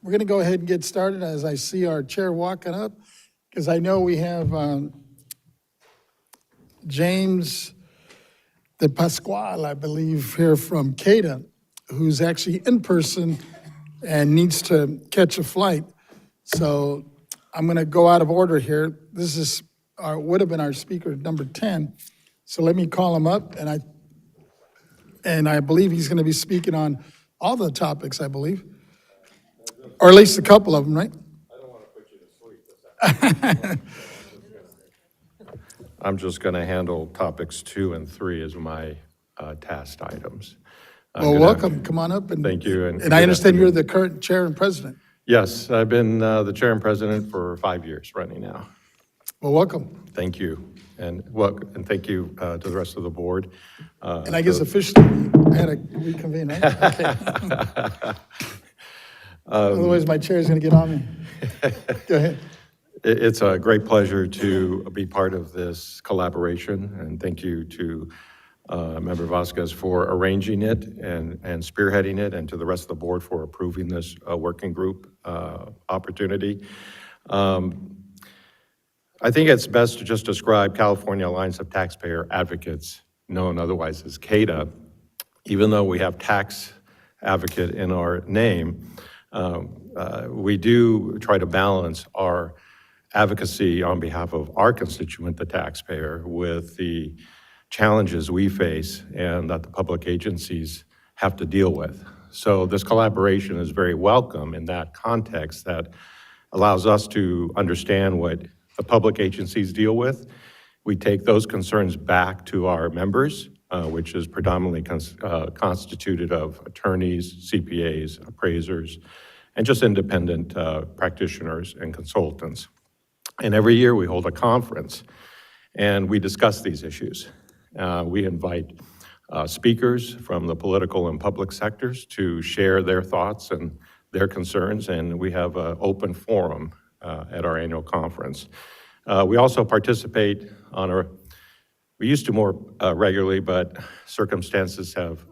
We're going to go ahead and get started as I see our chair walking up, because I know we have James De Pasquale, I believe, here from CADA, who's actually in person and needs to catch a flight. So I'm going to go out of order here. This is would have been our speaker number 10. So let me call him up, and I believe he's going to be speaking on all the topics, I believe, or at least a couple of them, right? I don't want to put you to sleep. I'm just going to handle topics 2 and 3 as my tasked items. Well, welcome. Come on up. And, thank you. And I understand you're the current chair and president. Yes, I've been the chair and president for 5 years running now. Well, welcome. Thank you. And thank you to the rest of the board. And I guess officially, I had to reconvene, right? Okay. Otherwise, my chair is going to get on me. Go ahead. It's a great pleasure to be part of this collaboration, and thank you to Member Vasquez for arranging it and spearheading it, and to the rest of the board for approving this working group opportunity. I think it's best to just describe California Alliance of Taxpayer Advocates, known otherwise as CADA. Even though we have tax advocate in our name, we do try to balance our advocacy on behalf of our constituent, the taxpayer, with the challenges we face and that the public agencies have to deal with. So this collaboration is very welcome in that context that allows us to understand what the public agencies deal with. We take those concerns back to our members, which is predominantly constituted of attorneys, CPAs, appraisers, and just independent practitioners and consultants. And every year we hold a conference and we discuss these issues. We invite speakers from the political and public sectors to share their thoughts and their concerns, and we have an open forum at our annual conference. We also participate we used to more regularly, but circumstances have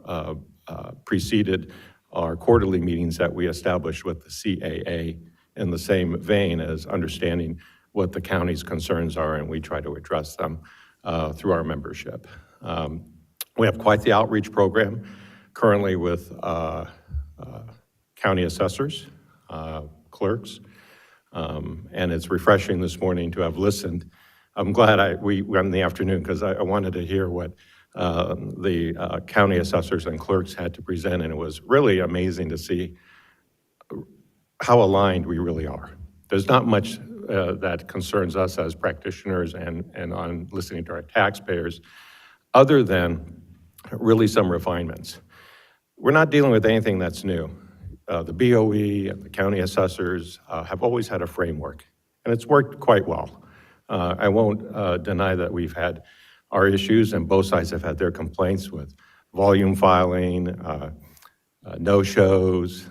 preceded our quarterly meetings that we established with the CAA in the same vein as understanding what the county's concerns are, and we try to address them through our membership. We have quite the outreach program currently with county assessors, clerks, and it's refreshing this morning to have listened. I'm glad we went in the afternoon because I wanted to hear what the county assessors and clerks had to present, and it was really amazing to see how aligned we really are. There's not much that concerns us as practitioners and on listening to our taxpayers, other than really some refinements. We're not dealing with anything that's new. The BOE and the county assessors have always had a framework, and it's worked quite well. I won't deny that we've had our issues, and both sides have had their complaints with volume filing, no-shows,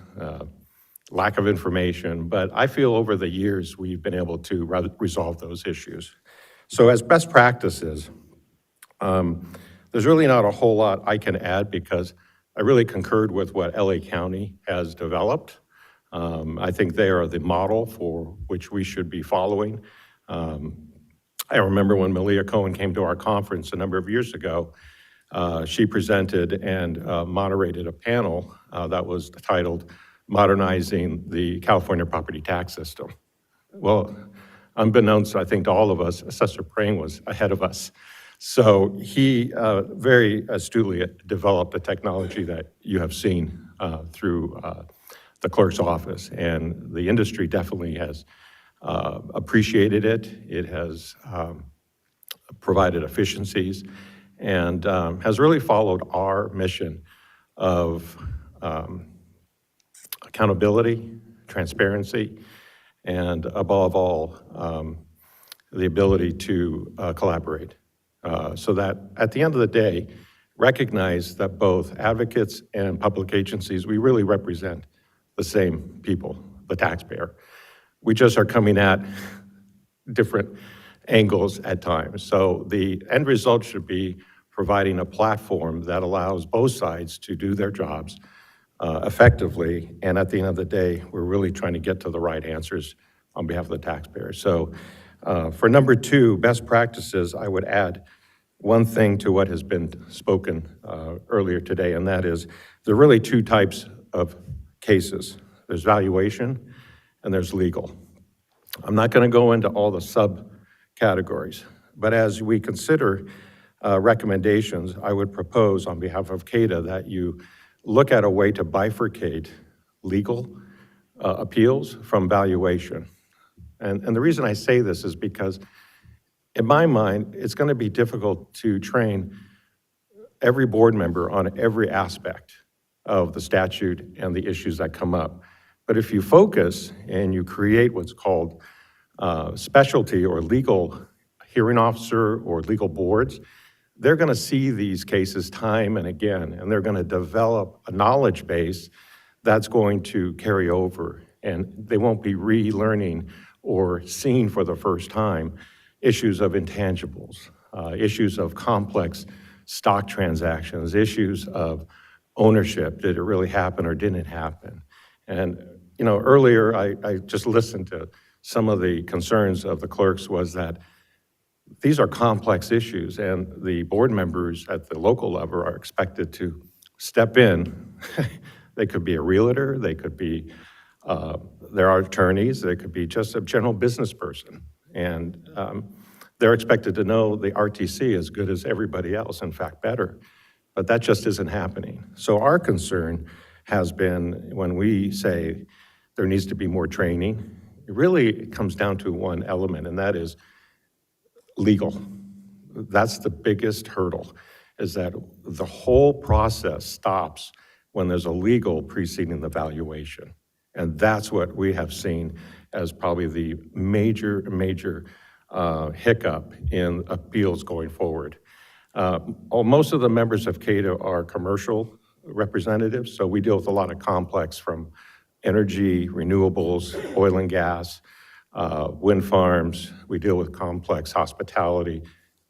lack of information, but I feel over the years we've been able to resolve those issues. So as best practices, there's really not a whole lot I can add because I really concurred with what LA County has developed. I think they are the model for which we should be following. I remember when Malia Cohen came to our conference a number of years ago, she presented and moderated a panel that was titled Modernizing the California Property Tax System. Well, unbeknownst, I think, to all of us, Assessor Prang was ahead of us. So he very astutely developed a technology that you have seen through the clerk's office, and the industry definitely has appreciated it. It has provided efficiencies and has really followed our mission of accountability, transparency, and above all, the ability to collaborate. So that at the end of the day, recognize that both advocates and public agencies, we really represent the same people, the taxpayer. We just are coming at different angles at times. So the end result should be providing a platform that allows both sides to do their jobs effectively. And at the end of the day, we're really trying to get to the right answers on behalf of the taxpayer. So for number 2, best practices, I would add one thing to what has been spoken earlier today, and that is there are really 2 types of cases. There's valuation and there's legal. I'm not going to go into all the subcategories, but as we consider recommendations, I would propose on behalf of CADA that you look at a way to bifurcate legal appeals from valuation. And the reason I say this is because in my mind, it's going to be difficult to train every board member on every aspect of the statute and the issues that come up. But if you focus and you create what's called specialty or legal hearing officer or legal boards, they're going to see these cases time and again, and they're going to develop a knowledge base that's going to carry over, and they won't be relearning or seeing for the first time issues of intangibles, issues of complex stock transactions, issues of ownership. Did it really happen or didn't it happen? And, you know, earlier I just listened to some of the concerns of the clerks was that these are complex issues, and the board members at the local level are expected to step in. They could be a realtor, they could be, there are attorneys, they could be just a general business person. And they're expected to know the RTC as good as everybody else, in fact, better. But that just isn't happening. So our concern has been when we say there needs to be more training, it really comes down to one element, and that is legal. That's the biggest hurdle, is that the whole process stops when there's a legal preceding the valuation. And that's what we have seen as probably the major hiccup in appeals going forward. Most of the members of CADA are commercial representatives, so we deal with a lot of complex from energy, renewables, oil and gas, wind farms. We deal with complex hospitality,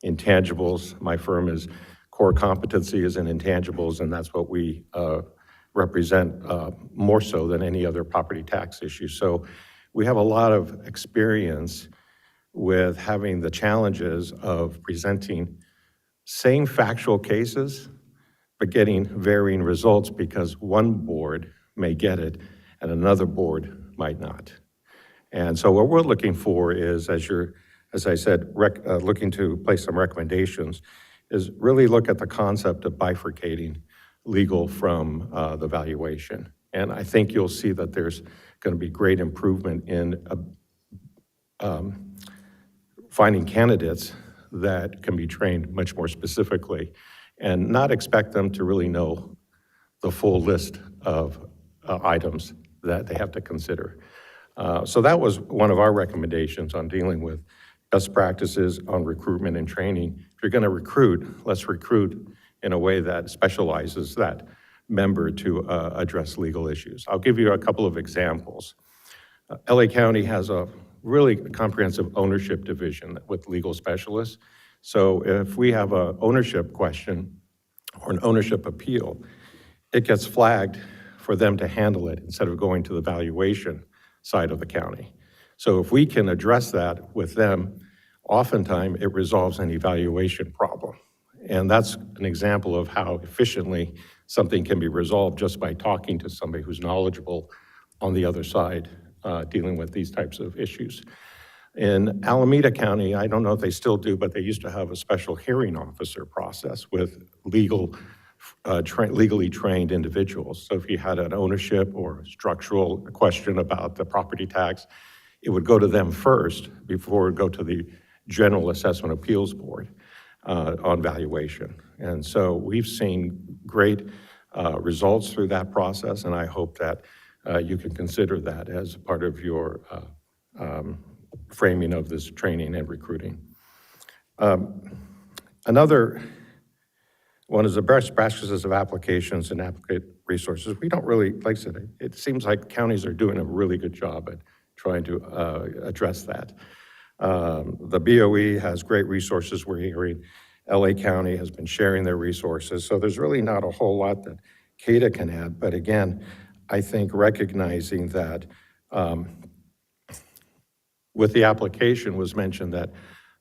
intangibles. My firm is core competency is in intangibles, and that's what we represent more so than any other property tax issue. So we have a lot of experience with having the challenges of presenting same factual cases, but getting varying results because one board may get it and another board might not. And so what we're looking for is, as I said, looking to place some recommendations, is really look at the concept of bifurcating legal from the valuation. And I think you'll see that there's going to be great improvement in finding candidates that can be trained much more specifically and not expect them to really know the full list of items that they have to consider. So that was one of our recommendations on dealing with best practices on recruitment and training. If you're going to recruit, let's recruit in a way that specializes that member to address legal issues. I'll give you a couple of examples. LA County has a really comprehensive ownership division with legal specialists. So if we have an ownership question or an ownership appeal, it gets flagged for them to handle it instead of going to the valuation side of the county. So if we can address that with them, oftentimes it resolves any valuation problem. And that's an example of how efficiently something can be resolved just by talking to somebody who's knowledgeable on the other side, dealing with these types of issues. In Alameda County, I don't know if they still do, but they used to have a special hearing officer process with legally trained individuals. So if you had an ownership or structural question about the property tax, it would go to them first before it would go to the General Assessment Appeals Board on valuation. And so we've seen great results through that process, and I hope that you can consider that as part of your framing of this training and recruiting. Another one is the best practices of applications and applicant resources. We don't really, like I said, it seems like counties are doing a really good job at trying to address that. The BOE has great resources. We're hearing LA County has been sharing their resources. So there's really not a whole lot that CADA can add. But again, I think recognizing that with the application was mentioned that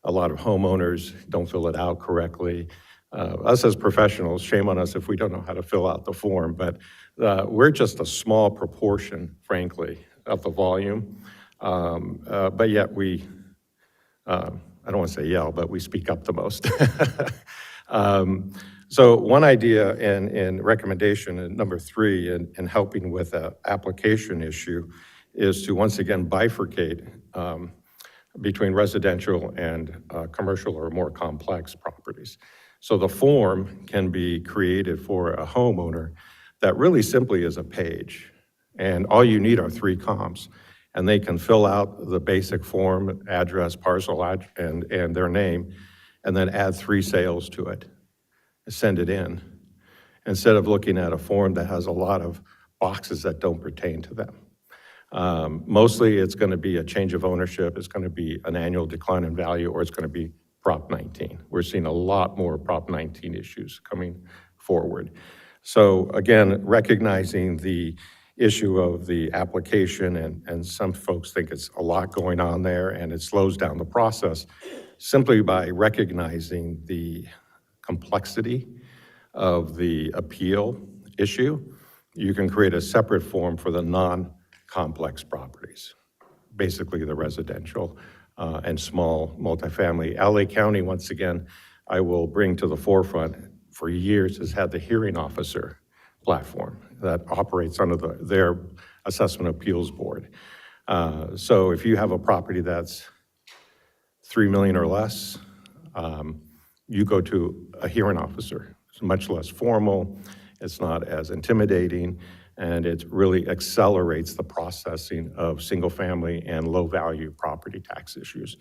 a lot of homeowners don't fill it out correctly. Us as professionals, shame on us if we don't know how to fill out the form, but we're just a small proportion, frankly, of the volume. But yet we, I don't want to say yell, but we speak up the most. So one idea and recommendation, and number three, in helping with an application issue is to once again bifurcate between residential and commercial or more complex properties. So the form can be created for a homeowner that really simply is a page. And all you need are 3 columns. And they can fill out the basic form, address, parcel, and their name, and then add 3 sales to it, send it in, instead of looking at a form that has a lot of boxes that don't pertain to them. Mostly it's going to be a change of ownership, it's going to be an annual decline in value, or it's going to be Prop 19. We're seeing a lot more Prop 19 issues coming forward. So again, recognizing the issue of the application, and some folks think it's a lot going on there and it slows down the process, simply by recognizing the complexity of the appeal issue, you can create a separate form for the non-complex properties, basically the residential and small multifamily. LA County, once again, I will bring to the forefront, for years has had the hearing officer platform that operates under their assessment appeals board. So if you have a property that's 3 million or less, you go to a hearing officer. It's much less formal, it's not as intimidating, and it really accelerates the processing of single-family and low-value property tax issues.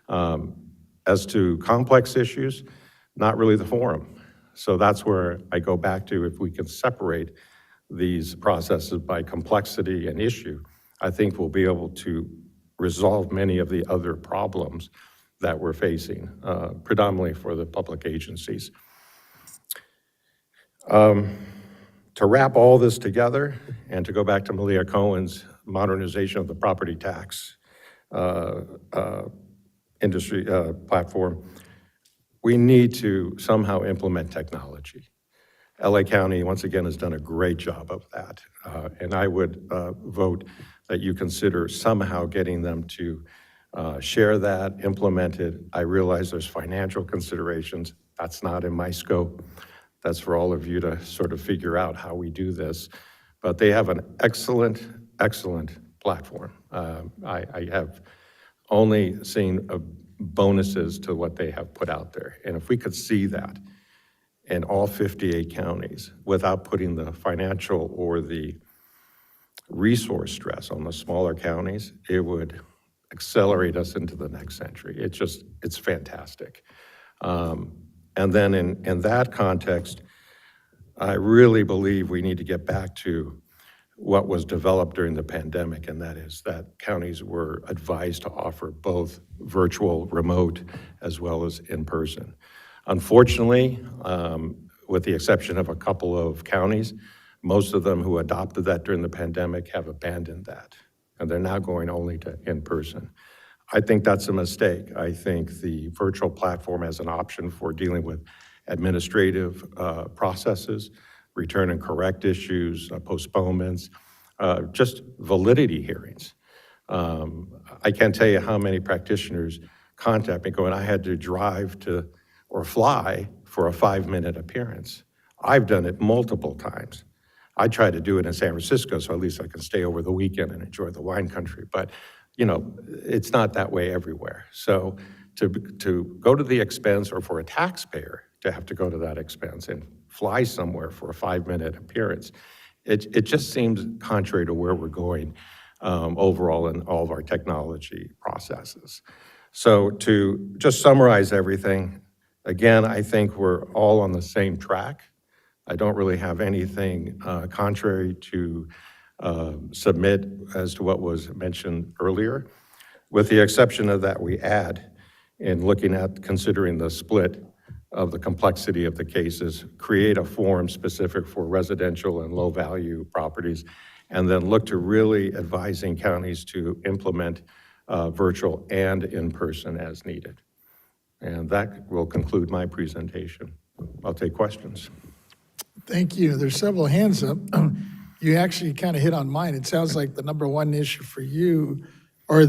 As to complex issues, not really the forum. So that's where I go back to, if we can separate these processes by complexity and issue, I think we'll be able to resolve many of the other problems that we're facing, predominantly for the public agencies. To wrap all this together, and to go back to Malia Cohen's modernization of the property tax industry platform, we need to somehow implement technology. LA County, once again, has done a great job of that. And I would vote that you consider somehow getting them to share that, implement it. I realize there's financial considerations. That's not in my scope. That's for all of you to sort of figure out how we do this. But they have an excellent, excellent platform. I have only seen bonuses to what they have put out there. And if we could see that in all 58 counties without putting the financial or the resource stress on the smaller counties, it would accelerate us into the next century. It's fantastic. And then in that context, I really believe we need to get back to what was developed during the pandemic, and that is that counties were advised to offer both virtual, remote, as well as in-person. Unfortunately, with the exception of a couple of counties, most of them who adopted that during the pandemic have abandoned that, and they're now going only to in-person. I think that's a mistake. I think the virtual platform as an option for dealing with administrative processes, return and correct issues, postponements, just validity hearings. I can't tell you how many practitioners contact me going, I had to drive to or fly for a 5-minute appearance. I've done it multiple times. I try to do it in San Francisco, so at least I can stay over the weekend and enjoy the wine country. But you know, it's not that way everywhere. So to go to the expense, or for a taxpayer to have to go to that expense and fly somewhere for a 5-minute appearance, it just seems contrary to where we're going overall in all of our technology processes. So to just summarize everything, again, I think we're all on the same track. I don't really have anything contrary to submit as to what was mentioned earlier, with the exception of that we add, in looking at considering the split of the complexity of the cases, create a form specific for residential and low-value properties, and then look to really advising counties to implement virtual and in-person as needed. And that will conclude my presentation. I'll take questions. Thank you. There's several hands up. You actually kind of hit on mine. It sounds like the number one issue for you, or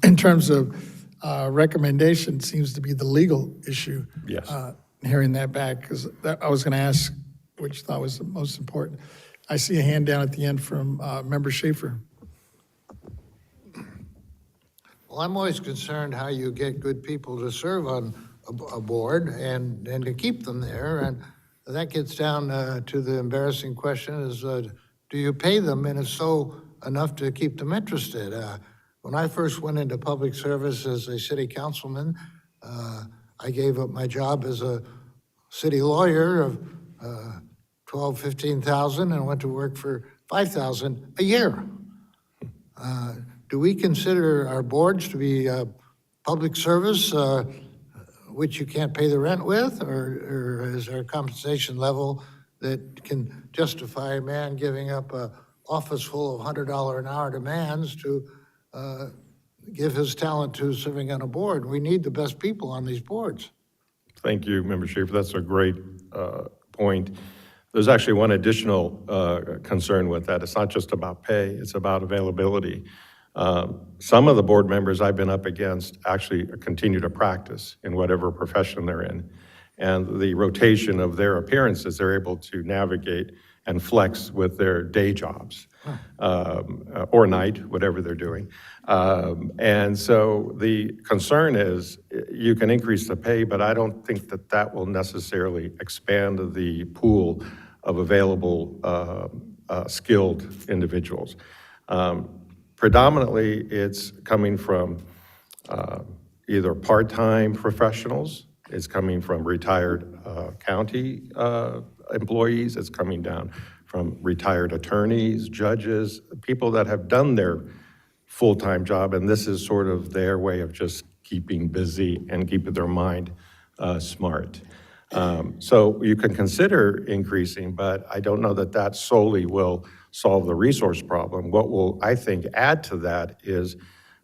in terms of recommendation, seems to be the legal issue. Yes. Hearing that back, because I was going to ask which thought was the most important. I see a hand down at the end from Member Schaefer. Well, I'm always concerned how you get good people to serve on a board and to keep them there. And that gets down to the embarrassing question is, do you pay them? And if so, enough to keep them interested? When I first went into public service as a city councilman, I gave up my job as a city lawyer of $12,000, $15,000 and went to work for $5,000 a year. Do we consider our boards to be public service, which you can't pay the rent with, or is there a compensation level that can justify a man giving up an office full of $100 an hour demands to give his talent to serving on a board? We need the best people on these boards. Thank you, Member Schaefer. That's a great point. There's actually one additional concern with that. It's not just about pay, it's about availability. Some of the board members I've been up against actually continue to practice in whatever profession they're in. And the rotation of their appearances, they're able to navigate and flex with their day jobs, or night, whatever they're doing. And so the concern is you can increase the pay, but I don't think that that will necessarily expand the pool of available skilled individuals. Predominantly, it's coming from either part-time professionals, it's coming from retired county employees, it's coming down from retired attorneys, judges, people that have done their full-time job, and this is sort of their way of just keeping busy and keeping their mind smart. So you can consider increasing, but I don't know that that solely will solve the resource problem. What will, I think, add to that is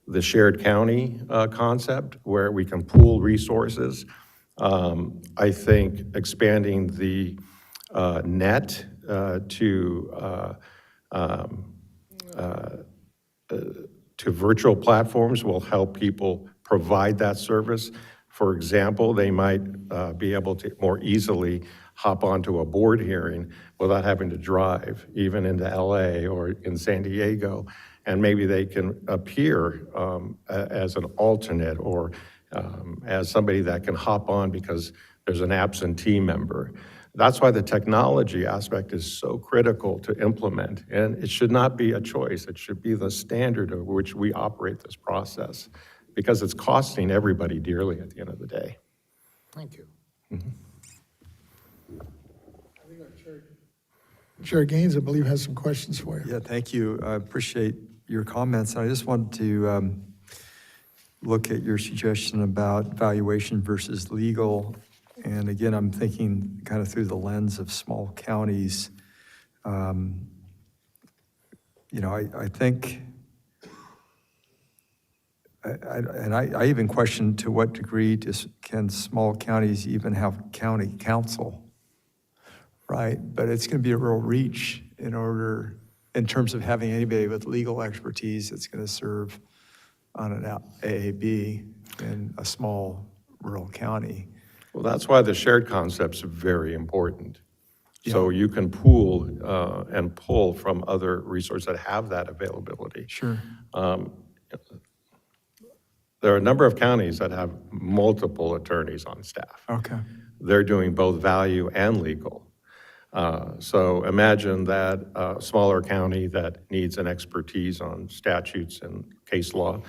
the shared county concept where we can pool resources. I think expanding the net to virtual platforms will help people provide that service. For example, they might be able to more easily hop onto a board hearing without having to drive, even into LA or in San Diego, and maybe they can appear as an alternate or as somebody that can hop on because there's an absentee member. That's why the technology aspect is so critical to implement, and it should not be a choice. It should be the standard of which we operate this process, because it's costing everybody dearly at the end of the day. Thank you. Chair Gaines, I believe, has some questions for you. Yeah, thank you. I appreciate your comments. I just wanted to look at your suggestion about valuation versus legal. And again, I'm thinking kind of through the lens of small counties. You know, I think, I even question to what degree can small counties even have county council, right? But it's going to be a real reach in terms of having anybody with legal expertise that's going to serve on an AAB in a small rural county. Well, that's why the shared concept's very important. So you can pool and pull from other resources that have that availability. Sure. There are a number of counties that have multiple attorneys on staff. Okay. They're doing both value and legal. So imagine that a smaller county that needs an expertise on statutes and case law,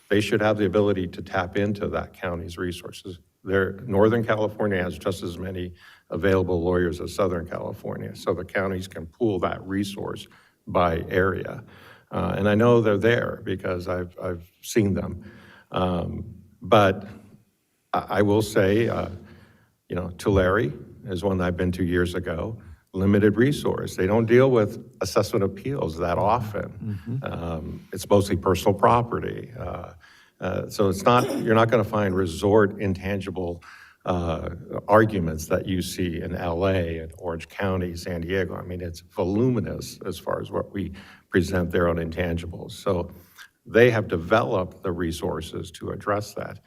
they should have the ability to tap into that county's resources. Northern California has just as many available lawyers as Southern California, so the counties can pool that resource by area. And I know they're there because I've seen them. But I will say Tulare is one that I've been to years ago, limited resource. They don't deal with assessment appeals that often. It's mostly personal property. So you're not going to find resort intangible arguments that you see in LA and Orange County, San Diego. I mean, it's voluminous as far as what we present there on intangibles. So they have developed the resources to address that.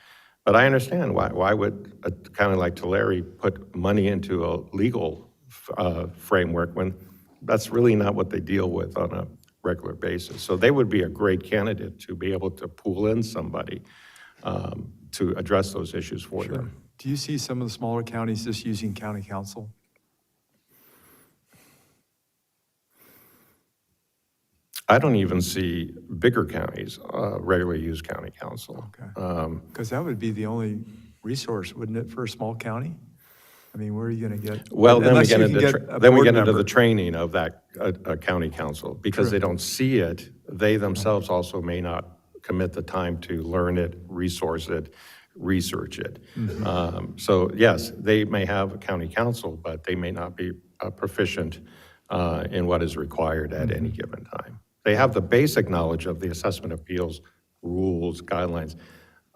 But I understand why would a county like Tulare put money into a legal framework when that's really not what they deal with on a regular basis. So they would be a great candidate to be able to pull in somebody to address those issues for them. Do you see some of the smaller counties just using county council? I don't even see bigger counties regularly use county council. Okay. Because that would be the only resource, wouldn't it, for a small county? I mean, where are you going to get? Well, then we unless get you into can get a then we board get into member. the training of that county council because they don't see it. They themselves also may not commit the time to learn it, resource it, research it. So yes, they may have a county council, but they may not be proficient in what is required at any given time. They have the basic knowledge of the assessment appeals, rules, guidelines.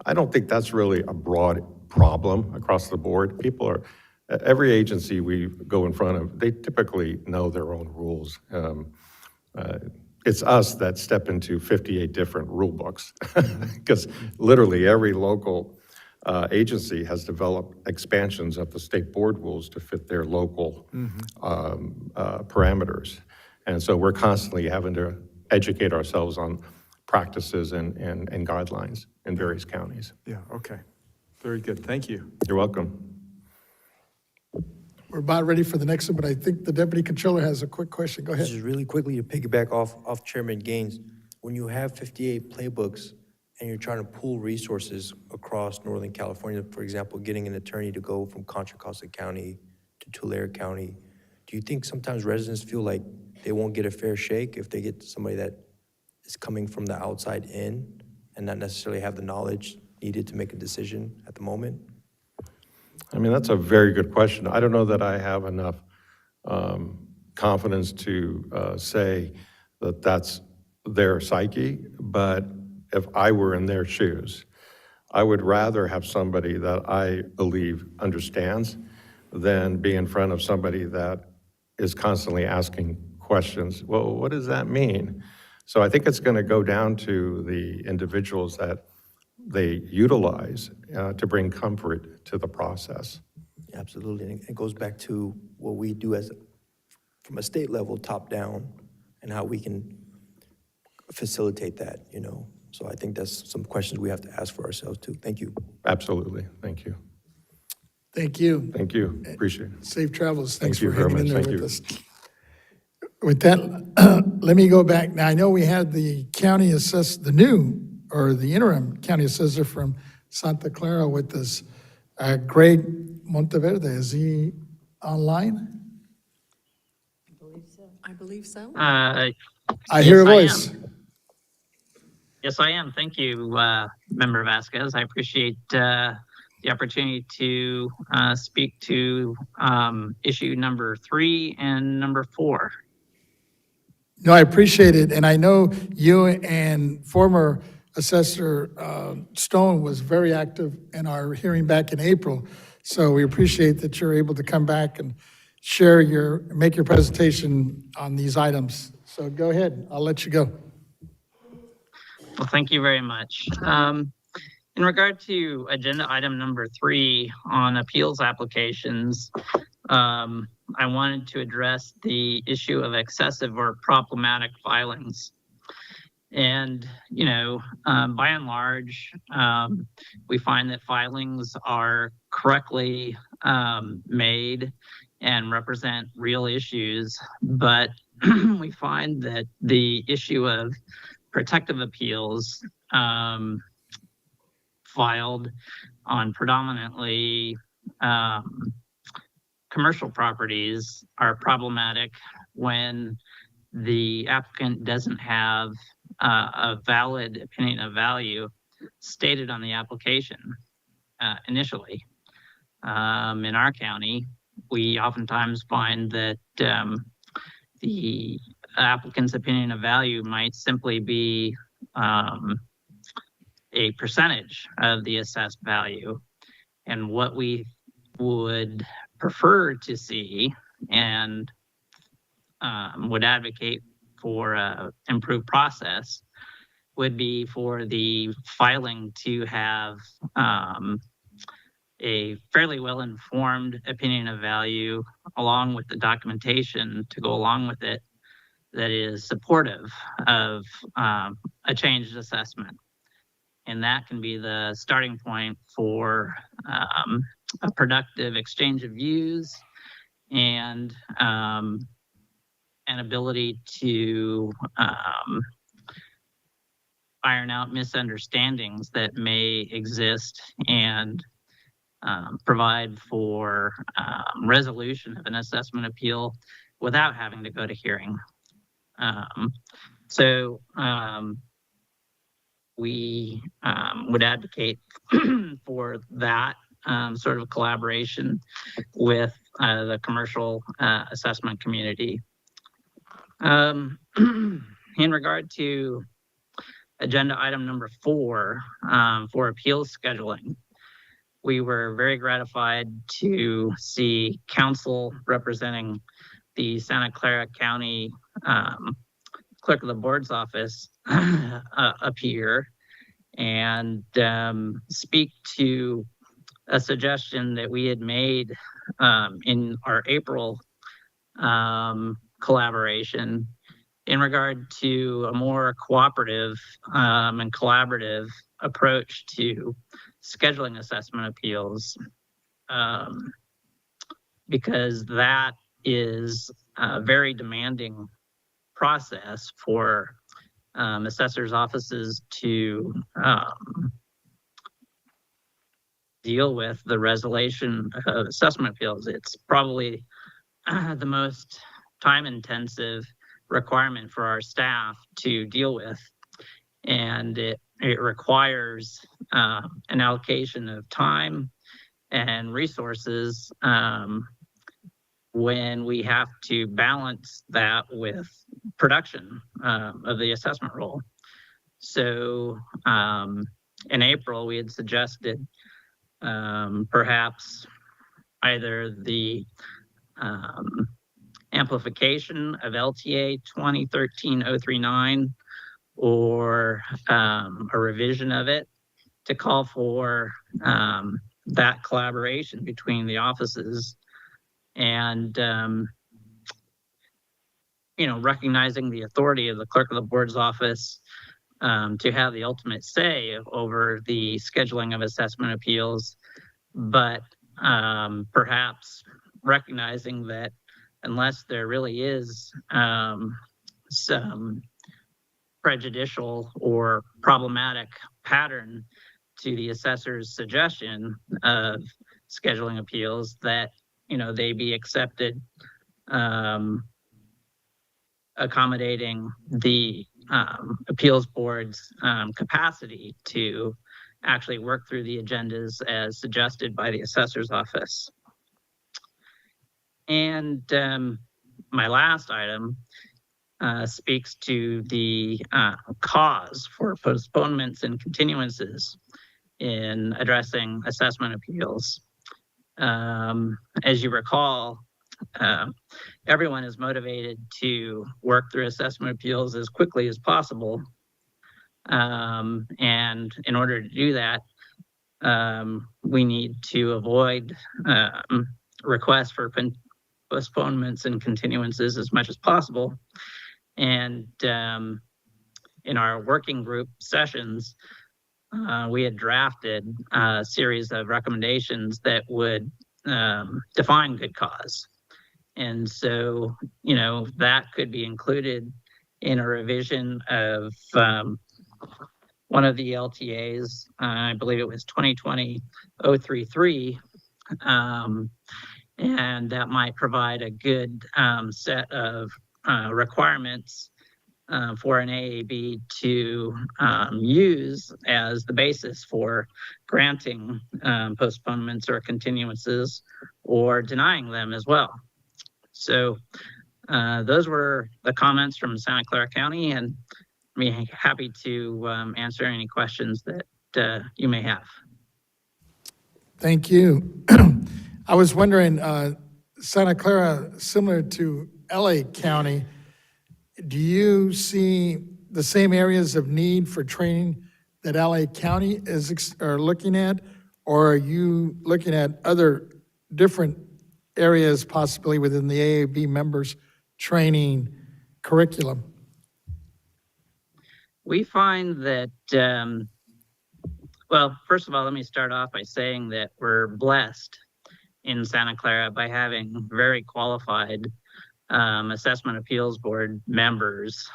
I don't think that's really a broad problem across the board. Every agency we go in front of, they typically know their own rules. It's us that step into 58 different rule books because literally every local agency has developed expansions of the state board rules to fit their local parameters. And so we're constantly having to educate ourselves on practices and guidelines in various counties. Yeah, okay. Very good. Thank you. You're welcome. We're about ready for the next one, but I think the Deputy Controller has a quick question. Go ahead. Just really quickly to piggyback off Chairman Gaines, when you have 58 playbooks and you're trying to pool resources across Northern California, for example, getting an attorney to go from Contra Costa County to Tulare County, do you think sometimes residents feel like they won't get a fair shake if they get somebody that is coming from the outside in and not necessarily have the knowledge needed to make a decision at the moment? I mean, that's a very good question. I don't know that I have enough confidence to say that that's their psyche, but if I were in their shoes, I would rather have somebody that I believe understands than be in front of somebody that is constantly asking questions. Well, what does that mean? So I think it's going to go down to the individuals that they utilize to bring comfort to the process. Absolutely, and it goes back to what we do from a state level, top down, and how we can facilitate that, So I think that's some questions we have to ask for ourselves too. Thank you. Absolutely. Thank you. Thank you. Thank you. Appreciate it. Safe travels. Thanks Thank you for very hanging in much. there Thank with you. us. With that, let me go back. Now, I know we had the the interim county assessor from Santa Clara with us, Greg Monteverde. Is he online? I believe so. I hear a Yes, I voice. Yes, I am. Thank you, Member Vasquez. I appreciate the opportunity to speak to issue number 3 and number 4. No, I appreciate it. And I know you and former Assessor Stone was very active in our hearing back in April. So we appreciate that you're able to come back and make your presentation on these items. So go ahead, I'll let you go. Well, thank you very much. In regard to agenda item number 3 on appeals applications, I wanted to address the issue of excessive or problematic filings. And, by and large, we find that filings are correctly made and represent real issues, but we find that the issue of protective appeals filed on predominantly commercial properties are problematic when the applicant doesn't have a valid opinion of value stated on the application initially. in our county, we oftentimes find that the applicant's opinion of value might simply be a percentage of the assessed value. And what we would prefer to see and would advocate for an improved process would be for the filing to have a fairly well-informed opinion of value along with the documentation to go along with it that is supportive of a changed assessment. And that can be the starting point for a productive exchange of views and an ability to iron out misunderstandings that may exist and provide for resolution of an assessment appeal without having to go to hearing. We would advocate for that sort of collaboration with the commercial assessment community. In regard to agenda item number 4 for appeals scheduling, we were very gratified to see council representing the Santa Clara County Clerk of the Board's office appear and speak to a suggestion that we had made in our April collaboration in regard to a more cooperative and collaborative approach to scheduling assessment appeals, because that is a very demanding process for assessors' offices to deal with the resolution of assessment appeals. It's probably the most time-intensive requirement for our staff to deal with, and it requires an allocation of time and resources when we have to balance that with production of the assessment role. So in April, we had suggested perhaps either the amplification of LTA 2013-039 or a revision of it to call for that collaboration between the offices and recognizing the authority of the Clerk of the Board's office to have the ultimate say over the scheduling of assessment appeals, but perhaps recognizing that unless there really is some prejudicial or problematic pattern to the assessor's suggestion of scheduling appeals, that they be accepted, accommodating the appeals board's capacity to actually work through the agendas as suggested by the assessor's office. And my last item speaks to the cause for postponements and continuances in addressing assessment appeals. As you recall, everyone is motivated to work through assessment appeals as quickly as possible. And in order to do that, we need to avoid requests for postponements and continuances as much as possible. And in our working group sessions, we had drafted a series of recommendations that would define good cause. And so, that could be included in a revision of one of the LTAs, I believe it was 2020-033, and that might provide a good set of requirements for an AAB to use as the basis for granting postponements or continuances or denying them as well. So those were the comments from Santa Clara County, and I'm happy to answer any questions that you may have. Thank you. I was wondering, Santa Clara, similar to LA County, do you see the same areas of need for training that LA County are looking at? Or are you looking at other different areas possibly within the AAB members' training curriculum? We find that, well, first of all, let me start off by saying that we're blessed in Santa Clara by having very qualified assessment appeals board members,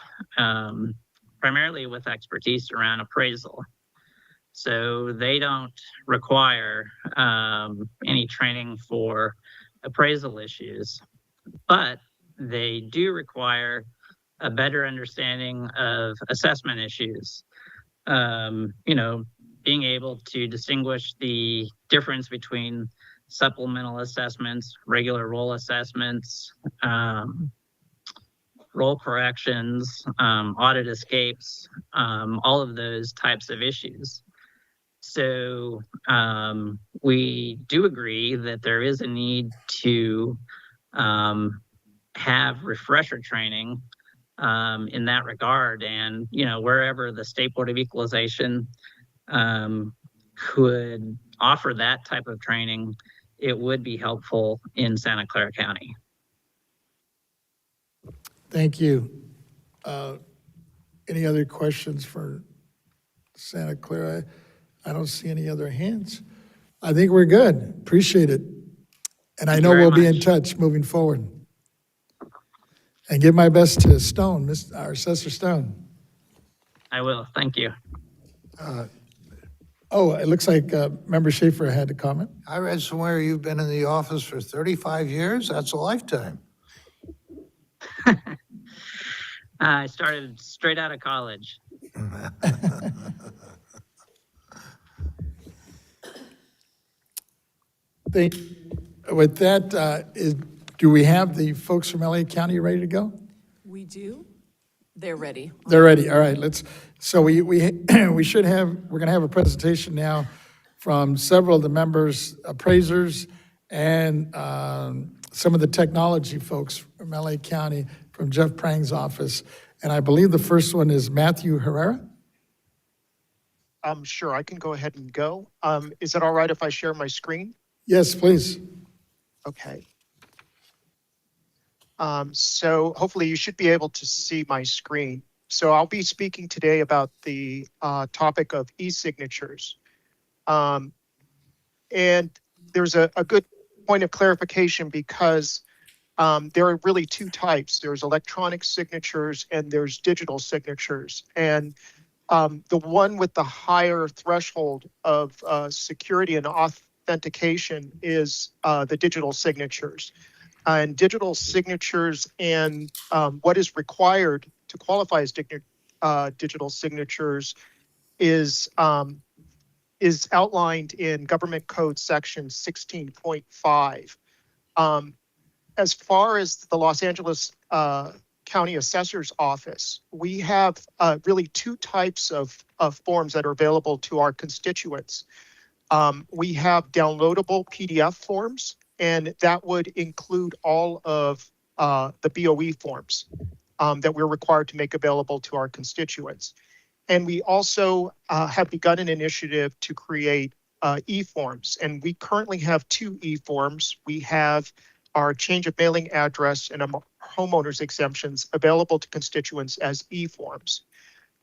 primarily with expertise around appraisal. So they don't require any training for appraisal issues, but they do require a better understanding of assessment issues. Being able to distinguish the difference between supplemental assessments, regular roll assessments, roll corrections, audit escapes, all of those types of issues. So we do agree that there is a need to have refresher training in that regard. And, wherever the State Board of Equalization could offer that type of training, it would be helpful in Santa Clara County. Thank you. Any other questions for Santa Clara? I don't see any other hands. I think we're good. Appreciate it. And I know we'll be in touch moving forward. And give my best to Stone, our Assessor Stone. I will. Thank you. It looks like Member Schaefer had a comment. I read somewhere you've been in the office for 35 years. That's a lifetime. I started straight out of college. With that, do we have the folks from LA County ready to go? We do. They're ready. They're ready. All right, so we we're gonna have a presentation now from several of the members, appraisers, and some of the technology folks from LA County, from Jeff Prang's office. And I believe the first one is Matthew Herrera. Sure, I can go ahead and go. Is it all right if I share my screen? Yes, please. Okay. So hopefully you should be able to see my screen. So I'll be speaking today about the topic of e-signatures. And there's a good point of clarification because there are really two types. There's electronic signatures and there's digital signatures. And the one with the higher threshold of security and authentication is the digital signatures. And digital signatures and what is required to qualify as digital signatures is outlined in Government Code Section 16.5. As far as the Los Angeles County Assessor's Office, we have really two types of forms that are available to our constituents. We have downloadable PDF forms, and that would include all of the BOE forms that we're required to make available to our constituents. And we also have begun an initiative to create e-forms, and we currently have two e-forms. We have our change of mailing address and homeowners exemptions available to constituents as e-forms.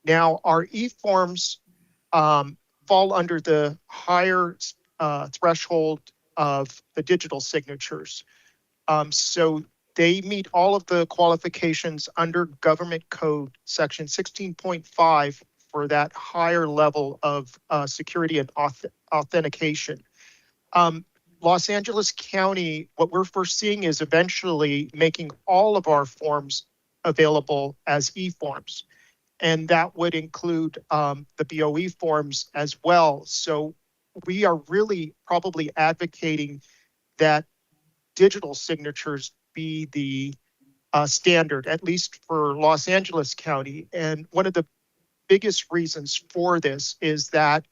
Now, our e-forms fall under the higher threshold of the digital signatures. So they meet all of the qualifications under Government Code Section 16.5 for that higher level of security and authentication. Los Angeles County, what we're foreseeing is eventually making all of our forms available as e-forms. And that would include the BOE forms as well. So we are really probably advocating that digital signatures be the standard, at least for Los Angeles County. And one of the biggest reasons for this is that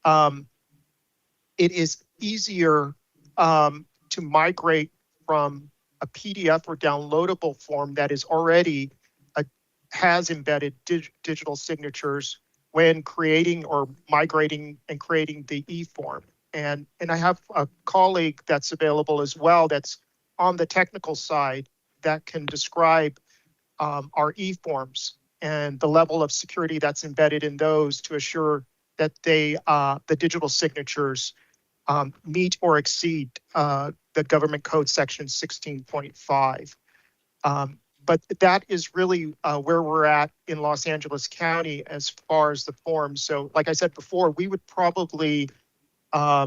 um, it is easier to migrate from a PDF or downloadable form that is already has embedded digital signatures when creating or migrating and creating the e-form. And I have a colleague that's available as well that's on the technical side that can describe our e-forms and the level of security that's embedded in those to assure that they the digital signatures meet or exceed the government code section 16.5. But that is really where we're at in Los Angeles County as far as the forms. So like I said before, we would probably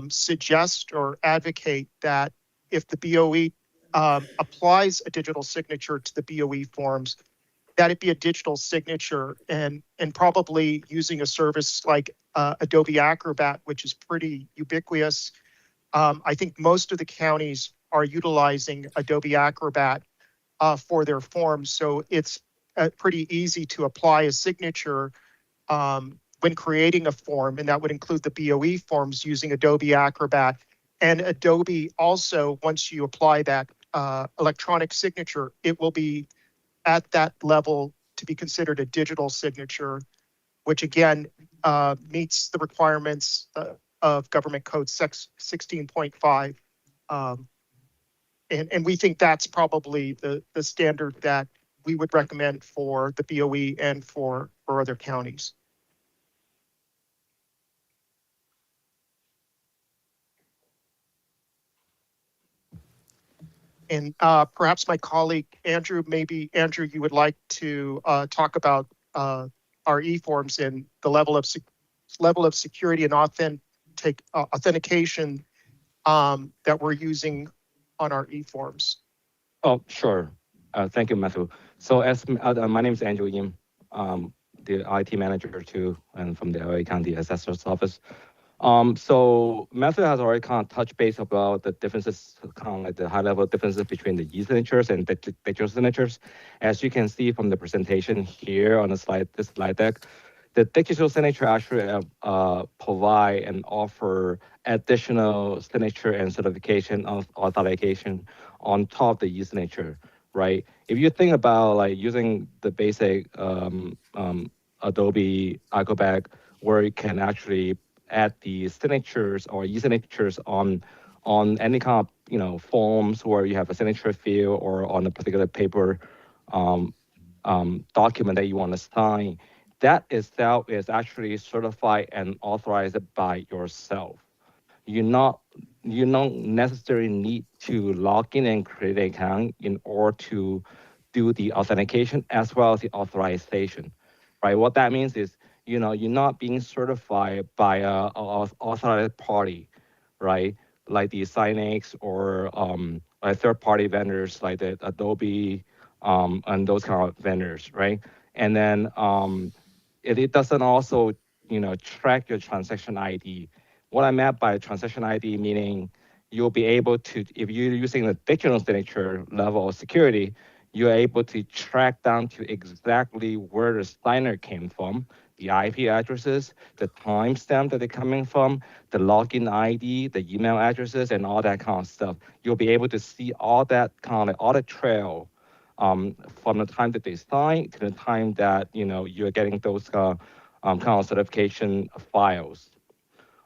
suggest or advocate that if the BOE applies a digital signature to the BOE forms, that it be a digital signature and probably using a service like Adobe Acrobat, which is pretty ubiquitous. I think most of the counties are utilizing Adobe Acrobat for their forms. So it's pretty easy to apply a signature when creating a form, and that would include the BOE forms using Adobe Acrobat. And Adobe also, once you apply that electronic signature, it will be at that level to be considered a digital signature, which again meets the requirements of Government Code 16.5. And we think that's probably the standard that we would recommend for the BOE and for other counties. And perhaps my colleague, Andrew, maybe Andrew, you would like to talk about our e-forms and the level of security and authentication that we're using on our e-forms. Oh, sure. Thank you, Matthew. So as my name is Andrew Yim, the IT manager too, and from the LA County Assessor's Office. So Matthew has already kind of touched base about the differences, kind of like the high-level differences between the e-signatures and the digital signatures. As you can see from the presentation here on the slide, this slide deck, the digital signature actually provide and offer additional signature and certification of authentication on top of the e-signature, right? If you think about like using the basic Adobe Acrobat, where you can actually add the signatures or e-signatures on any kind of forms where you have a signature field or on a particular paper document that you want to sign, that itself is actually certified and authorized by yourself. You don't necessarily need to log in and create an account in order to do the authentication as well as the authorization, right? What that means is, you're not being certified by a authorized party, right? Like the Sinex or like third-party vendors like the Adobe and those kind of vendors, right? And then it doesn't also, track your transaction ID. What I meant by transaction ID, meaning you'll be able to, if you're using the digital signature level of security, you're able to track down to exactly where the signer came from, the IP addresses, the timestamp that they're coming from, the login ID, the email addresses, and all that kind of stuff. You'll be able to see all that kind of audit trail from the time that they sign to the time that you're getting those kind of certification files.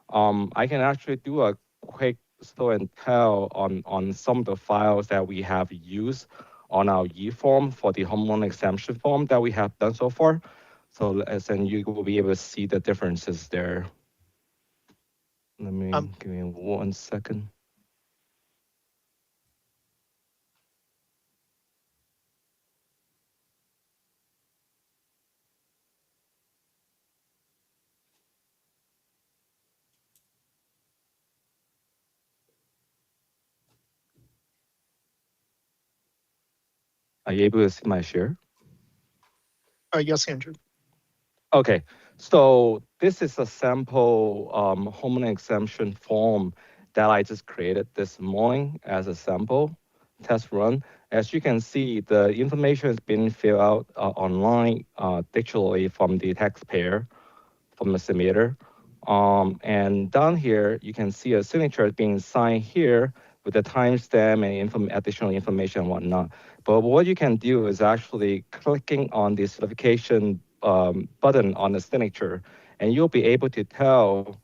I can actually do a quick show and tell on some of the files that we have used on our e-form for the homeowner exemption form that we have done so far. So as in you will be able to see the differences there. Let me give me 1 second. Are you able to see my share? Yes, Andrew. Okay, so this is a sample homeland exemption form that I just created this morning as a sample test run. As you can see, the information is being filled out online digitally from the taxpayer, from the submitter. And down here, you can see a signature being signed here with the timestamp and additional information and whatnot. But what you can do is actually clicking on the certification button on the signature, and you'll be able to tell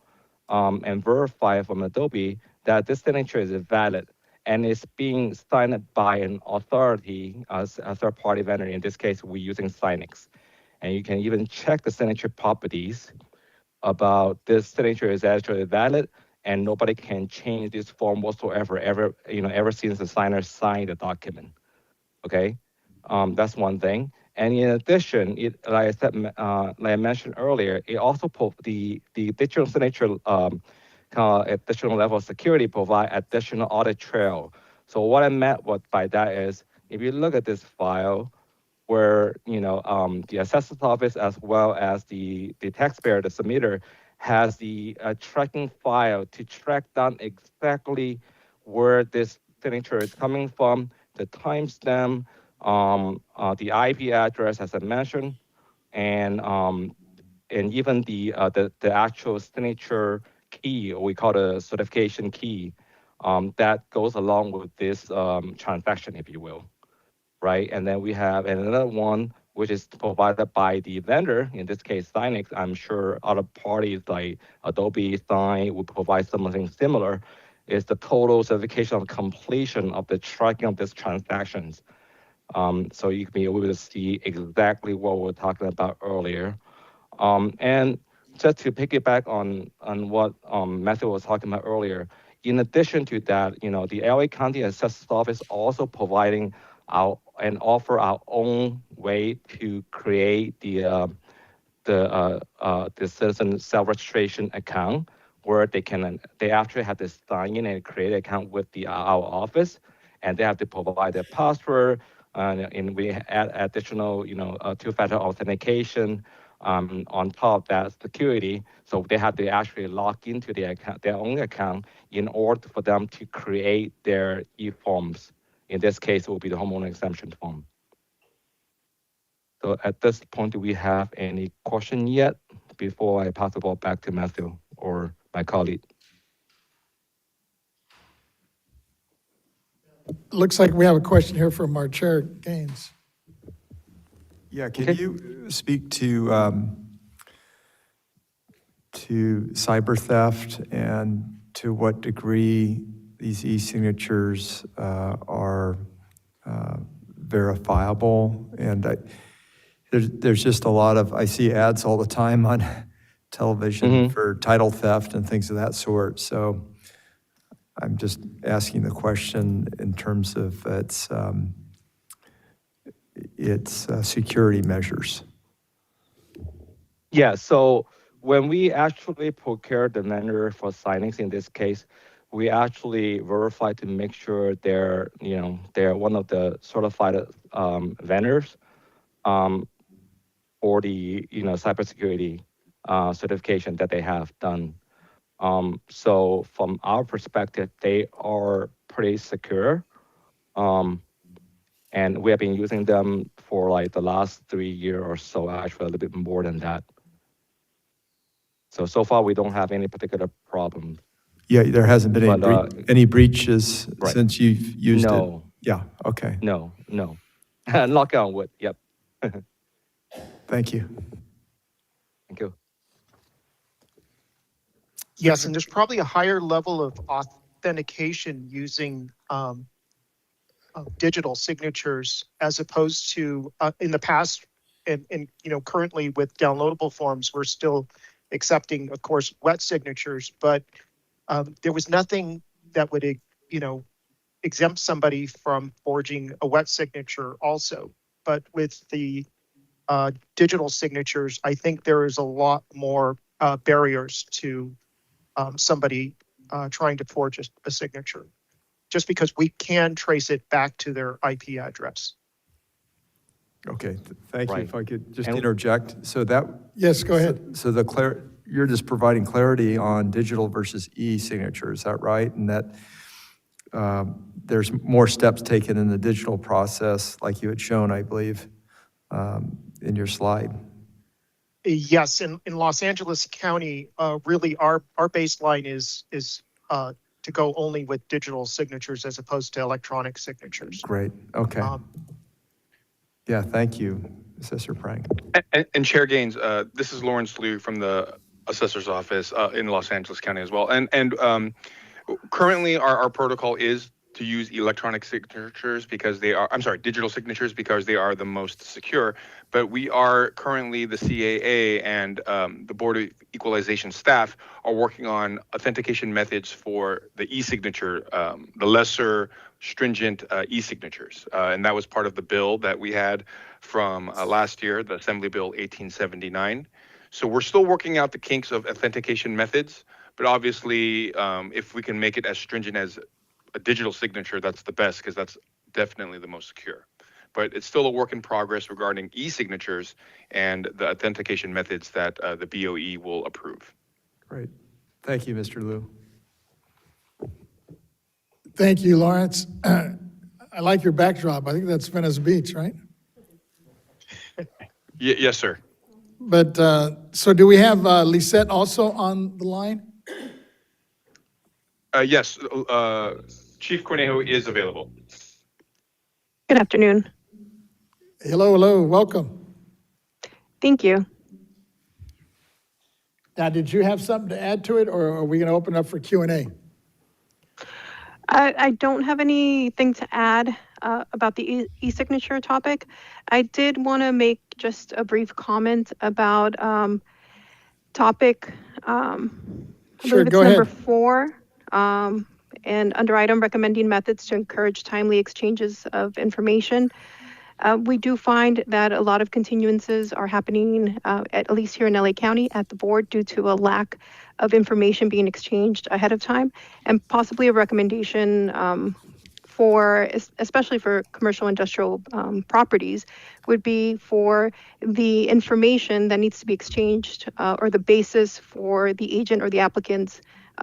and verify from Adobe that this signature is valid and is being signed by an authority as a third-party vendor. In this case, we're using Signix. And you can even check the signature properties about this signature is actually valid and nobody can change this form whatsoever ever since the signer signed the document. Okay, that's one thing. And in addition, like I said, like I mentioned earlier, it also the digital signature additional level of security provide additional audit trail. So what I meant by that is, if you look at this file, where the assessor's office as well as the taxpayer, the submitter, has the tracking file to track down exactly where this signature is coming from, the timestamp, the IP address, as I mentioned, and even the actual signature key, or we call it a certification key, that goes along with this transaction, if you will. Right? And then we have another one, which is provided by the vendor, in this case, Signix. I'm sure other parties like Adobe Sign will provide something similar, is the total certification of completion of the tracking of these transactions. So you can be able to see exactly what we were talking about earlier. And just to piggyback on what Matthew was talking about earlier, in addition to that, the LA County Assessor's Office also providing and offer our own way to create the citizen self-registration account, where they actually have to sign in and create an account with our office, and they have to provide their password, and we add additional two-factor authentication on top of that security. So they have to actually log into their own account in order for them to create their e-forms. In this case, it will be the homeowner exemption form. So at this point, do we have any question yet before I pass the ball back to Matthew or my colleague? Looks like we have a question here from our chair, Gaines. Yeah, can Okay. you speak to cyber theft and to what degree these e-signatures are verifiable? And there's just a lot of, I see ads all the time on television for title theft and things of that sort. So I'm just asking the question in terms of its security measures. Yeah, so when we actually procure the vendor for Signix, in this case, we actually verify to make sure they're one of the certified vendors for the cybersecurity certification that they have done. So from our perspective, they are pretty secure. And we have been using them for like the last 3 years or so, actually a little bit more than that. So far we don't have any particular problem. Yeah, there hasn't been any breaches right. since you've used it? No. Yeah, okay. No. Knock on wood, yep. Thank you. Thank you. Yes, and there's probably a higher level of authentication using digital signatures as opposed to in the past, and currently with downloadable forms, we're still accepting, of course, wet signatures, but there was nothing that would exempt somebody from forging a wet signature also. But with the digital signatures, I think there is a lot more barriers to somebody trying to forge a signature, just because we can trace it back to their IP address. Okay, thank you. Right. If I could just And- interject, so that. Yes, go ahead. So you're just providing clarity on digital versus e-signature, is that right? And that there's more steps taken in the digital process, like you had shown, I believe, in your slide. Yes, in Los Angeles County, really our baseline is to go only with digital signatures as opposed to electronic signatures. Great, okay. Yeah, thank you, Assessor Prang. And Chair Gaines, this is Lawrence Liu from the Assessor's Office in Los Angeles County as well. And currently our protocol is to use electronic signatures because they are, I'm sorry, digital signatures because they are the most secure. But we are currently, the CAA and the Board of Equalization staff are working on authentication methods for the e-signature, the lesser stringent e-signatures. And that was part of the bill that we had from last year, the Assembly Bill 1879. So we're still working out the kinks of authentication methods, but obviously if we can make it as stringent as a digital signature, that's the best because that's definitely the most secure. But it's still a work in progress regarding e-signatures and the authentication methods that the BOE will approve. Great, thank you, Mr. Liu. Thank you, Lawrence. I like your backdrop. I think that's Venice Beach, right? Yes, sir. But, so do we have Lisette also on the line? Yes, Chief Cornejo is available. Good afternoon. Hello, welcome. Thank you. Now, did you have something to add to it, or are we going to open up for Q&A? I don't have anything to add about the e-signature topic. I did want to make just a brief comment about topic, I Sure, believe it's go number ahead. 4, and under item recommending methods to encourage timely exchanges of information. We do find that a lot of continuances are happening, at least here in LA County, at the board due to a lack of information being exchanged ahead of time, and possibly a recommendation especially for commercial industrial properties, would be for the information that needs to be exchanged or the basis for the agent or the applicant's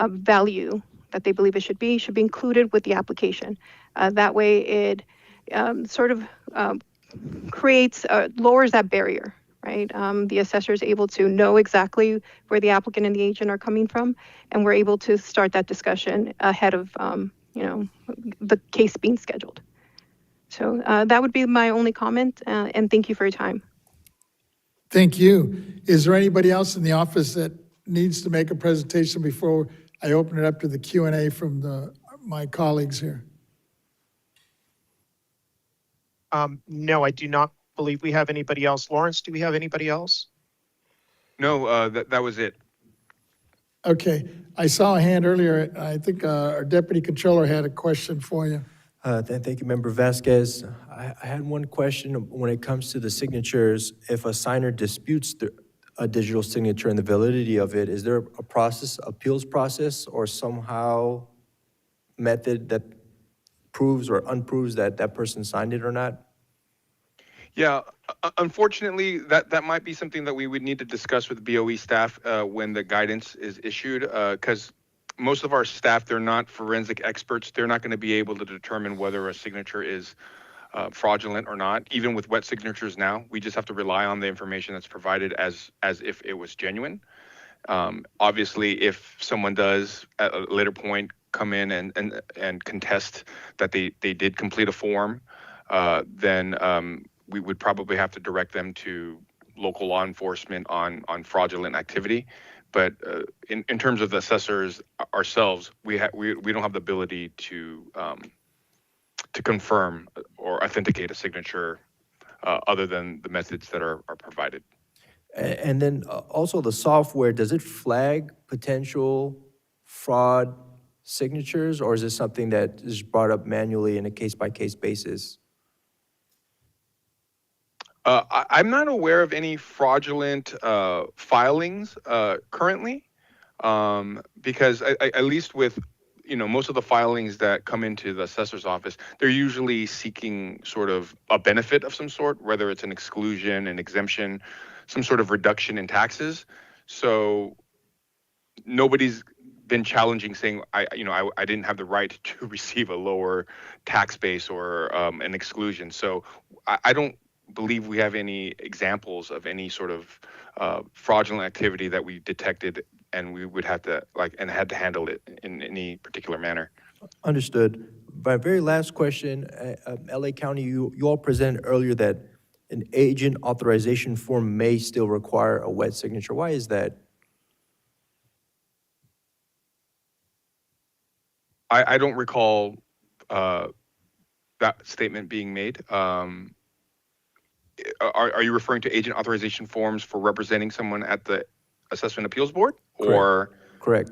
value that they believe it should be included with the application. That way it sort of creates, lowers that barrier, right? The assessor is able to know exactly where the applicant and the agent are coming from, and we're able to start that discussion ahead of, the case being scheduled. So that would be my only comment, and thank you for your time. Thank you. Is there anybody else in the office that needs to make a presentation before I open it up to the Q&A from my colleagues here? No, I do not believe we have anybody else. Lawrence, do we have anybody else? No, that was it. Okay, I saw a hand earlier. I think our Deputy Controller had a question for you. Thank you, Member Vasquez. I had one question when it comes to the signatures. If a signer disputes a digital signature and the validity of it, is there a process, appeals process, or somehow method that proves or unproves that that person signed it or not? Yeah, unfortunately, that might be something that we would need to discuss with BOE staff when the guidance is issued, because most of our staff, they're not forensic experts. They're not going to be able to determine whether a signature is fraudulent or not. Even with wet signatures now, we just have to rely on the information that's provided as if it was genuine. Obviously, if someone does at a later point come in and contest that they did complete a form, then we would probably have to direct them to local law enforcement on fraudulent activity. But in terms of the assessors ourselves, we don't have the ability to confirm or authenticate a signature other than the methods that are provided. And then also the software, does it flag potential fraud signatures, or is this something that is brought up manually in a case-by-case basis? I'm not aware of any fraudulent filings currently, because at least with most of the filings that come into the assessor's office, they're usually seeking sort of a benefit of some sort, whether it's an exclusion, an exemption, some sort of reduction in taxes. So nobody's been challenging saying I didn't have the right to receive a lower tax base or an exclusion. So I don't believe we have any examples of any sort of fraudulent activity that we detected and we would have to had to handle it in any particular manner. Understood. My very last question, LA County, you all presented earlier that an agent authorization form may still require a wet signature. Why is that? I don't recall that statement being made. Are you referring to agent authorization forms for representing someone at the Assessment Appeals Board? Or Correct.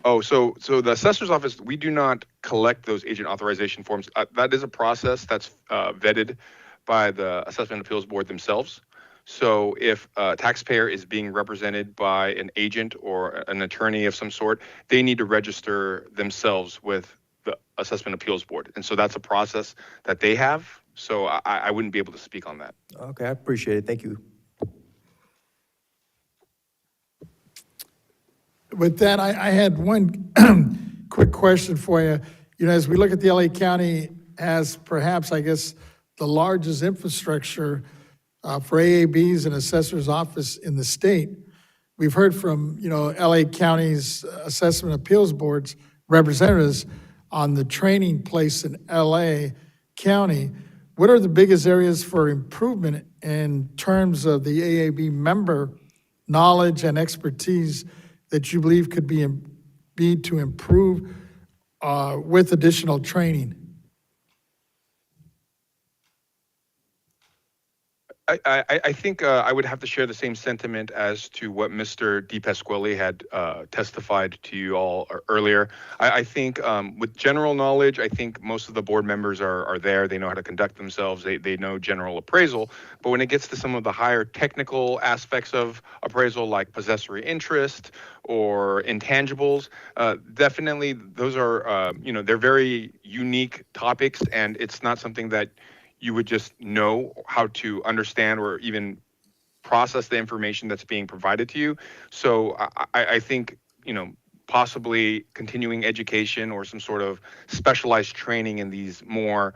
Oh, so the assessor's office, we do not collect those agent authorization forms. That is a process that's vetted by the Assessment Appeals Board themselves. So if a taxpayer is being represented by an agent or an attorney of some sort, they need to register themselves with the Assessment Appeals Board. And so that's a process that they have. So I wouldn't be able to speak on that. Okay, I appreciate it. Thank you. With that, I had one quick question for you. As we look at the LA County as perhaps, I guess, the largest infrastructure for AABs and assessor's office in the state, we've heard from, LA County's Assessment Appeals Board's representatives on the training place in LA County. What are the biggest areas for improvement in terms of the AAB member knowledge and expertise that you believe could be to improve with additional training? I think I would have to share the same sentiment as to what Mr. DePasquale had testified to you all earlier. I think with general knowledge, I think most of the board members are there. They know how to conduct themselves. They know general appraisal. But when it gets to some of the higher technical aspects of appraisal, like possessory interest or intangibles, definitely those are, they're very unique topics, and it's not something that you would just know how to understand or even process the information that's being provided to you. So I think, possibly continuing education or some sort of specialized training in these more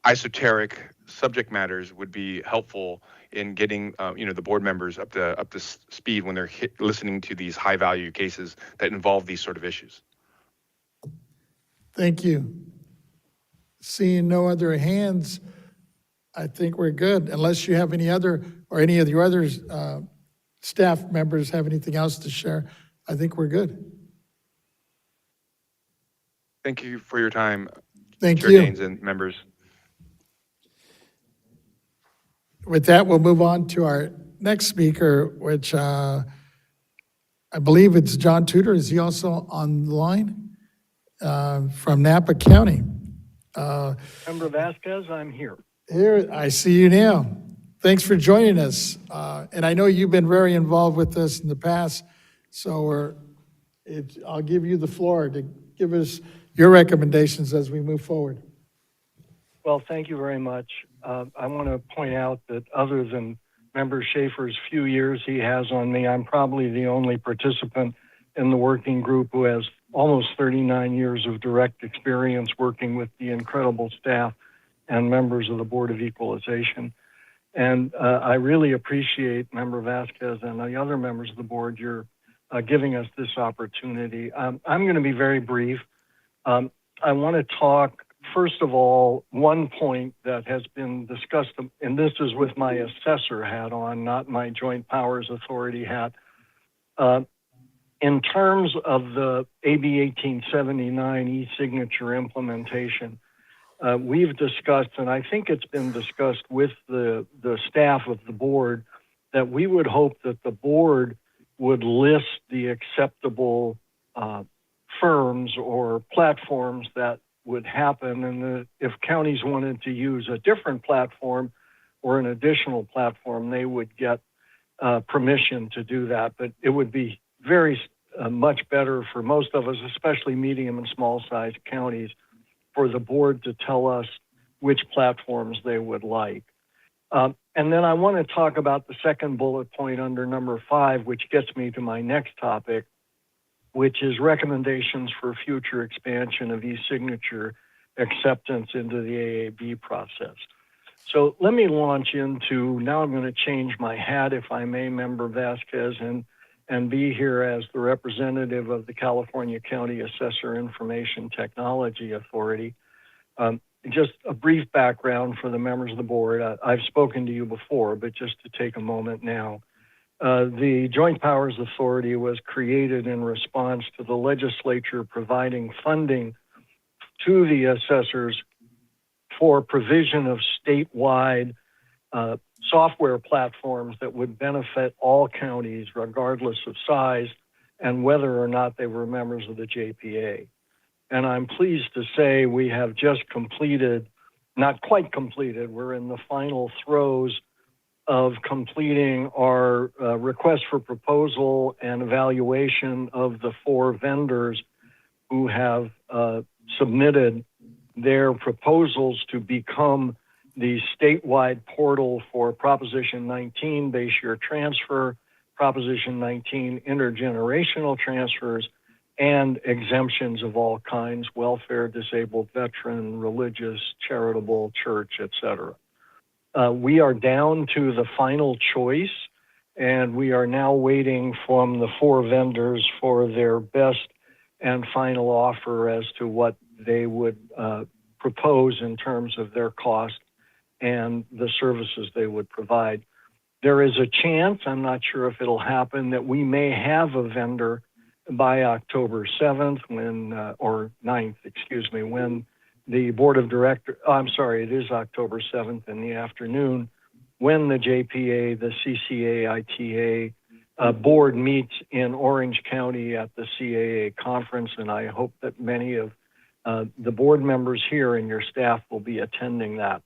esoteric subject matters would be helpful in getting, the board members up to speed when they're listening to these high value cases that involve these sort of issues. Thank you. Seeing no other hands, I think we're good, unless you have any other, or any of your other staff members have anything else to share. I think we're good. Thank you for your time, Thank Chair you. Gaines and members. With that, we'll move on to our next speaker, which I believe it's John Tudor. Is he also on the line? From Napa County. Member Vasquez, I'm here. Here, I see you now. Thanks for joining us. And I know you've been very involved with us in the past, so I'll give you the floor to give us your recommendations as we move forward. Well, thank you very much. I want to point out that other than Member Schaefer's few years he has on me, I'm probably the only participant in the working group who has almost 39 years of direct experience working with the incredible staff and members of the Board of Equalization. And I really appreciate Member Vasquez and the other members of the board, you're giving us this opportunity. I'm going to be very brief. I want to talk, first of all, one point that has been discussed, and this is with my assessor hat on, not my Joint Powers Authority hat. In terms of the AB 1879 e-signature implementation, we've discussed, and I think it's been discussed with the staff of the board, that we would hope that the board would list the acceptable firms or platforms that would happen, and if counties wanted to use a different platform or an additional platform, they would get permission to do that. But it would be very much better for most of us, especially medium and small sized counties, for the board to tell us which platforms they would like. And then I want to talk about the second bullet point under number 5, which gets me to my next topic, which is recommendations for future expansion of e-signature acceptance into the AAB process. So let me launch into, now I'm going to change my hat, if I may, Member Vasquez, and be here as the representative of the California County Assessor Information Technology Authority. Just a brief background for the members of the board. I've spoken to you before, but just to take a moment now. The Joint Powers Authority was created in response to the legislature providing funding to the assessors for provision of statewide software platforms that would benefit all counties regardless of size and whether or not they were members of the JPA. And I'm pleased to say we have just completed, not quite completed, we're in the final throes of completing our request for proposal and evaluation of the 4 vendors who have submitted their proposals to become the statewide portal for Proposition 19 base year transfer, Proposition 19 intergenerational transfers, and exemptions of all kinds, welfare, disabled veteran, religious, charitable, church, etc. We are down to the final choice, and we are now waiting from the 4 vendors for their best and final offer as to what they would propose in terms of their cost and the services they would provide. There is a chance, I'm not sure if it'll happen, that we may have a vendor by October 7th or 9th, excuse me, when the board of directors, I'm sorry, it is October 7th in the afternoon, when the JPA, the CCA, ITA board meets in Orange County at the CAA conference, and I hope that many of the board members here and your staff will be attending that.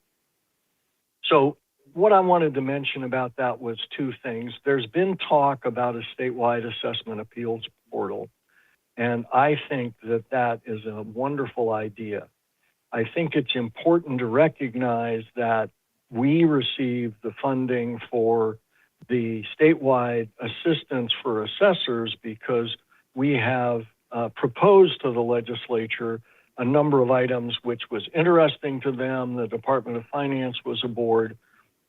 So what I wanted to mention about that was 2 things. There's been talk about a statewide assessment appeals portal, and I think that that is a wonderful idea. I think it's important to recognize that we receive the funding for the statewide assistance for assessors because we have proposed to the legislature a number of items which was interesting to them. The Department of Finance was aboard,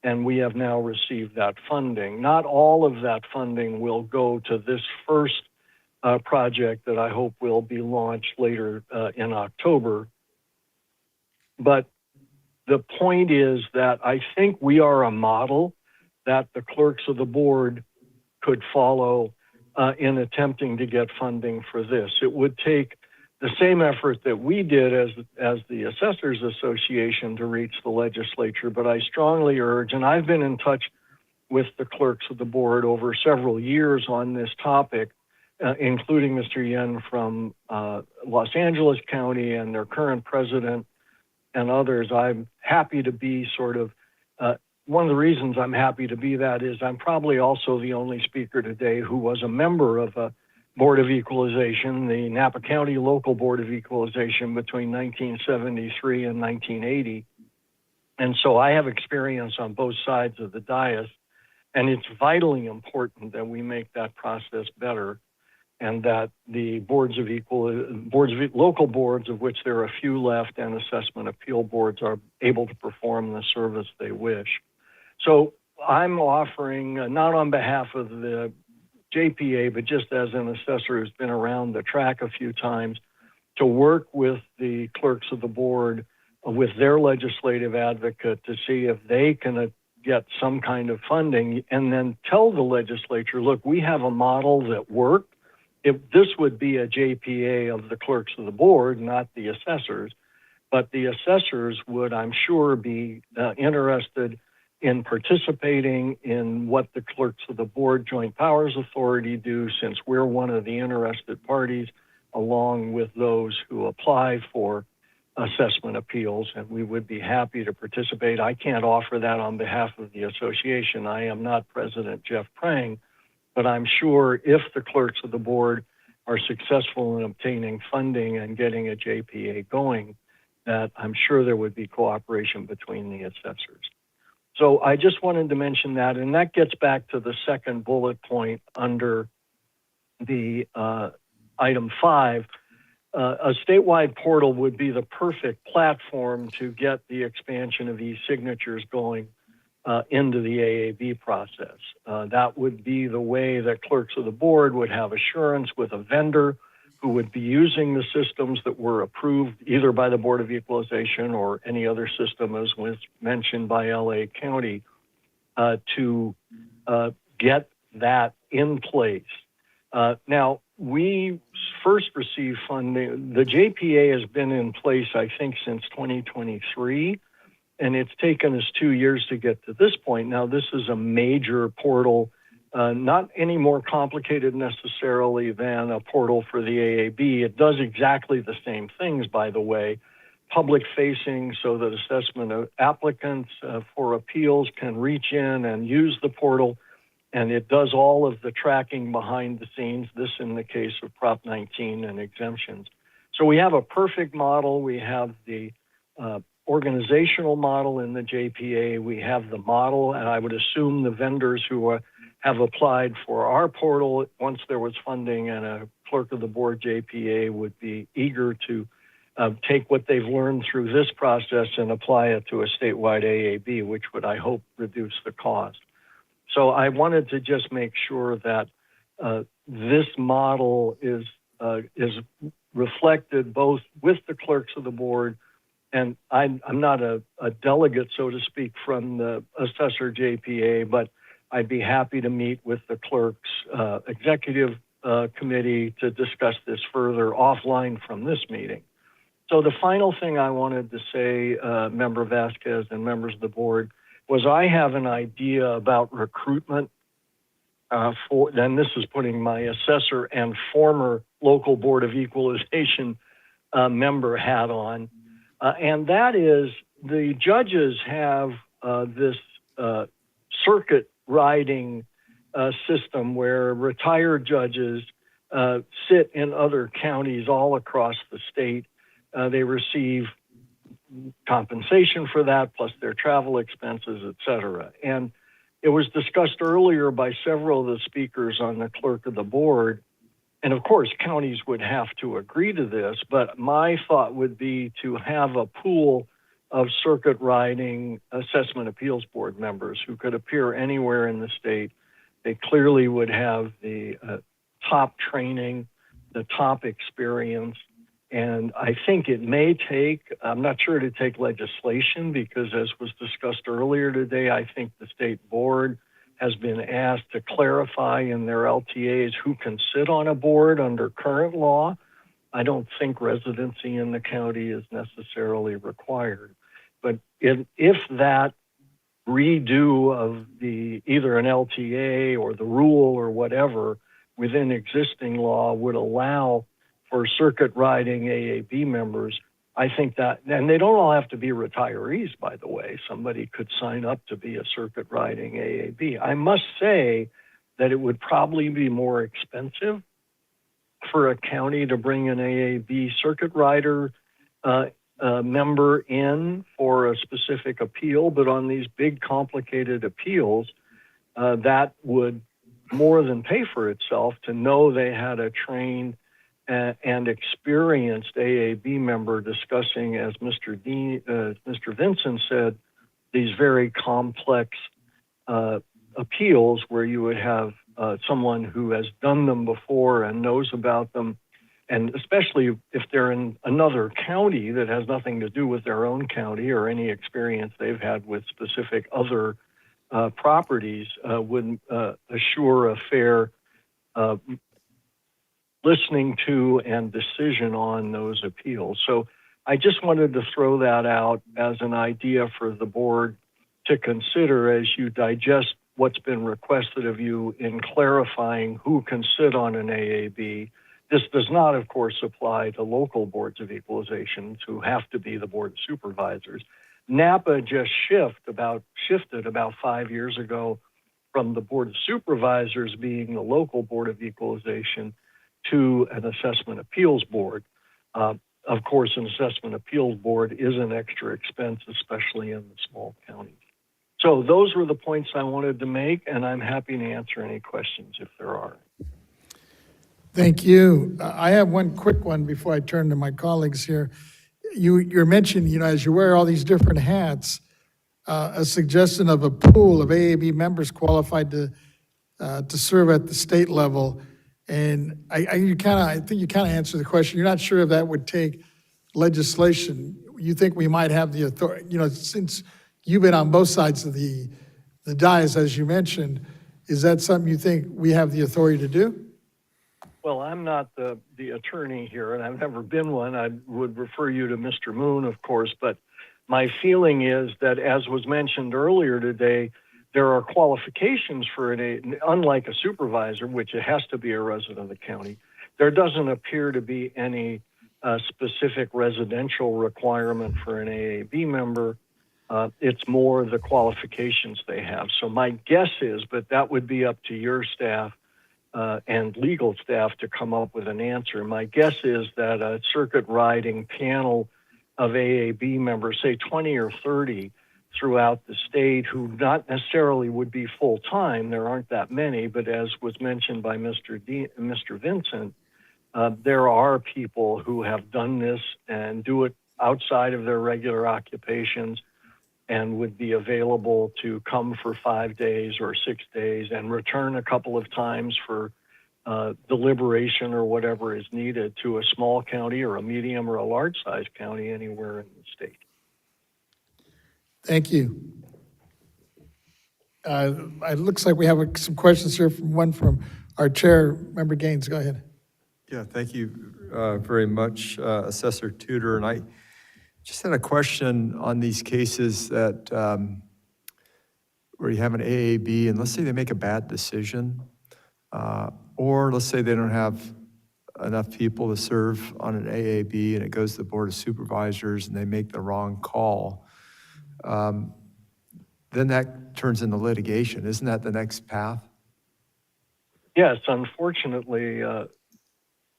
and we have now received that funding. Not all of that funding will go to this first project that I hope will be launched later in October. But the point is that I think we are a model that the clerks of the board could follow in attempting to get funding for this. It would take the same effort that we did as the Assessors Association to reach the legislature, but I strongly urge, and I've been in touch with the clerks of the board over several years on this topic, including Mr. Yen from Los Angeles County and their current president and others. I'm happy to be one of the reasons I'm happy to be that is I'm probably also the only speaker today who was a member of a Board of Equalization, the Napa County Local Board of Equalization between 1973 and 1980. And so I have experience on both sides of the dais, and it's vitally important that we make that process better and that the local boards, of which there are a few left, and assessment appeal boards are able to perform the service they wish. So I'm offering, not on behalf of the JPA, but just as an assessor who's been around the track a few times, to work with the clerks of the board, with their legislative advocate, to see if they can get some kind of funding and then tell the legislature, look, we have a model that worked. If this would be a JPA of the clerks of the board, not the assessors, but the assessors would, I'm sure, be interested in participating in what the clerks of the board Joint Powers Authority do, since we're one of the interested parties, along with those who apply for assessment appeals, and we would be happy to participate. I can't offer that on behalf of the association. I am not President Jeff Prang, but I'm sure if the clerks of the board are successful in obtaining funding and getting a JPA going, that I'm sure there would be cooperation between the assessors. So I just wanted to mention that, and that gets back to the second bullet point under the item 5. A statewide portal would be the perfect platform to get the expansion of e-signatures going into the AAB process. That would be the way that clerks of the board would have assurance with a vendor who would be using the systems that were approved either by the Board of Equalization or any other system as was mentioned by LA County to get that in place. Now, we first received funding. The JPA has been in place, I think, since 2023, and it's taken us 2 years to get to this point. Now, this is a major portal, not any more complicated necessarily than a portal for the AAB. It does exactly the same things, by the way, public facing so that assessment of applicants for appeals can reach in and use the portal. And it does all of the tracking behind the scenes, this in the case of Prop 19 and exemptions. So we have a perfect model. We have the organizational model in the JPA. We have the model, and I would assume the vendors who have applied for our portal, once there was funding and a clerk of the board JPA, would be eager to take what they've learned through this process and apply it to a statewide AAB, which would, I hope, reduce the cost. So I wanted to just make sure that this model is reflected both with the clerks of the board, and I'm not a delegate, so to speak, from the assessor JPA, but I'd be happy to meet with the clerk's executive committee to discuss this further offline from this meeting. So the final thing I wanted to say, Member Vasquez and members of the board, was I have an idea about recruitment and this is putting my assessor and former local board of equalization member hat on, and that is the judges have this circuit riding system where retired judges sit in other counties all across the state. They receive compensation for that, plus their travel expenses, et cetera. And it was discussed earlier by several of the speakers on the clerk of the board. And of course, counties would have to agree to this, but my thought would be to have a pool of circuit riding assessment appeals board members who could appear anywhere in the state. They clearly would have the top training, the top experience. And I think it may take, I'm not sure to take legislation because as was discussed earlier today, I think the state board has been asked to clarify in their LTAs who can sit on a board under current law. I don't think residency in the county is necessarily required. But if that redo of the either an LTA or the rule or whatever within existing law would allow for circuit riding AAB members, I think that, and they don't all have to be retirees, by the way. Somebody could sign up to be a circuit riding AAB. I must say that it would probably be more expensive for a county to bring an AAB circuit rider member in for a specific appeal, but on these big complicated appeals, that would more than pay for itself to know they had a trained and experienced AAB member discussing, as Mr. Vinson said, these very complex appeals where you would have someone who has done them before and knows about them, and especially if they're in another county that has nothing to do with their own county or any experience they've had with specific other properties would assure a fair listening to and decision on those appeals. So I just wanted to throw that out as an idea for the board to consider as you digest what's been requested of you in clarifying who can sit on an AAB. This does not, of course, apply to local boards of equalization who have to be the board of supervisors. NAPA just shifted about 5 years ago from the board of supervisors being the local board of equalization to an assessment appeals board. Of course, an assessment appeals board is an extra expense, especially in the small counties. So those were the points I wanted to make, and I'm happy to answer any questions if there are. Thank you. I have one quick one before I turn to my colleagues here. You're mentioning, as you wear all these different hats, a suggestion of a pool of AAB members qualified to serve at the state level. And I think you kind of answered the question. You're not sure if that would take legislation. You think we might have the authority, since you've been on both sides of the dais, as you mentioned, is that something you think we have the authority to do? Well, I'm not the attorney here, and I've never been one. I would refer you to Mr. Moon, of course, but my feeling is that, as was mentioned earlier today, there are qualifications for unlike a supervisor, which it has to be a resident of the county. There doesn't appear to be any specific residential requirement for an AAB member. It's more the qualifications they have. So my guess is, but that would be up to your staff and legal staff to come up with an answer. My guess is that a circuit riding panel of AAB members, say 20 or 30 throughout the state, who not necessarily would be full-time, there aren't that many, but as was mentioned by Mr. Vincent, there are people who have done this and do it outside of their regular occupations and would be available to come for 5 days or 6 days and return a couple of times for deliberation or whatever is needed to a small county or a medium or a large-sized county anywhere in the state. Thank you. It looks like we have some questions here, from our chair, Member Gaines. Go ahead. Yeah, thank you very much, Assessor Tudor. And I just had a question on these cases that where you have an AAB, and let's say they make a bad decision, or let's say they don't have enough people to serve on an AAB, and it goes to the Board of Supervisors, and they make the wrong call. Then that turns into litigation. Isn't that the next path? Yes, unfortunately,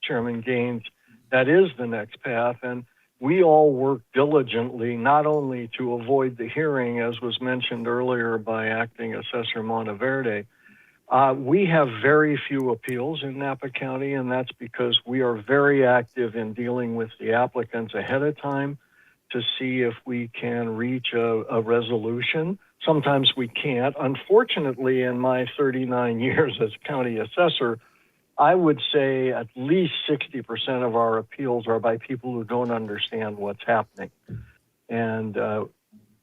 Chairman Gaines, that is the next path. And we all work diligently, not only to avoid the hearing, as was mentioned earlier by Acting Assessor Monteverde. We have very few appeals in Napa County, and that's because we are very active in dealing with the applicants ahead of time to see if we can reach a resolution. Sometimes we can't. Unfortunately, in my 39 years as county assessor, I would say at least 60% of our appeals are by people who don't understand what's happening. And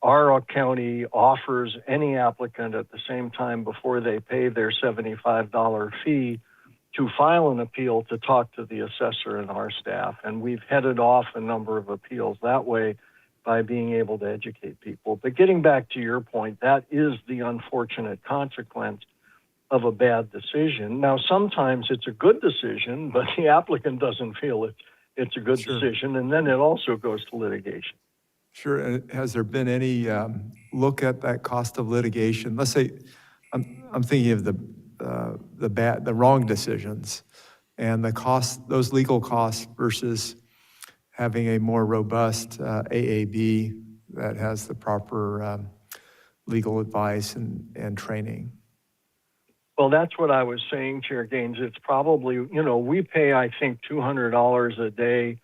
our county offers any applicant at the same time, before they pay their $75 fee, to file an appeal to talk to the assessor and our staff. And we've headed off a number of appeals that way by being able to educate people. But getting back to your point, that is the unfortunate consequence of a bad decision. Now, sometimes it's a good decision, but the applicant doesn't feel it's a good decision, and then it also goes to litigation. Sure. And has there been any look at that cost of litigation? Let's say I'm thinking of the wrong decisions and the cost, those legal costs, versus having a more robust AAB that has the proper legal advice and training. Well, that's what I was saying, Chair Gaines. It's probably, we pay, I think, $200 a day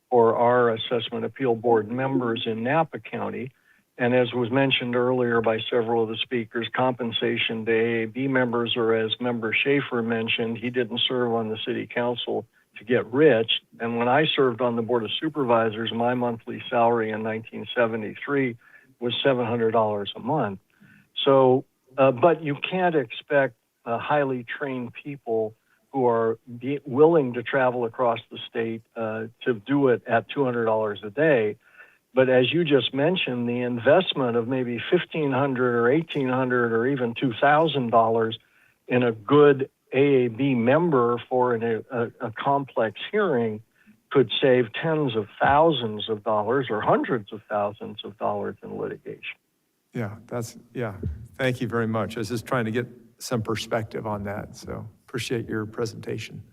for our assessment appeal board members in Napa County. And as was mentioned earlier by several of the speakers, compensation to AAB members, or as Member Schaefer mentioned, he didn't serve on the city council to get rich. And when I served on the Board of Supervisors, my monthly salary in 1973 was $700 a month. So, but you can't expect highly trained people who are willing to travel across the state to do it at $200 a day. But as you just mentioned, the investment of maybe $1,500 or $1,800 or even $2,000 in a good AAB member for a complex hearing could save tens of thousands of dollars or hundreds of thousands of dollars in litigation. Yeah, thank you very much. I was just trying to get some perspective on that, so appreciate your presentation.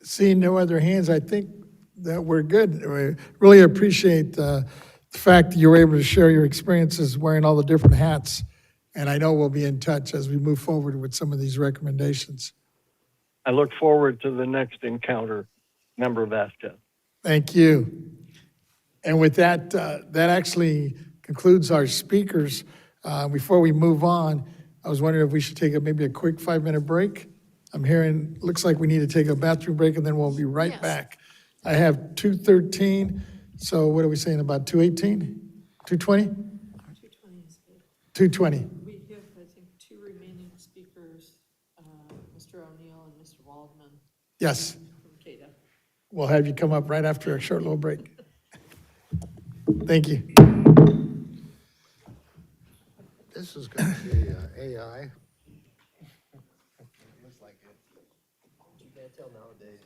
Seeing no other hands, I think that we're good. We really appreciate the fact that you were able to share your experiences wearing all the different hats. And I know we'll be in touch as we move forward with some of these recommendations. I look forward to the next encounter, Member Vasquez. Thank you. And with that, that actually concludes our speakers. Before we move on, I was wondering if we should take maybe a quick 5-minute break. I'm hearing, looks like we need to take a bathroom break, and then we'll be right Yes. back. I have 2:13, so what are we saying, about 2:18? 2:20? 2:20 is good. 2:20. We have, I think, 2 remaining speakers, Mr. O'Neill and Mr. Waldman Yes, from CADA. we'll have you come up right after a short little break. Thank you. This is going to be AI. Looks like it. You can't tell nowadays.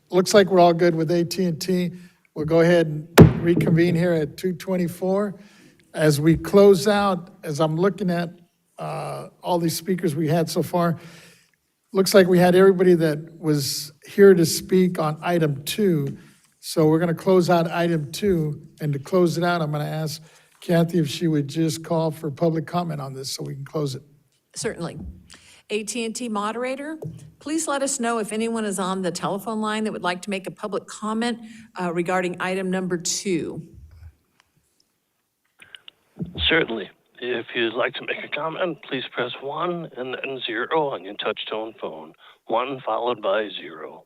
Looks like we're all good with AT&T. We'll go ahead and reconvene here at 2:24. As we close out, as I'm looking at all these speakers we had so far, looks like we had everybody that was here to speak on item 2. So we're going to close out item 2. And to close it out, I'm going to ask Kathy if she would just call for public comment on this so we can close it. Certainly. AT&T moderator, please let us know if anyone is on the telephone line that would like to make a public comment regarding item number 2. Certainly. If you'd like to make a comment, please press 1 and then 0 on your touch-tone phone. 1 followed by 0.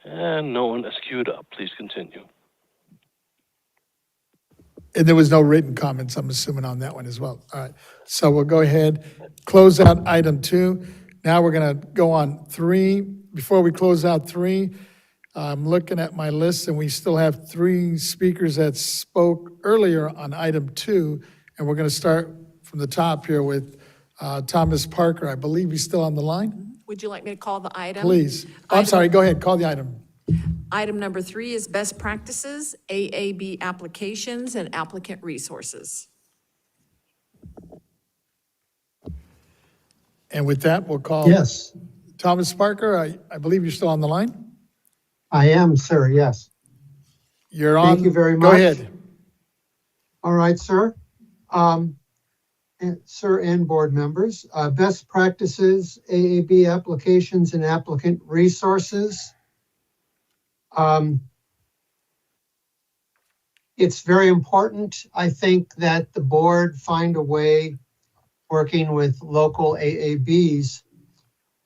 And no one is queued up. Please continue. And there was no written comments, I'm assuming, on that one as well. All right, so we'll go ahead, close out item 2. Now we're going to go on 3. Before we close out 3, I'm looking at my list, and we still have 3 speakers that spoke earlier on item 2, and we're going to start from the top here with Thomas Parker. I believe he's still on the line. Would you like me to call the item? Please. Oh, I'm sorry, go ahead, call the item. Item number 3 is best practices, AAB applications, and applicant resources. And with that, we'll call. Yes, Thomas Parker, I believe you're still on the line? I am, sir, yes. You're on. Thank you very Go much. ahead. All right, sir. Sir and board members, best practices, AAB applications and applicant resources. It's very important, I think, that the board find a way, working with local AABs,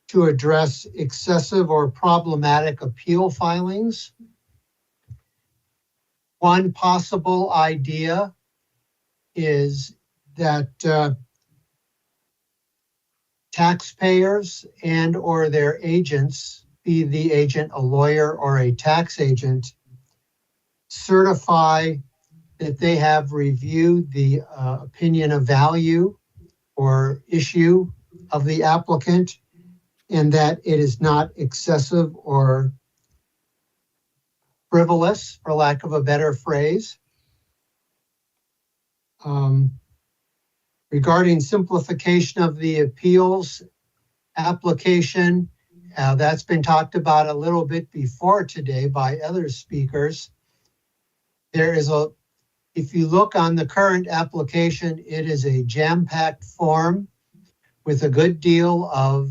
to address excessive or problematic appeal filings. One possible idea is that taxpayers and or their agents, be the agent a lawyer or a tax agent, certify that they have reviewed the opinion of value or issue of the applicant, and that it is not excessive or frivolous, for lack of a better phrase. Regarding simplification of the appeals application, that's been talked about a little bit before today by other speakers. There is if you look on the current application, it is a jam-packed form with a good deal of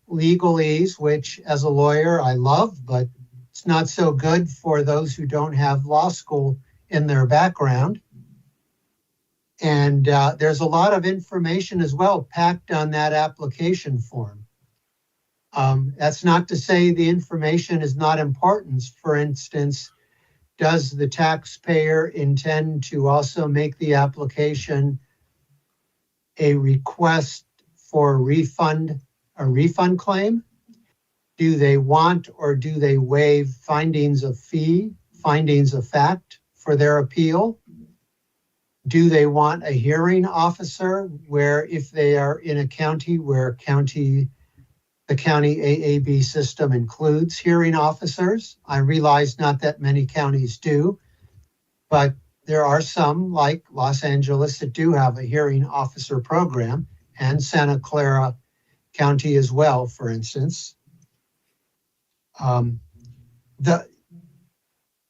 legalese, which as a lawyer I love, but it's not so good for those who don't have law school in their background. And there's a lot of information as well packed on that application form. That's not to say the information is not important. For instance, does the taxpayer intend to also make the application a request for a refund claim? Do they want or do they waive findings of fee, findings of fact for their appeal? Do they want a hearing officer where, if they are in a county where the county AAB system includes hearing officers? I realize not that many counties do, but there are some, like Los Angeles, that do have a hearing officer program, and Santa Clara County as well, for instance.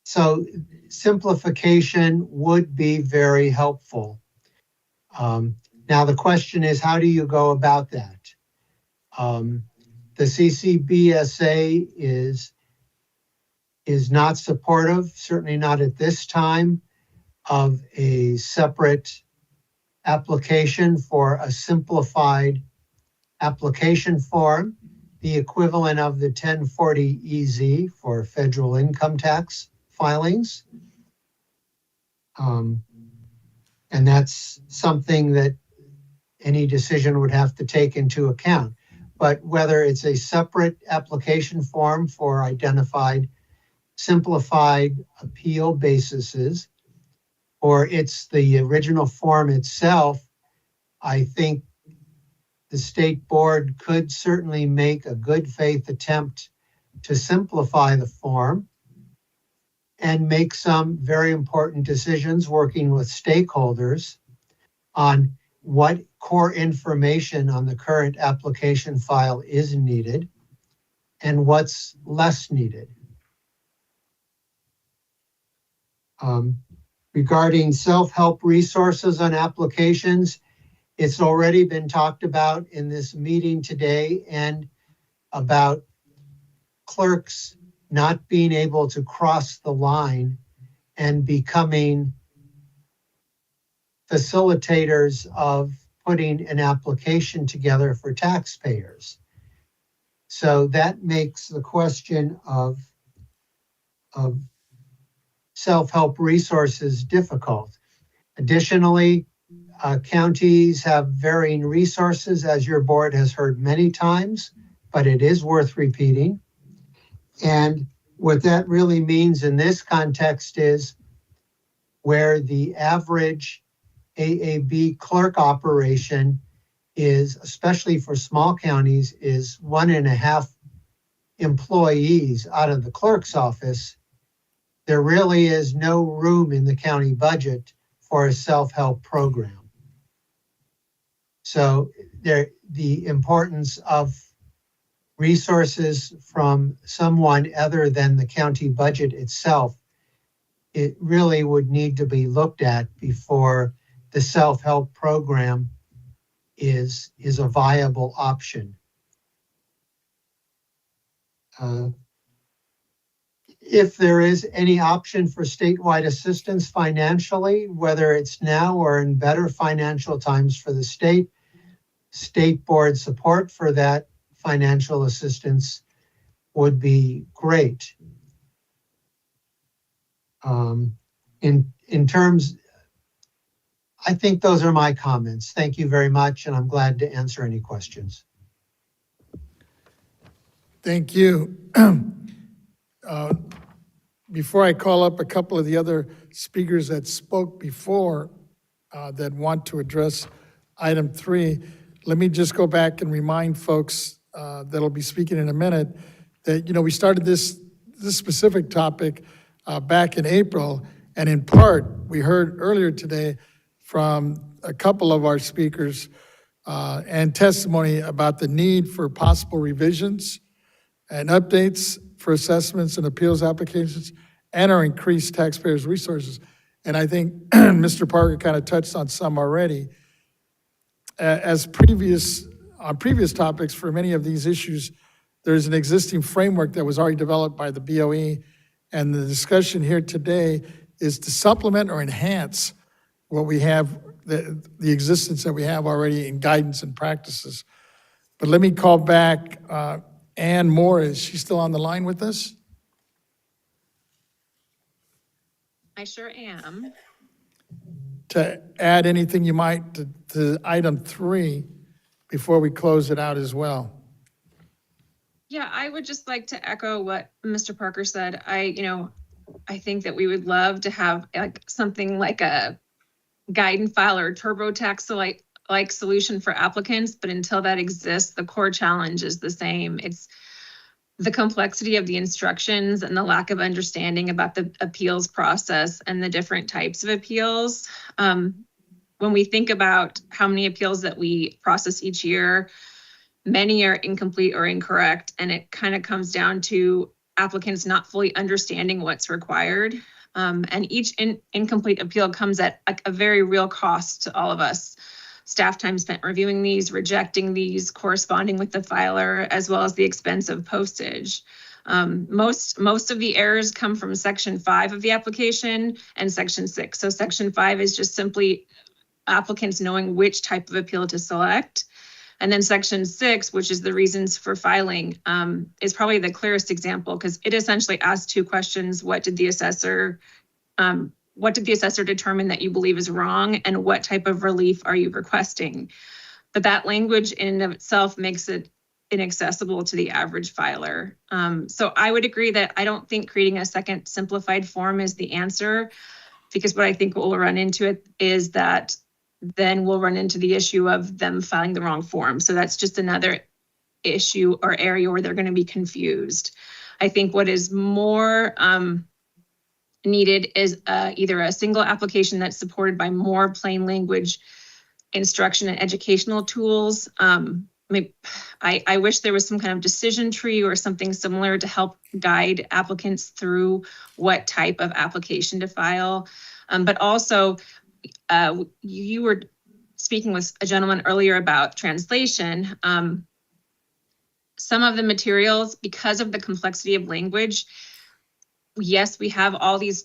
So simplification would be very helpful. Now the question is, how do you go about that? The CCBSA is not supportive, certainly not at this time, of a separate application for a simplified application form, the equivalent of the 1040 EZ for federal income tax filings. And that's something that any decision would have to take into account. but whether it's a separate application form for identified simplified appeal bases, or it's the original form itself, I think the state board could certainly make a good faith attempt to simplify the form and make some very important decisions working with stakeholders on what core information on the current application file is needed and what's less needed. Regarding self-help resources on applications, it's already been talked about in this meeting today, and about clerks not being able to cross the line and becoming facilitators of putting an application together for taxpayers. So that makes the question of self-help resources difficult. Additionally, counties have varying resources, as your board has heard many times, but it is worth repeating. And what that really means in this context is where the average AAB clerk operation is, especially for small counties, is 1.5 employees out of the clerk's office, there really is no room in the county budget for a self-help program. So the importance of resources from someone other than the county budget itself, it really would need to be looked at before the self-help program is a viable option. If there is any option for statewide assistance financially, whether it's now or in better financial times for the state board support for that financial assistance would be great. In terms, I think those are my comments. Thank you very much, and I'm glad to answer any questions. Thank you. Before I call up a couple of the other speakers that spoke before that want to address item 3, let me just go back and remind folks that'll be speaking in a minute that, we started this specific topic back in April, and in part, we heard earlier today from a couple of our speakers and testimony about the need for possible revisions and updates for assessments and appeals applications and our increased taxpayers' resources. And I think Mr. Parker kind of touched on some already. On previous topics for many of these issues, there's an existing framework that was already developed by the BOE, and the discussion here today is to supplement or enhance what we have, the existence that we have already in guidance and practices. But let me call back Ann Moore. Is she still on the line with us? I sure am. To add anything you might to item 3 before we close it out as well. Yeah, I would just like to echo what Mr. Parker said. I think that we would love to have something like a guide and file or TurboTax like solution for applicants, but until that exists, the core challenge is the same. It's the complexity of the instructions and the lack of understanding about the appeals process and the different types of appeals. When we think about how many appeals that we process each year, many are incomplete or incorrect, and it kind of comes down to applicants not fully understanding what's required. And each incomplete appeal comes at a very real cost to all of us. Staff time spent reviewing these, rejecting these, corresponding with the filer, as well as the expense of postage. Most of the errors come from Section 5 of the application and Section 6. So Section 5 is just simply applicants knowing which type of appeal to select. And then Section 6, which is the reasons for filing, is probably the clearest example because it essentially asks 2 questions. What did the assessor determine that you believe is wrong, and what type of relief are you requesting? But that language in and of itself makes it inaccessible to the average filer. So I would agree that I don't think creating a second simplified form is the answer, because what I think we'll run into it is that then we'll run into the issue of them filing the wrong form. So that's just another issue or area where they're going to be confused. I think what is more needed is either a single application that's supported by more plain language instruction and educational tools. I wish there was some kind of decision tree or something similar to help guide applicants through what type of application to file. But also, you were speaking with a gentleman earlier about translation. Some of the materials, because of the complexity of language, yes, we have all these,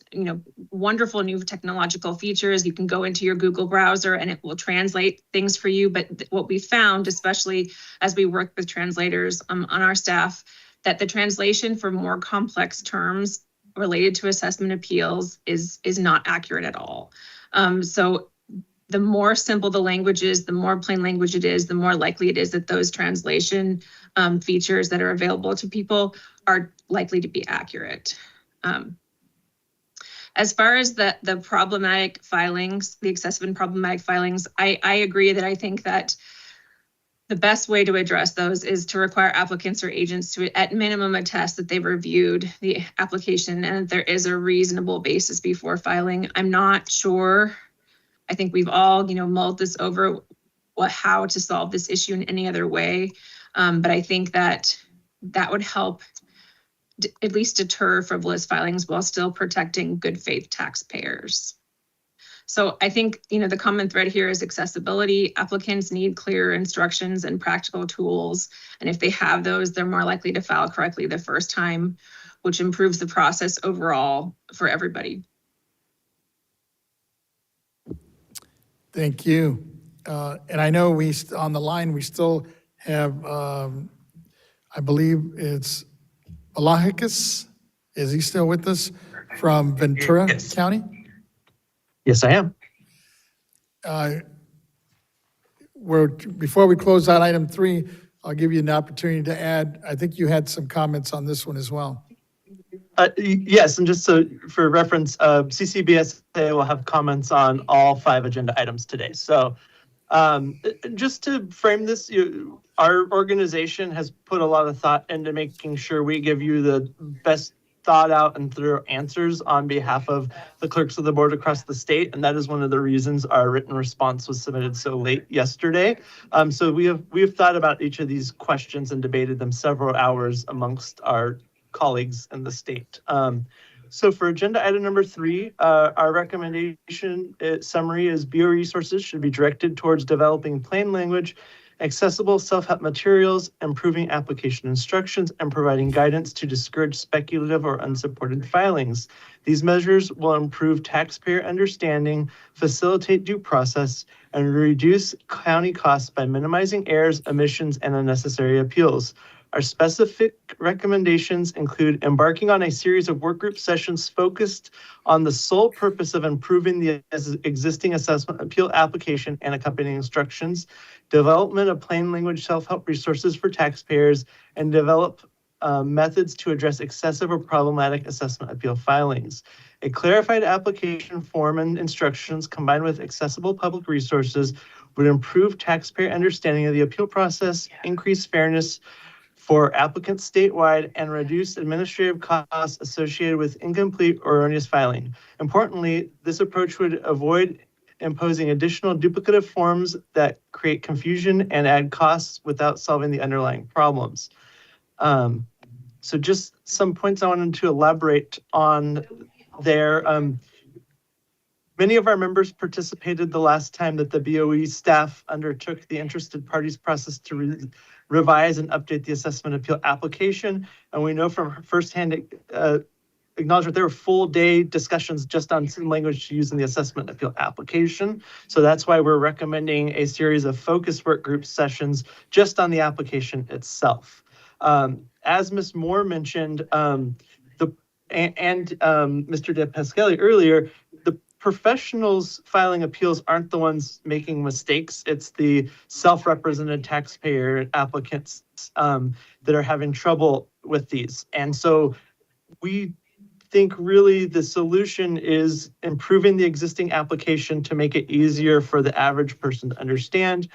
wonderful new technological features. You can go into your Google browser and it will translate things for you. But what we found, especially as we work with translators on our staff, that the translation for more complex terms related to assessment appeals is not accurate at all. So the more simple the language is, the more plain language it is, the more likely it is that those translation features that are available to people are likely to be accurate. As far as the problematic filings, the excessive and problematic filings, I agree that I think that the best way to address those is to require applicants or agents to, at minimum, attest that they've reviewed the application and that there is a reasonable basis before filing. I'm not sure. I think we've all, mulled this over, how to solve this issue in any other way. But I think that would help at least deter frivolous filings while still protecting good faith taxpayers. So I think, the common thread here is accessibility. Applicants need clear instructions and practical tools. And if they have those, they're more likely to file correctly the first time, which improves the process overall for everybody. Thank you. And I know on the line, we still have, I believe it's Alahikis. Is he still with us from Ventura County? Yes, I am. Before we close out item 3, I'll give you an opportunity to add. I think you had some comments on this one as well. Yes, and just for reference, CCBSA will have comments on all 5 agenda items today. So just to frame this, our organization has put a lot of thought into making sure we give you the best thought out and thorough answers on behalf of the clerks of the board across the state. And that is one of the reasons our written response was submitted so late yesterday. So we have thought about each of these questions and debated them several hours amongst our colleagues in the state. So for agenda item number 3, our recommendation summary is BOE resources should be directed towards developing plain language, accessible self-help materials, improving application instructions, and providing guidance to discourage speculative or unsupported filings. These measures will improve taxpayer understanding, facilitate due process, and reduce county costs by minimizing errors, omissions, and unnecessary appeals. Our specific recommendations include embarking on a series of workgroup sessions focused on the sole purpose of improving the existing assessment appeal application and accompanying instructions, development of plain language self-help resources for taxpayers, and develop methods to address excessive or problematic assessment appeal filings. A clarified application form and instructions combined with accessible public resources would improve taxpayer understanding of the appeal process, increase fairness for applicants statewide, and reduce administrative costs associated with incomplete or erroneous filing. Importantly, this approach would avoid imposing additional duplicative forms that create confusion and add costs without solving the underlying problems. So just some points I wanted to elaborate on there. Many of our members participated the last time that the BOE staff undertook the interested parties process to revise and update the assessment appeal application. And we know from firsthand acknowledgement there were full day discussions just on some language to use in the assessment appeal application. So that's why we're recommending a series of focus work group sessions just on the application itself. As Ms. Moore mentioned, Mr. De Pascali earlier, the professionals filing appeals aren't the ones making mistakes. It's the self-represented taxpayer applicants that that are having trouble with these. And so we think really the solution is improving the existing application to make it easier for the average person to understand.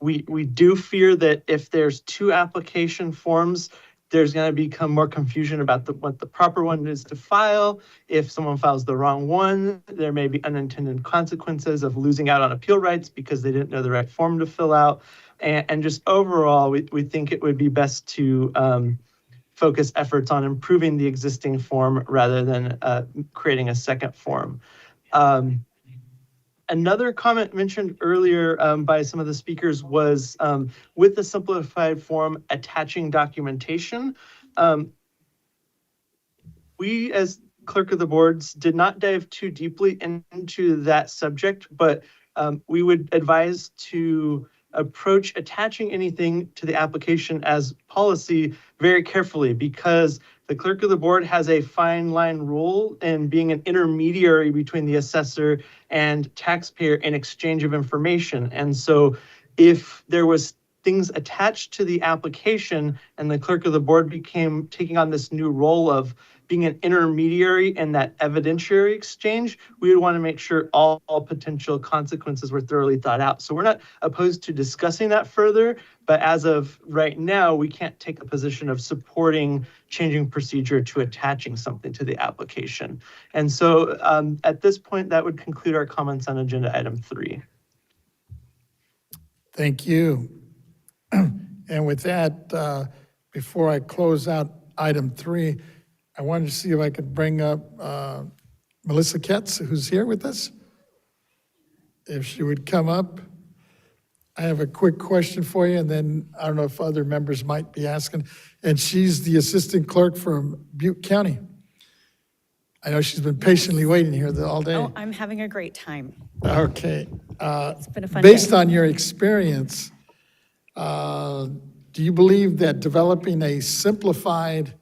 We do fear that if there's two application forms, there's going to become more confusion about what the proper one is to file. If someone files the wrong one, there may be unintended consequences of losing out on appeal rights because they didn't know the right form to fill out. And just overall, we think it would be best to focus efforts on improving the existing form rather than creating a second form. Another comment mentioned earlier by some of the speakers was with the simplified form attaching documentation. We, as clerk of the boards, did not dive too deeply into that subject, but we would advise to approach attaching anything to the application as policy very carefully, because the clerk of the board has a fine line rule in being an intermediary between the assessor and taxpayer in exchange of information. And so if there was things attached to the application and the clerk of the board became taking on this new role of being an intermediary in that evidentiary exchange, we would want to make sure all potential consequences were thoroughly thought out. So we're not opposed to discussing that further, but as of right now, we can't take a position of supporting changing procedure to attaching something to the application. And so at this point, that would conclude our comments on agenda item 3. Thank you. And with that, before I close out item 3, I wanted to see if I could bring up Melissa Ketz, who's here with us. If she would come up. I have a quick question for you, and then I don't know if other members might be asking. And she's the assistant clerk from Butte County. I know she's been patiently waiting here all day. Oh, I'm having a great time. Okay. It's been a fun Based day. on your experience, do you believe that developing a simplified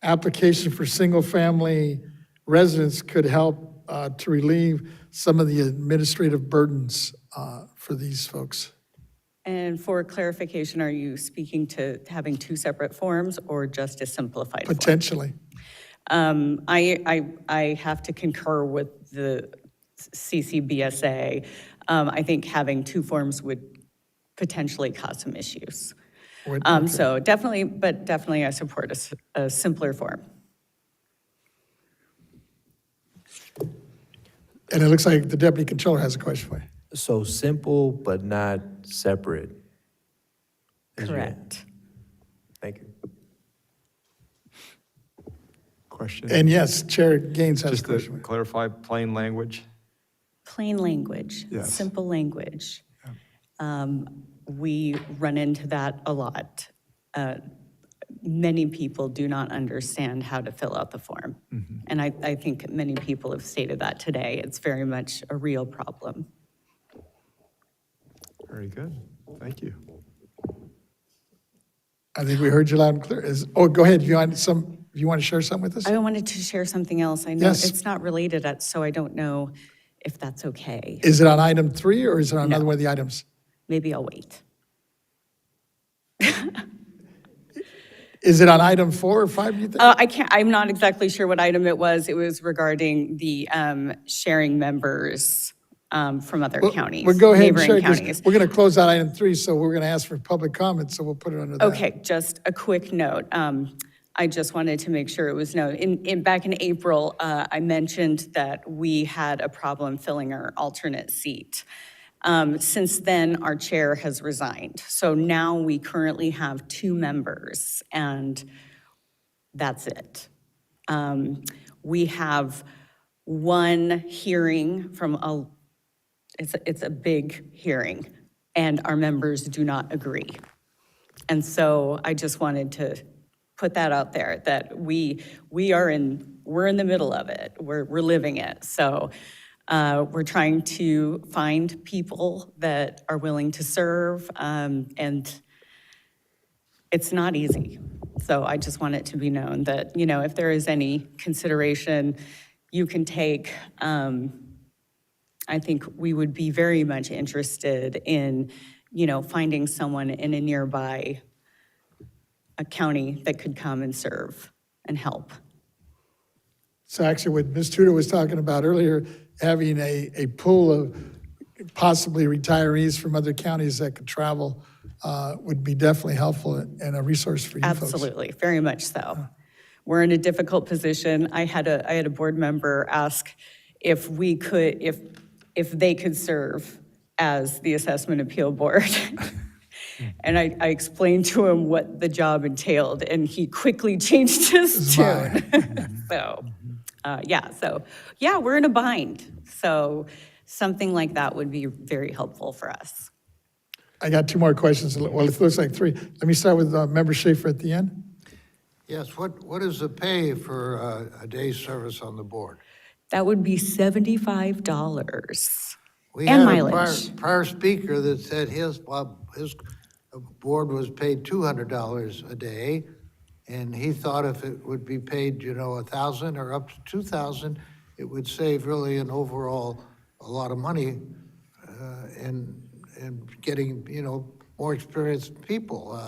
application for single-family residents could help to relieve some of the administrative burdens for these folks? And for clarification, are you speaking to having two separate forms or just a simplified form? Potentially. I have to concur with the CCBSA. I think having two forms would potentially cause some issues. So definitely I support a simpler form. And it looks like the deputy controller has a question for you. So simple, but not separate. Correct. Thank you. Question? And yes, Chair Gaines has a Just to question. clarify, plain language? Plain language, Yes. simple language. We run into that a lot. Many people do not understand how to fill out the form. And I think many people have stated that today. It's very much a real problem. Very good. Thank you. I think we heard you loud and clear. Go ahead. You want to share something with us? I wanted to share something else. I know Yes. it's not related, so I don't know if that's okay. Is it on item 3 or is it on another one of the items? Maybe I'll wait. Is it on item 4 or 5, you think? I'm not exactly sure what item it was. It was regarding the sharing members from other counties, Well, go ahead and share neighboring it, 'cause counties. we're going to close out item 3, so we're going to ask for public comment, so we'll put it under that. Okay, just a quick note. I just wanted to make sure it was known. Back in April, I mentioned that we had a problem filling our alternate seat. Since then, our chair has resigned. So now we currently have 2 members, and that's it. We have one hearing from it's a big hearing, and our members do not agree. And so I just wanted to put that out there, that we're in the middle of it. We're living it. So we're trying to find people that are willing to serve, and it's not easy. So I just want it to be known that, if there is any consideration you can take, I think we would be very much interested in finding someone in a nearby a county that could come and serve and help. So actually, what Ms. Tudor was talking about earlier, having a pool of possibly retirees from other counties that could travel would be definitely helpful and a resource for you folks. Absolutely, very much so. We're in a difficult position. I had a board member ask if we could, if they could serve as the assessment appeal board. And I explained to him what the job entailed, and he quickly changed his tune. So, we're in a bind. So something like that would be very helpful for us. I got two more questions. Well, it looks like three. Let me start with Member Schaefer at the end. Yes, what is the pay for a day's service on the board? That would be $75. We And had mileage. a prior speaker that said his board was paid $200 a day, and he thought if it would be paid, $1,000 or up to $2,000, it would save really an overall a lot of money in getting, more experienced people.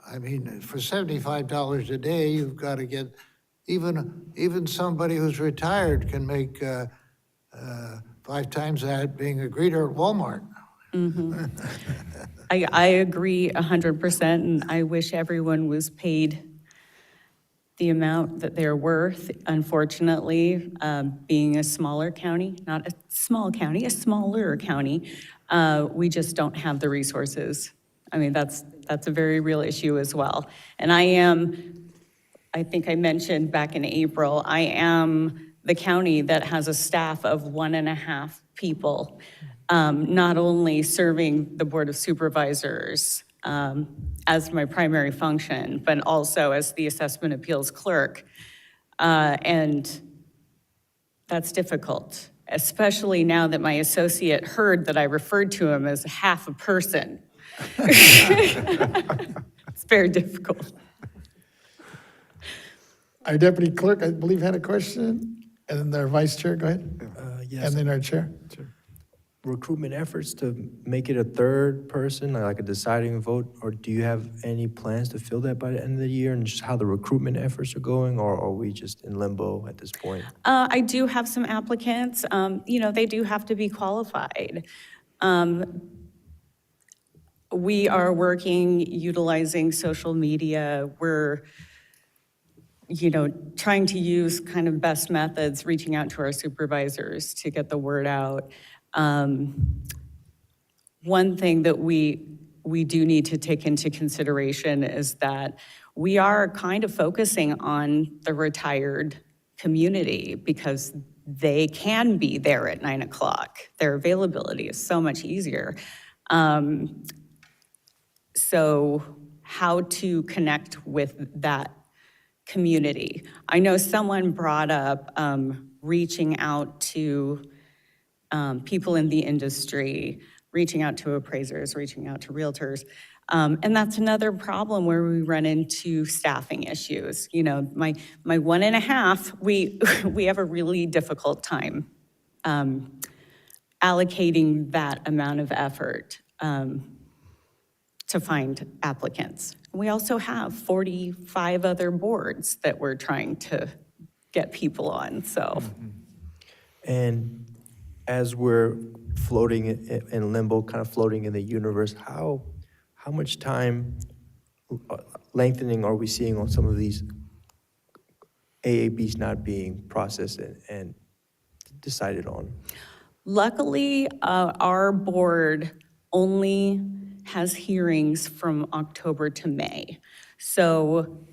I mean, for $75 a day, you've got to get, even somebody who's retired can make 5 times that being a greeter at Walmart. I agree 100%, and I wish everyone was paid the amount that they're worth. Unfortunately, being a smaller county, not a small county, a smaller county, we just don't have the resources. I mean, that's a very real issue as well. And I think I mentioned back in April, I am the county that has a staff of 1.5 people, not only serving the Board of Supervisors as my primary function, but also as the assessment appeals clerk. And that's difficult, especially now that my associate heard that I referred to him as half a person. It's very difficult. Our deputy clerk, I believe, had a question, and then our vice chair, go ahead. Yes. And then our chair. Recruitment efforts to make it a third person, like a deciding vote, or do you have any plans to fill that by the end of the year, and just how the recruitment efforts are going, or are we just in limbo at this point? I do have some applicants. They do have to be qualified. We are working, utilizing social media. We're, trying to use kind of best methods, reaching out to our supervisors to get the word out. One thing that we do need to take into consideration is that we are kind of focusing on the retired community because they can be there at 9 o'clock. Their availability is so much easier. So how to connect with that community? I know someone brought up reaching out to people in the industry, reaching out to appraisers, reaching out to realtors. And that's another problem where we run into staffing issues. My 1.5, we have a really difficult time allocating that amount of effort to find applicants. We also have 45 other boards that we're trying to get people on, so. And as we're floating in limbo, kind of floating in the universe, how much time lengthening are we seeing on some of these AABs not being processed and decided on? Luckily, our board only has hearings from October to May. So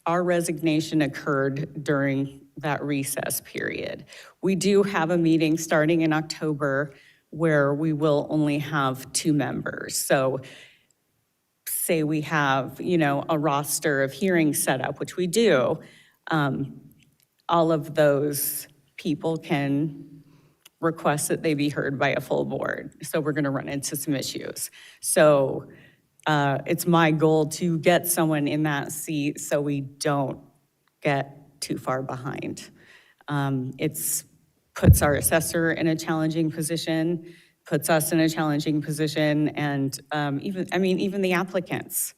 our resignation occurred during that recess period. We do have a meeting starting in October where we will only have 2 members. So say we have, a roster of hearings set up, which we do, all of those people can request that they be heard by a full board. So we're going to run into some issues. So it's my goal to get someone in that seat so we don't get too far behind. It puts our assessor in a challenging position puts us in a challenging position, and even the applicants.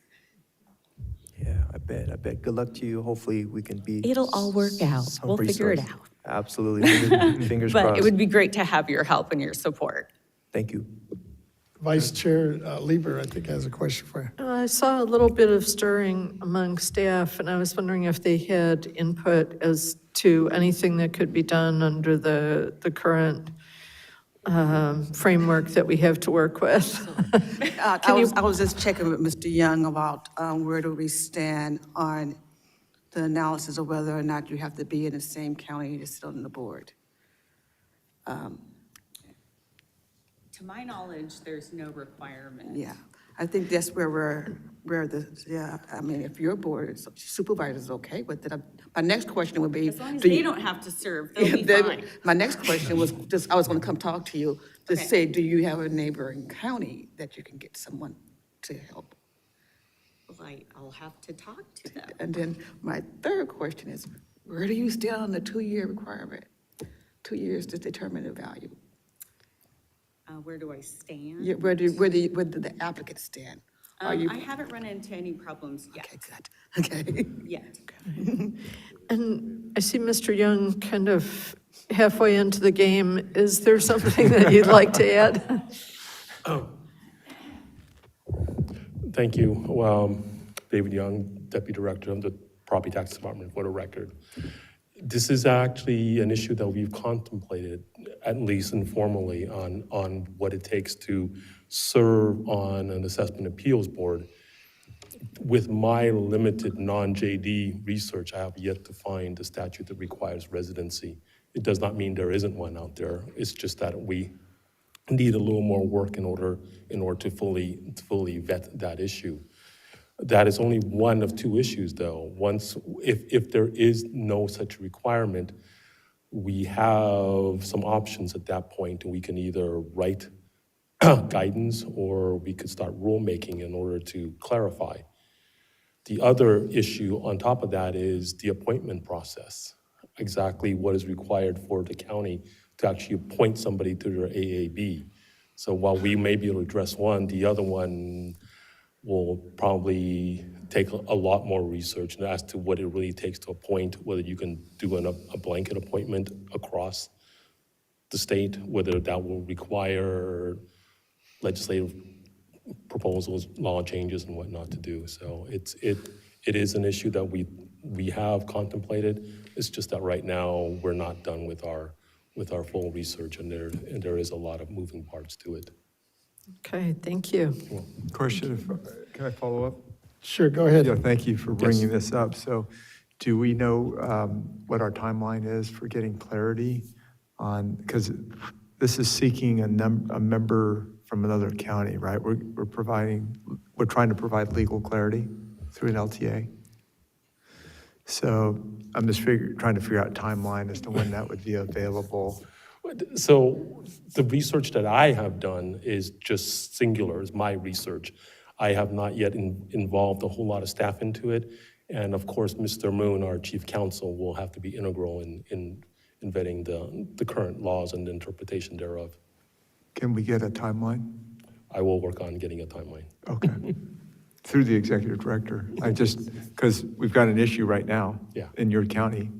Yeah, I bet. Good luck to you. Hopefully, we can be. It'll all work out. some We'll figure it resource. out. Absolutely. Fingers But crossed. it would be great to have your help and your support. Thank you. Vice Chair Lieber, I think, has a question for you. I saw a little bit of stirring among staff, and I was wondering if they had input as to anything that could be done under the current framework that we have to work with. I was just checking with Mr. Young about where do we stand on the analysis of whether or not you have to be in the same county to sit on the board. To my knowledge, there's no requirement. Yeah, I think that's where I mean, if your board supervisor is okay with it. My next question would be. As long as do they you- don't have to serve, they'll be They- fine. My next question was just, I was gonna come talk to you to Okay. say, do you have a neighboring county that you can get someone to help? I'll have to talk to them. And then my third question is, where do you stand on the 2-year requirement? 2 years to determine the value. Where do I stand? Yeah, where do the applicants stand? Are you? I haven't run into any problems yet. Okay, good. Okay. Yet. And I see Mr. Young kind of halfway into the game. Is there something that you'd like to add? Thank you. David Young, Deputy Director of the Property Tax Department for the record. This is actually an issue that we've contemplated, at least informally, on what it takes to serve on an assessment appeals board. With my limited non-JD research, I have yet to find a statute that requires residency. It does not mean there isn't one out there. It's just that we need a little more work in order to fully vet that issue. That is only one of two issues, though. If there is no such requirement, we have some options at that point, and we can either write guidance or we could start rulemaking in order to clarify. The other issue on top of that is the appointment process. Exactly what is required for the county to actually appoint somebody to their AAB. So while we may be able to address one, the other one will probably take a lot more research as to what it really takes to appoint, whether you can do a blanket appointment across the state, whether that will require legislative proposals, law changes and whatnot to do. So it is an issue that we have contemplated. It's just that right now we're not done with our full research, and there is a lot of moving parts to it. Okay, thank you. Question, can I follow up? Sure, go ahead. Yeah, thank you for bringing this up. So do we know what our timeline is for getting clarity on, because this is seeking a member from another county, right? We're trying to provide legal clarity through an LTA. So I'm just trying to figure out timeline as to when that would be available. So the research that I have done is just singular, is my research. I have not yet involved a whole lot of staff into it. And of course, Mr. Moon, our chief counsel, will have to be integral in vetting the current laws and the interpretation thereof. Can we get a timeline? I will work on getting a timeline. Okay. Through the executive director. Because we've got an issue right now in your county,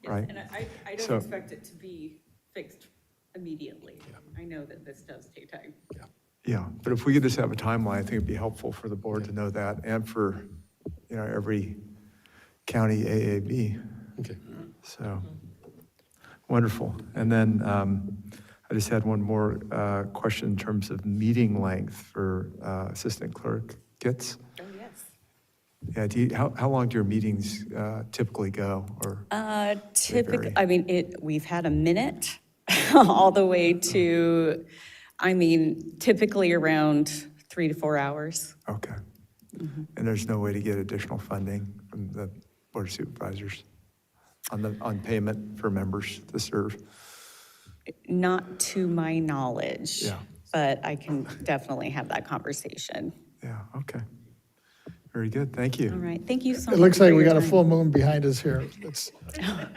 right? And I don't expect it to be fixed immediately. I know that this does take time. Yeah, but if we could just have a timeline, I think it'd be helpful for the board to know that, and for, every county AAB. Okay. So, wonderful. And then I just had one more question in terms of meeting length for assistant clerk Kitts. Oh, yes. Yeah, how long do your meetings typically go, or? Typically, we've had a minute all the way to, typically around 3 to 4 hours. Okay. And there's no way to get additional funding from the Board of Supervisors on payment for members to serve? Not to my knowledge. Yeah. But I can definitely have that conversation. Yeah, okay. Very good, thank you. All right, thank you so much. It looks like for we your got a time. full moon behind us here.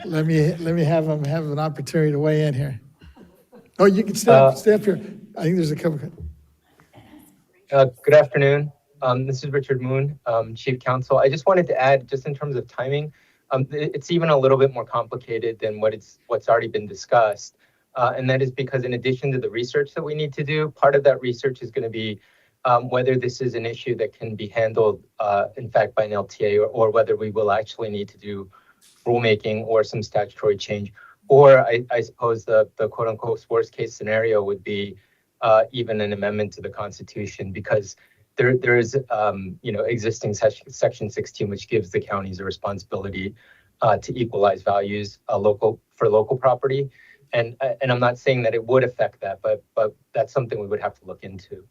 Let me have him have an opportunity to weigh in here. No, you can stay up here. I think there's a couple. Good afternoon. This is Richard Moon, Chief Counsel. I just wanted to add, just in terms of timing, it's even a little bit more complicated than what's already been discussed. And that is because in addition to the research that we need to do, part of that research is going to be whether this is an issue that can be handled, in fact, by an LTA, or whether we will actually need to do rulemaking or some statutory change. Or I suppose the quote unquote worst case scenario would be even an amendment to the Constitution, because there is existing section 16, which gives the counties a responsibility to equalize values for local property. And I'm not saying that it would affect that, but that's something we would have to look into.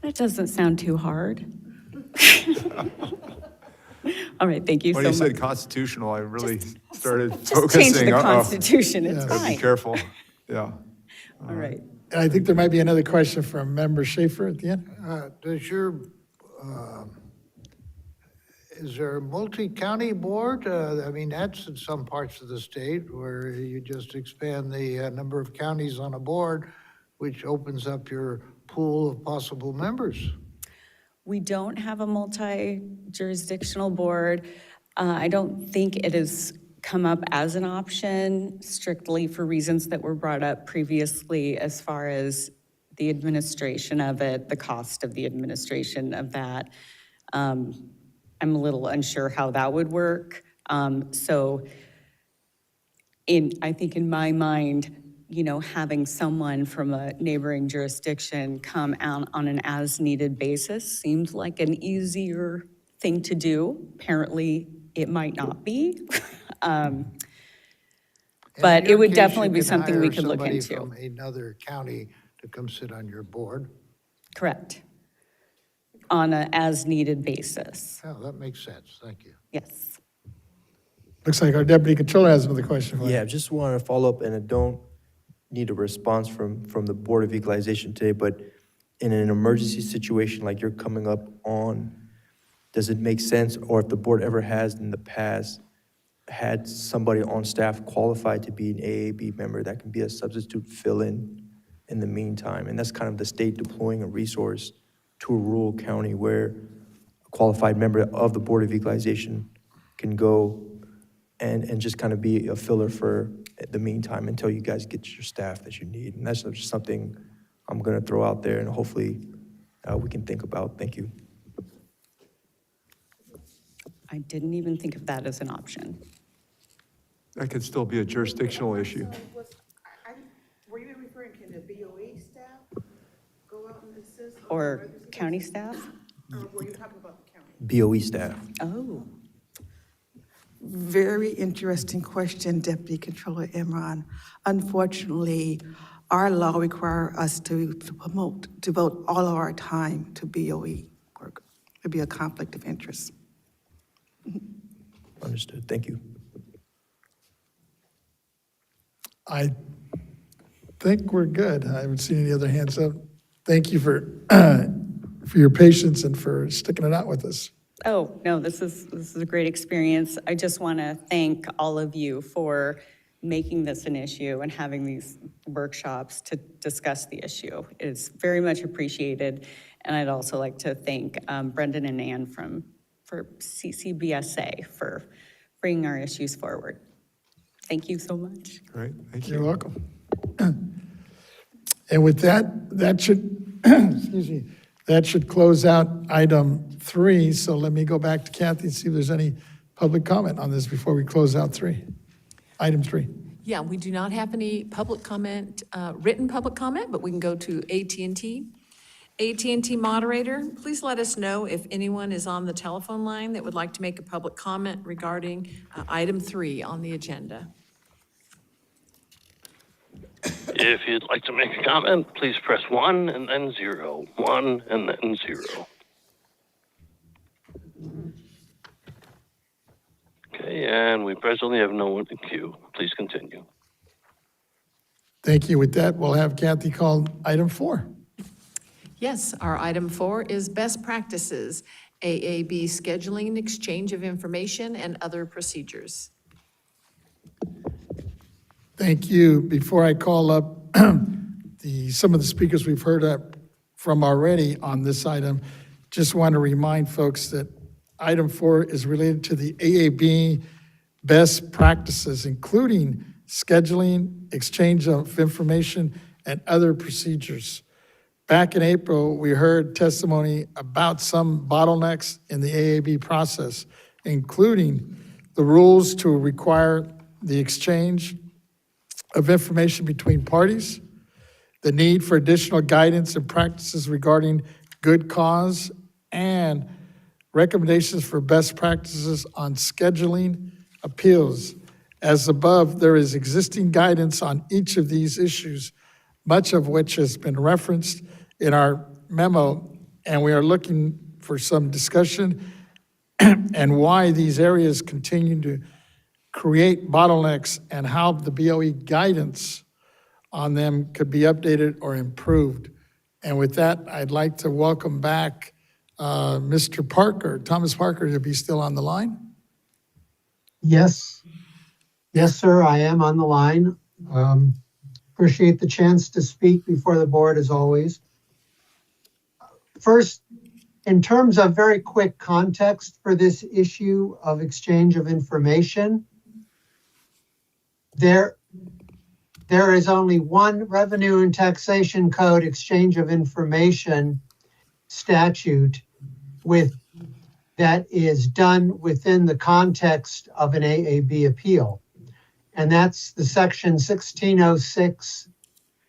That doesn't sound too hard. All right, thank you so much. When you said constitutional, I really started Just focusing. change the Constitution, it's Gotta fine. Be careful, yeah. All right. And I think there might be another question from Member Schaefer at the end. Is there a multi-county board? I mean, that's in some parts of the state where you just expand the number of counties on a board, which opens up your pool of possible members. We don't have a multi-jurisdictional board. I don't think it has come up as an option strictly for reasons that were brought up previously as far as the administration of it, the cost of the administration of that. I'm a little unsure how that would work. So I think in my mind, having someone from a neighboring jurisdiction come out on an as-needed basis seemed like an easier thing to do. Apparently, it might not be. But it would definitely be something we could look into. From another county to come sit on your board. Correct. On an as-needed basis. Oh, that makes sense. Thank you. Yes. Looks like our deputy controller has another question for you. Yeah, just want to follow up, and I don't need a response from the Board of Equalization today, but in an emergency situation like you're coming up on, does it make sense, or if the board ever has in the past had somebody on staff qualified to be an AAB member that can be a substitute fill-in the meantime? And that's kind of the state deploying a resource to a rural county where a qualified member of the Board of Equalization can go and just kind of be a filler for the meantime until you guys get your staff that you need. And that's just something I'm going to throw out there, and hopefully we can think about. Thank you. I didn't even think of that as an option. That could still be a jurisdictional issue. Were you referring to the BOE staff go out and assist? Or county staff? Or were you talking about the county? BOE staff. Oh. Very interesting question, Deputy Controller Imran. Unfortunately, our law requires us to devote all of our time to BOE work. It'd be a conflict of interest. Understood. Thank you. I think we're good. I haven't seen any other hands up. Thank you for your patience and for sticking it out with us. Oh, no, this is a great experience. I just want to thank all of you for making this an issue and having these workshops to discuss the issue. It's very much appreciated. And I'd also like to thank Brendan and Ann for CCBSA for bringing our issues forward. Thank you so much. Great, thank you. You're welcome. And with that should, excuse me, that should close out item 3. So let me go back to Kathy and see if there's any public comment on this before we close out item 3. Yeah, we do not have any public comment, written public comment, but we can go to AT&T. AT&T moderator, please let us know if anyone is on the telephone line that would like to make a public comment regarding item 3 on the agenda. If you'd like to make a comment, please press 1 and then 0. 1 and then 0. Okay, and we presently have no one in queue. Please continue. Thank you. With that, we'll have Kathy call item 4. Yes, our item 4 is best practices, AAB scheduling, exchange of information, and other procedures. Thank you. Before I call up some of the speakers we've heard from already on this item, just want to remind folks that item 4 is related to the AAB best practices, including scheduling, exchange of information, and other procedures. Back in April, we heard testimony about some bottlenecks in the AAB process, including the rules to require the exchange of information between parties, the need for additional guidance and practices regarding good cause, and recommendations for best practices on scheduling appeals. As above, there is existing guidance on each of these issues, much of which has been referenced in our memo, and we are looking for some discussion and why these areas continue to create bottlenecks and how the BOE guidance on them could be updated or improved. And with that, I'd like to welcome back Mr. Parker, Thomas Parker, if he's still on the line. Yes. Yes, sir, I am on the line. Appreciate the chance to speak before the board as always. First, in terms of very quick context for this issue of exchange of information, there is only one Revenue and Taxation Code exchange of information statute that is done within the context of an AAB appeal. And that's the section 1606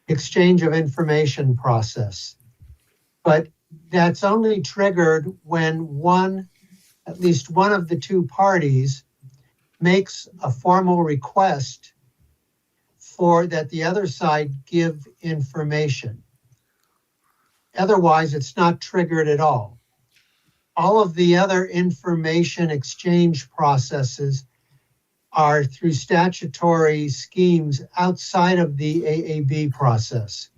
exchange of information process. But that's only triggered when at least one of the two parties makes a formal request for that the other side give information. Otherwise, it's not triggered at all. All of the other information exchange processes are through statutory schemes outside of the AAB process.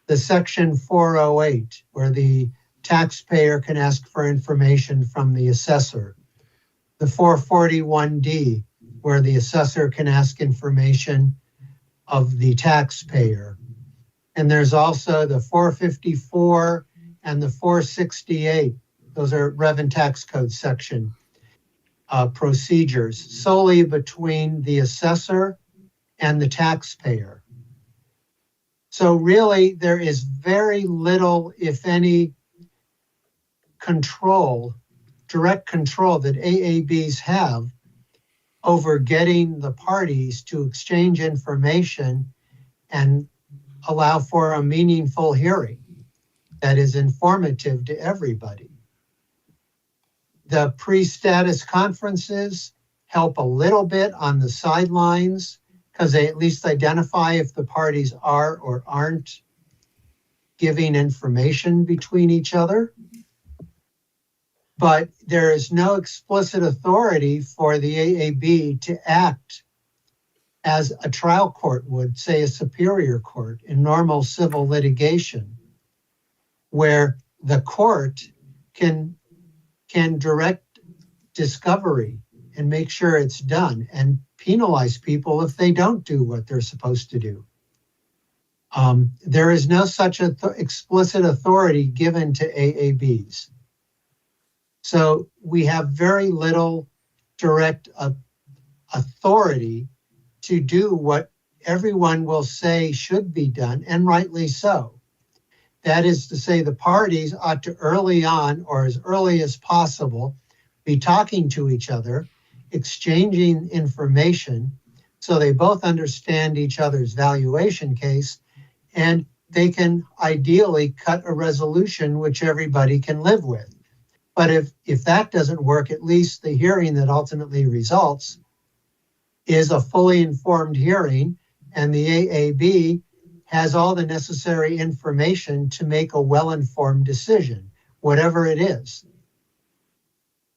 The section 408, where the taxpayer can ask for information from the assessor. The 441D, where the assessor can ask information of the taxpayer. And there's also the 454 and the 468. Those are Rev and Tax Code section procedures solely between the assessor and the taxpayer. So really, there is very little, if any, direct control that AABs have over getting the parties to exchange information and allow for a meaningful hearing that is informative to everybody. The pre-status conferences help a little bit on the sidelines because they at least identify if the parties are or aren't giving information between each other. But there is no explicit authority for the AAB to act as a trial court would, say a superior court in normal civil litigation, where the court can direct discovery and make sure it's done and penalize people if they don't do what they're supposed to do. There is no such explicit authority given to AABs. So we have very little direct authority to do what everyone will say should be done, and rightly so. That is to say, the parties ought to early on, or as early as possible, be talking to each other, exchanging information, so they both understand each other's valuation case, and they can ideally cut a resolution which everybody can live with. But if that doesn't work, at least the hearing that ultimately results is a fully informed hearing, and the AAB has all the necessary information to make a well-informed decision, whatever it is.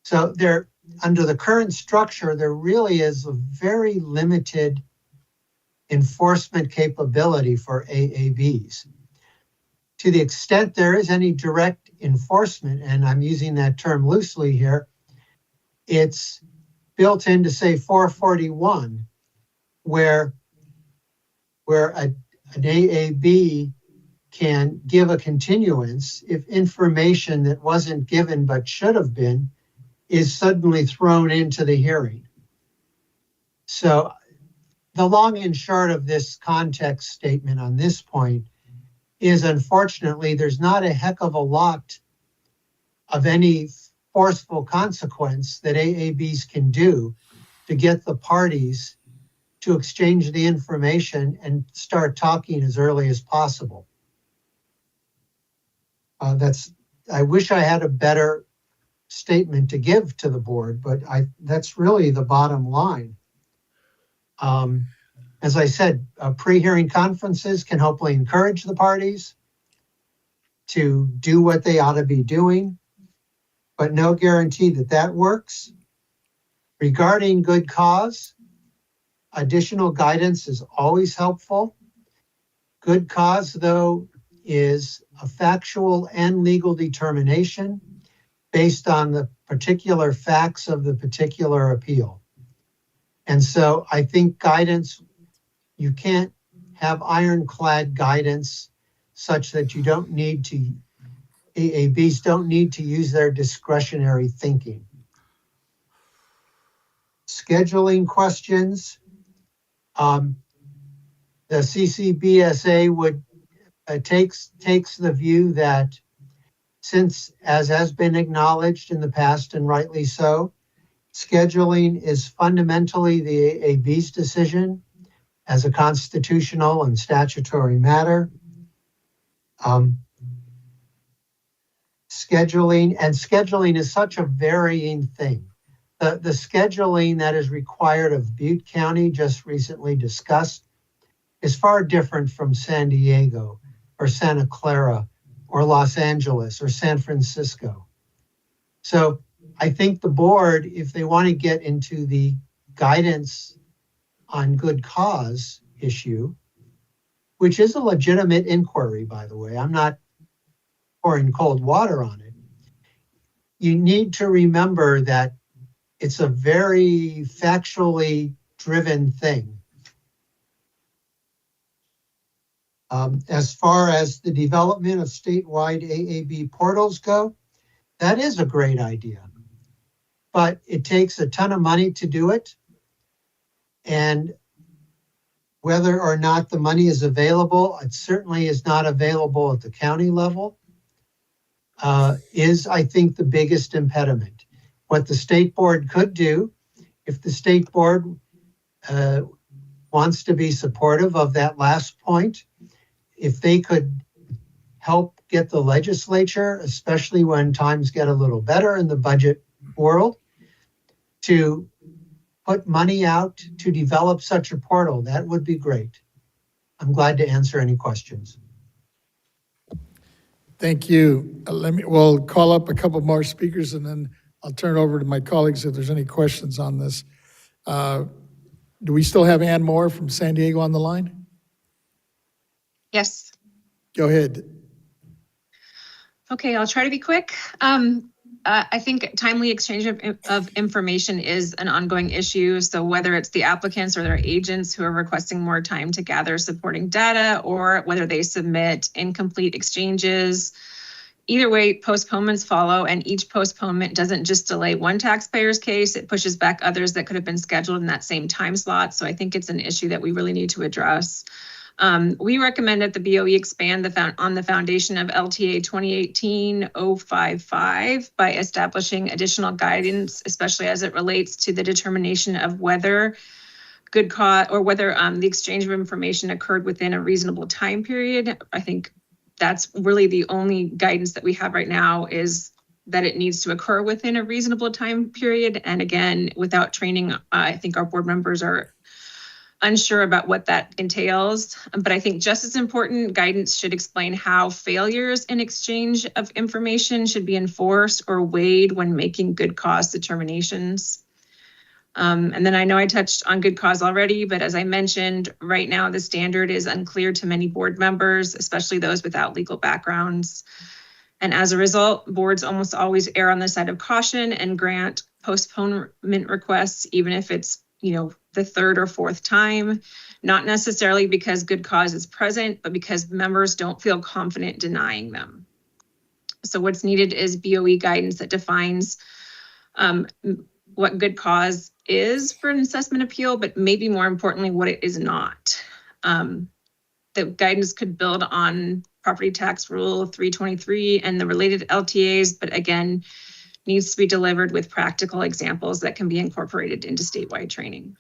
So under the current structure, there really is a very limited enforcement capability for AABs. To the extent there is any direct enforcement, and I'm using that term loosely here, it's built into, say, 441, where where an AAB can give a continuance if information that wasn't given but should have been is suddenly thrown into the hearing. So the long and short of this context statement on this point is, unfortunately, there's not a heck of a lot of any forceful consequence that AABs can do to get the parties to exchange the information and start talking as early as possible. I wish I had a better statement to give to the board, but that's really the bottom line. As I said, pre-hearing conferences can hopefully encourage the parties to do what they ought to be doing, but no guarantee that that works. Regarding good cause, additional guidance is always helpful. Good cause, though, is a factual and legal determination based on the particular facts of the particular appeal. And so I think guidance, you can't have ironclad guidance such that you don't need to, AABs don't need to use their discretionary thinking. Scheduling questions, the CCBSA would takes the view that, since, as has been acknowledged in the past and rightly so, scheduling is fundamentally the AAB's decision as a constitutional and statutory matter. Scheduling is such a varying thing. The scheduling that is required of Butte County, just recently discussed, is far different from San Diego or Santa Clara or Los Angeles or San Francisco. So I think the board, if they want to get into the guidance on good cause issue, which is a legitimate inquiry, by the way, I'm not pouring cold water on it, you need to remember that it's a very factually driven thing. As far as the development of statewide AAB portals go, that is a great idea, but it takes a ton of money to do it. And whether or not the money is available, it certainly is not available at the county level, is, I think, the biggest impediment. What the state board could do, if the state board wants to be supportive of that last point, if they could help get the legislature, especially when times get a little better in the budget world, to put money out to develop such a portal, that would be great. I'm glad to answer any questions. Thank you. We'll call up a couple more speakers and then I'll turn it over to my colleagues if there's any questions on this. Do we still have Ann Moore from San Diego on the line? Yes. Go ahead. Okay, I'll try to be quick. I think timely exchange of information is an ongoing issue. So whether it's the applicants or their agents who are requesting more time to gather supporting data, or whether they submit incomplete exchanges, either way, postponements follow, and each postponement doesn't just delay one taxpayer's case, it pushes back others that could have been scheduled in that same time slot. So I think it's an issue that we really need to address. We recommend that the BOE expand on the foundation of LTA 2018-055 by establishing additional guidance, especially as it relates to the determination of whether good cause or whether the exchange of information occurred within a reasonable time period. I think that's really the only guidance that we have right now, is that it needs to occur within a reasonable time period. And again, without training, I think our board members are unsure about what that entails. But I think just as important, guidance should explain how failures in exchange of information should be enforced or weighed when making good cause determinations. And then I know I touched on good cause already, but as I mentioned, right now the standard is unclear to many board members, especially those without legal backgrounds. And as a result, boards almost always err on the side of caution and grant postponement requests, even if it's, the third or fourth time, not necessarily because good cause is present, but because members don't feel confident denying them. So what's needed is BOE guidance that defines what good cause is for an assessment appeal, but maybe more importantly, what it is not. The guidance could build on property tax rule 323 and the related LTAs, but again, needs to be delivered with practical examples that can be incorporated into statewide training.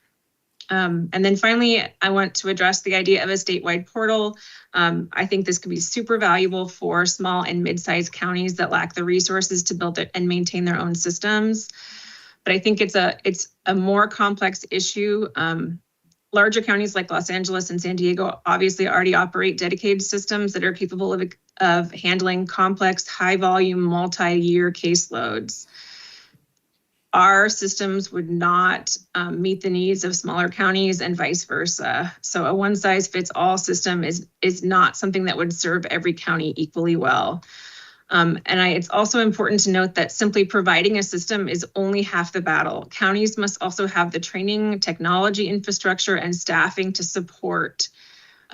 And then finally, I want to address the idea of a statewide portal. I think this could be super valuable for small and mid-sized counties that lack the resources to build it and maintain their own systems. But I think it's a more complex issue. Larger counties like Los Angeles and San Diego obviously already operate dedicated systems that are capable of handling complex, high volume, multi-year caseloads. Our systems would not meet the needs of smaller counties and vice versa. So a one size fits all system is not something that would serve every county equally well. It's also important to note that simply providing a system is only half the battle. Counties must also have the training, technology, infrastructure, and staffing to support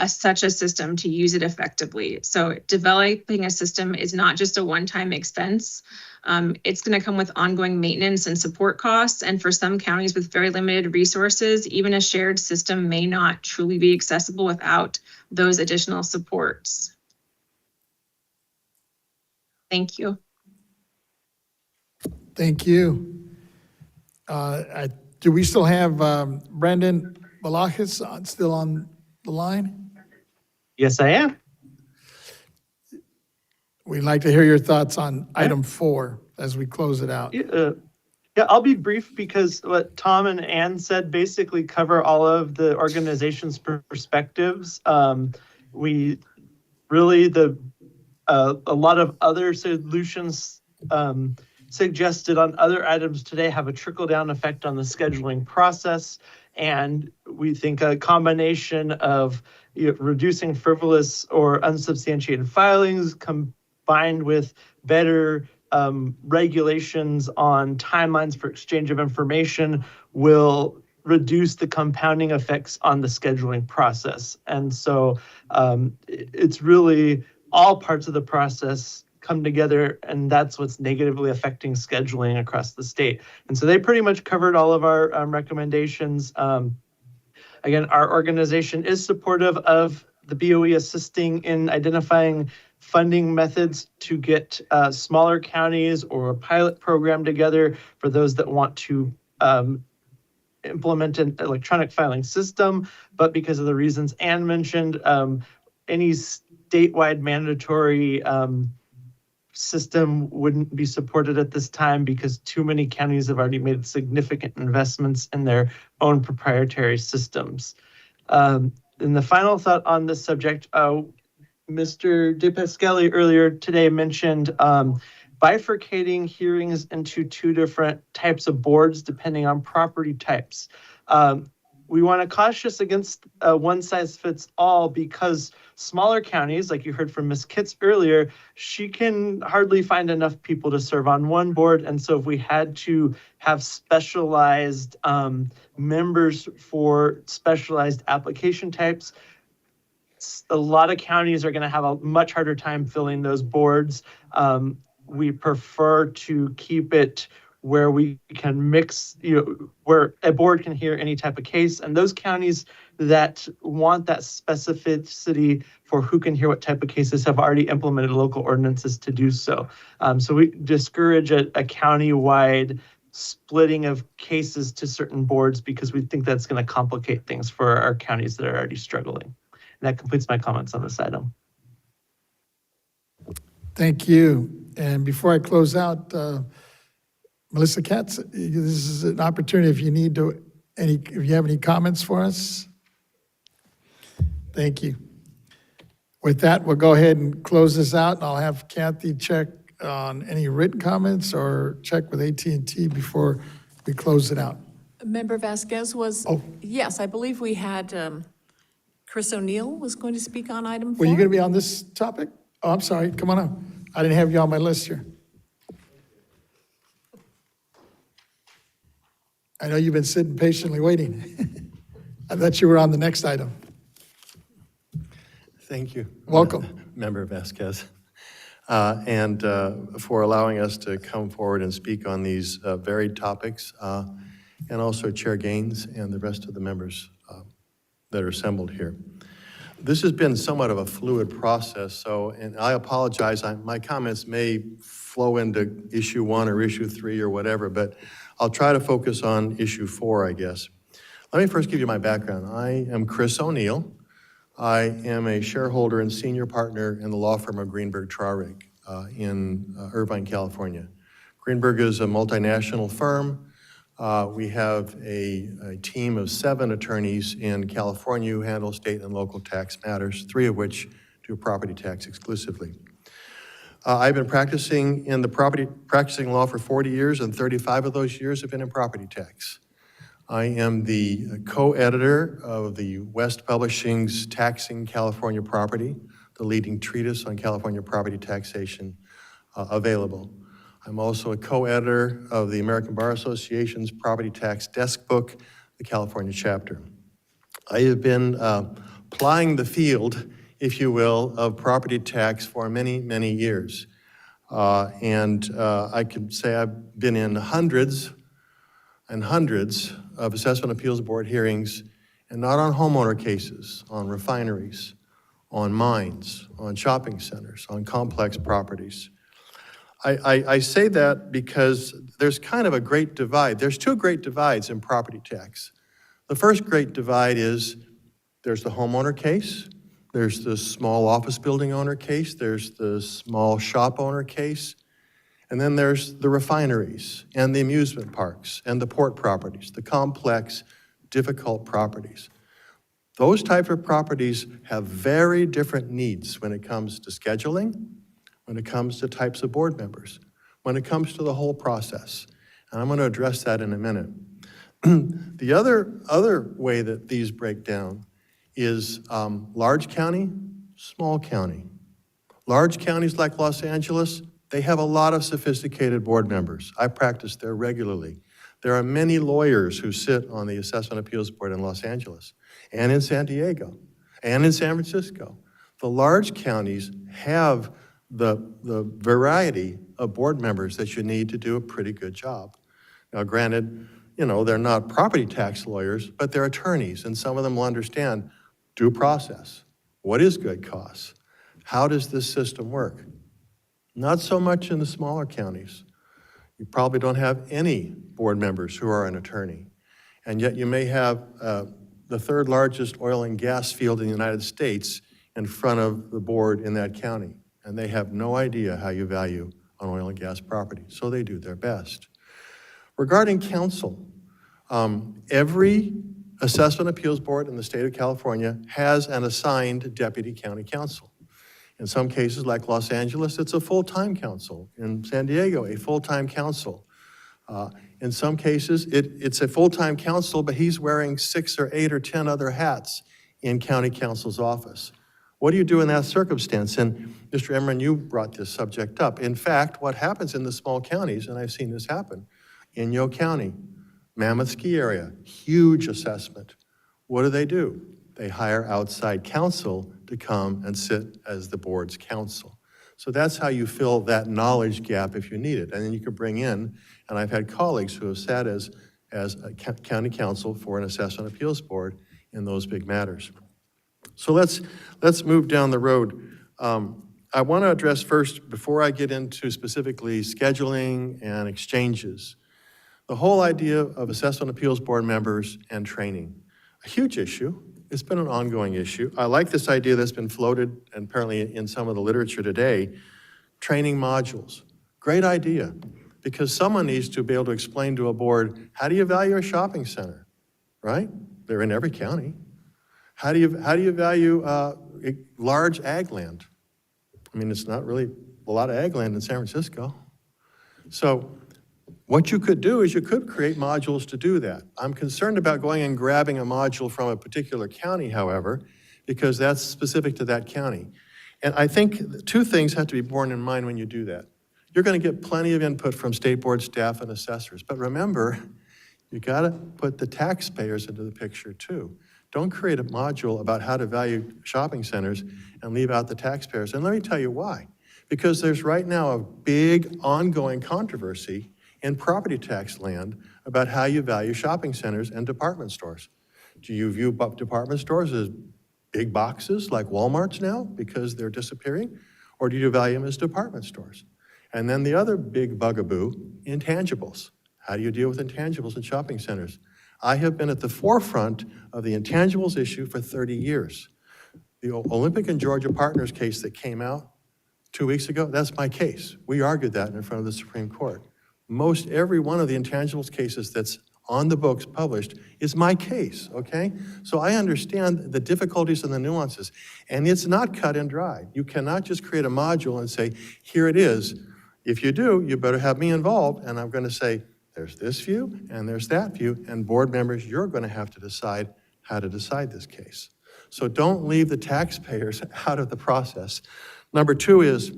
such a system to use it effectively. So developing a system is not just a one-time expense. It's going to come with ongoing maintenance and support costs. And for some counties with very limited resources, even a shared system may not truly be accessible without those additional supports. Thank you. Thank you. Do we still have Brandon Balajas still on the line? Yes, I am. We'd like to hear your thoughts on item 4 as we close it out. Yeah, I'll be brief because what Tom and Ann said basically cover all of the organization's perspectives. We really, a lot of other solutions suggested on other items today have a trickle-down effect on the scheduling process. And we think a combination of reducing frivolous or unsubstantiated filings combined with better regulations on timelines for exchange of information will reduce the compounding effects on the scheduling process. And so it's really all parts of the process come together, and that's what's negatively affecting scheduling across the state. And so they pretty much covered all of our recommendations. Again, our organization is supportive of the BOE assisting in identifying funding methods to get smaller counties or a pilot program together for those that want to implement an electronic filing system. But because of the reasons Ann mentioned, any statewide mandatory system wouldn't be supported at this time because too many counties have already made significant investments in their own proprietary systems. And the final thought on this subject, Mr. DePascali earlier today mentioned bifurcating hearings into 2 different types of boards depending on property types. We want to cautious against one size fits all because smaller counties, like you heard from Ms. Kitts earlier, she can hardly find enough people to serve on one board. And so if we had to have specialized members for specialized application types, a lot of counties are going to have a much harder time filling those boards. We prefer to keep it where we can mix, where a board can hear any type of case. And those counties that want that specificity for who can hear what type of cases have already implemented local ordinances to do so. So we discourage a county-wide splitting of cases to certain boards because we think that's going to complicate things for our counties that are already struggling. And that completes my comments on this item. Thank you. And before I close out, Melissa Katz, this is an opportunity if you need to, if you have any comments for us. Thank you. With that, we'll go ahead and close this out, and I'll have Kathy check on any written comments or check with AT&T before we close it out. Member Vasquez was, yes, I believe we had Chris O'Neill was going to speak on item 4. Were you going to be on this topic? Oh, I'm sorry. Come on up. I didn't have you on my list here. I know you've been sitting patiently waiting. I thought you were on the next item. Thank you. Welcome. Member Vasquez. And for allowing us to come forward and speak on these varied topics, and also Chair Gaines and the rest of the members that are assembled here. This has been somewhat of a fluid process, so, and I apologize, my comments may flow into issue 1 or issue 3 or whatever, but I'll try to focus on issue 4, I guess. Let me first give you my background. I am Chris O'Neill. I am a shareholder and senior partner in the law firm of Greenberg Traurig in Irvine, California. Greenberg is a multinational firm. We have a team of 7 attorneys in California who handle state and local tax matters, 3 of which do property tax exclusively. I've been practicing law for 40 years, and 35 of those years have been in property tax. I am the co-editor of the West Publishing's Taxing California Property, the leading treatise on California property taxation available. I'm also a co-editor of the American Bar Association's Property Tax Desk Book, the California chapter. I have been plying the field, if you will, of property tax for many, many years. I can say I've been in hundreds and hundreds of Assessment Appeals Board hearings, and not on homeowner cases, on refineries, on mines, on shopping centers, on complex properties. I say that because there's kind of a great divide. There's 2 great divides in property tax. The first great divide is there's the homeowner case, there's the small office building owner case, there's the small shop owner case, and then there's the refineries and the amusement parks and the port properties, the complex, difficult properties. Those types of properties have very different needs when it comes to scheduling, when it comes to types of board members, when it comes to the whole process. And I'm going to address that in a minute. The other way that these break down is large county, small county. Large counties like Los Angeles, they have a lot of sophisticated board members. I practice there regularly. There are many lawyers who sit on the Assessment Appeals Board in Los Angeles and in San Diego and in San Francisco. The large counties have the variety of board members that you need to do a pretty good job. Now, granted, they're not property tax lawyers, but they're attorneys, and some of them will understand due process. What is good costs? How does this system work? Not so much in the smaller counties. You probably don't have any board members who are an attorney, and yet you may have the 3rd largest oil and gas field in the United States in front of the board in that county, and they have no idea how you value on oil and gas property, so they do their best. Regarding counsel, every Assessment Appeals Board in the state of California has an assigned deputy county counsel. In some cases, like Los Angeles, it's a full-time counsel. In San Diego, a full-time counsel. In some cases, it's a full-time counsel, but he's wearing 6 or 8 or 10 other hats in county counsel's office. What do you do in that circumstance? And Mr. Emron, you brought this subject up. In fact, what happens in the small counties, and I've seen this happen, Inyo County, Mammoth Ski Area, huge assessment. What do? They hire outside counsel to come and sit as the board's counsel. So that's how you fill that knowledge gap if you need it. And then you can bring in, and I've had colleagues who have sat as a county counsel for an Assessment Appeals Board in those big matters. So let's move down the road. I want to address first, before I get into specifically scheduling and exchanges, the whole idea of Assessment Appeals Board members and training. A huge issue. It's been an ongoing issue. I like this idea that's been floated, and apparently in some of the literature today, training modules. Great idea, because someone needs to be able to explain to a board, how do you value a shopping center, right? They're in every county. How do you value large ag land? I mean, it's not really a lot of ag land in San Francisco. So what you could do is you could create modules to do that. I'm concerned about going and grabbing a module from a particular county, however, because that's specific to that county. And I think 2 things have to be borne in mind when you do that. You're going to get plenty of input from state board staff and assessors, but remember, you got to put the taxpayers into the picture too. Don't create a module about how to value shopping centers and leave out the taxpayers. And let me tell you why. Because there's right now a big ongoing controversy in property tax land about how you value shopping centers and department stores. Do you view department stores as big boxes like Walmart's now because they're disappearing? Or do you value them as department stores? And then the other big bugaboo, intangibles. How do you deal with intangibles in shopping centers? I have been at the forefront of the intangibles issue for 30 years. The Olympic and Georgia Partners case that came out 2 weeks ago, that's my case. We argued that in front of the Supreme Court. Most every one of the intangibles cases that's on the books published is my case, okay? So I understand the difficulties and the nuances, and it's not cut and dry. You cannot just create a module and say, here it is. If you do, you better have me involved, and I'm gonna say, there's this view and there's that view, and board members, you're gonna have to decide how to decide this case. So don't leave the taxpayers out of the process. Number two is,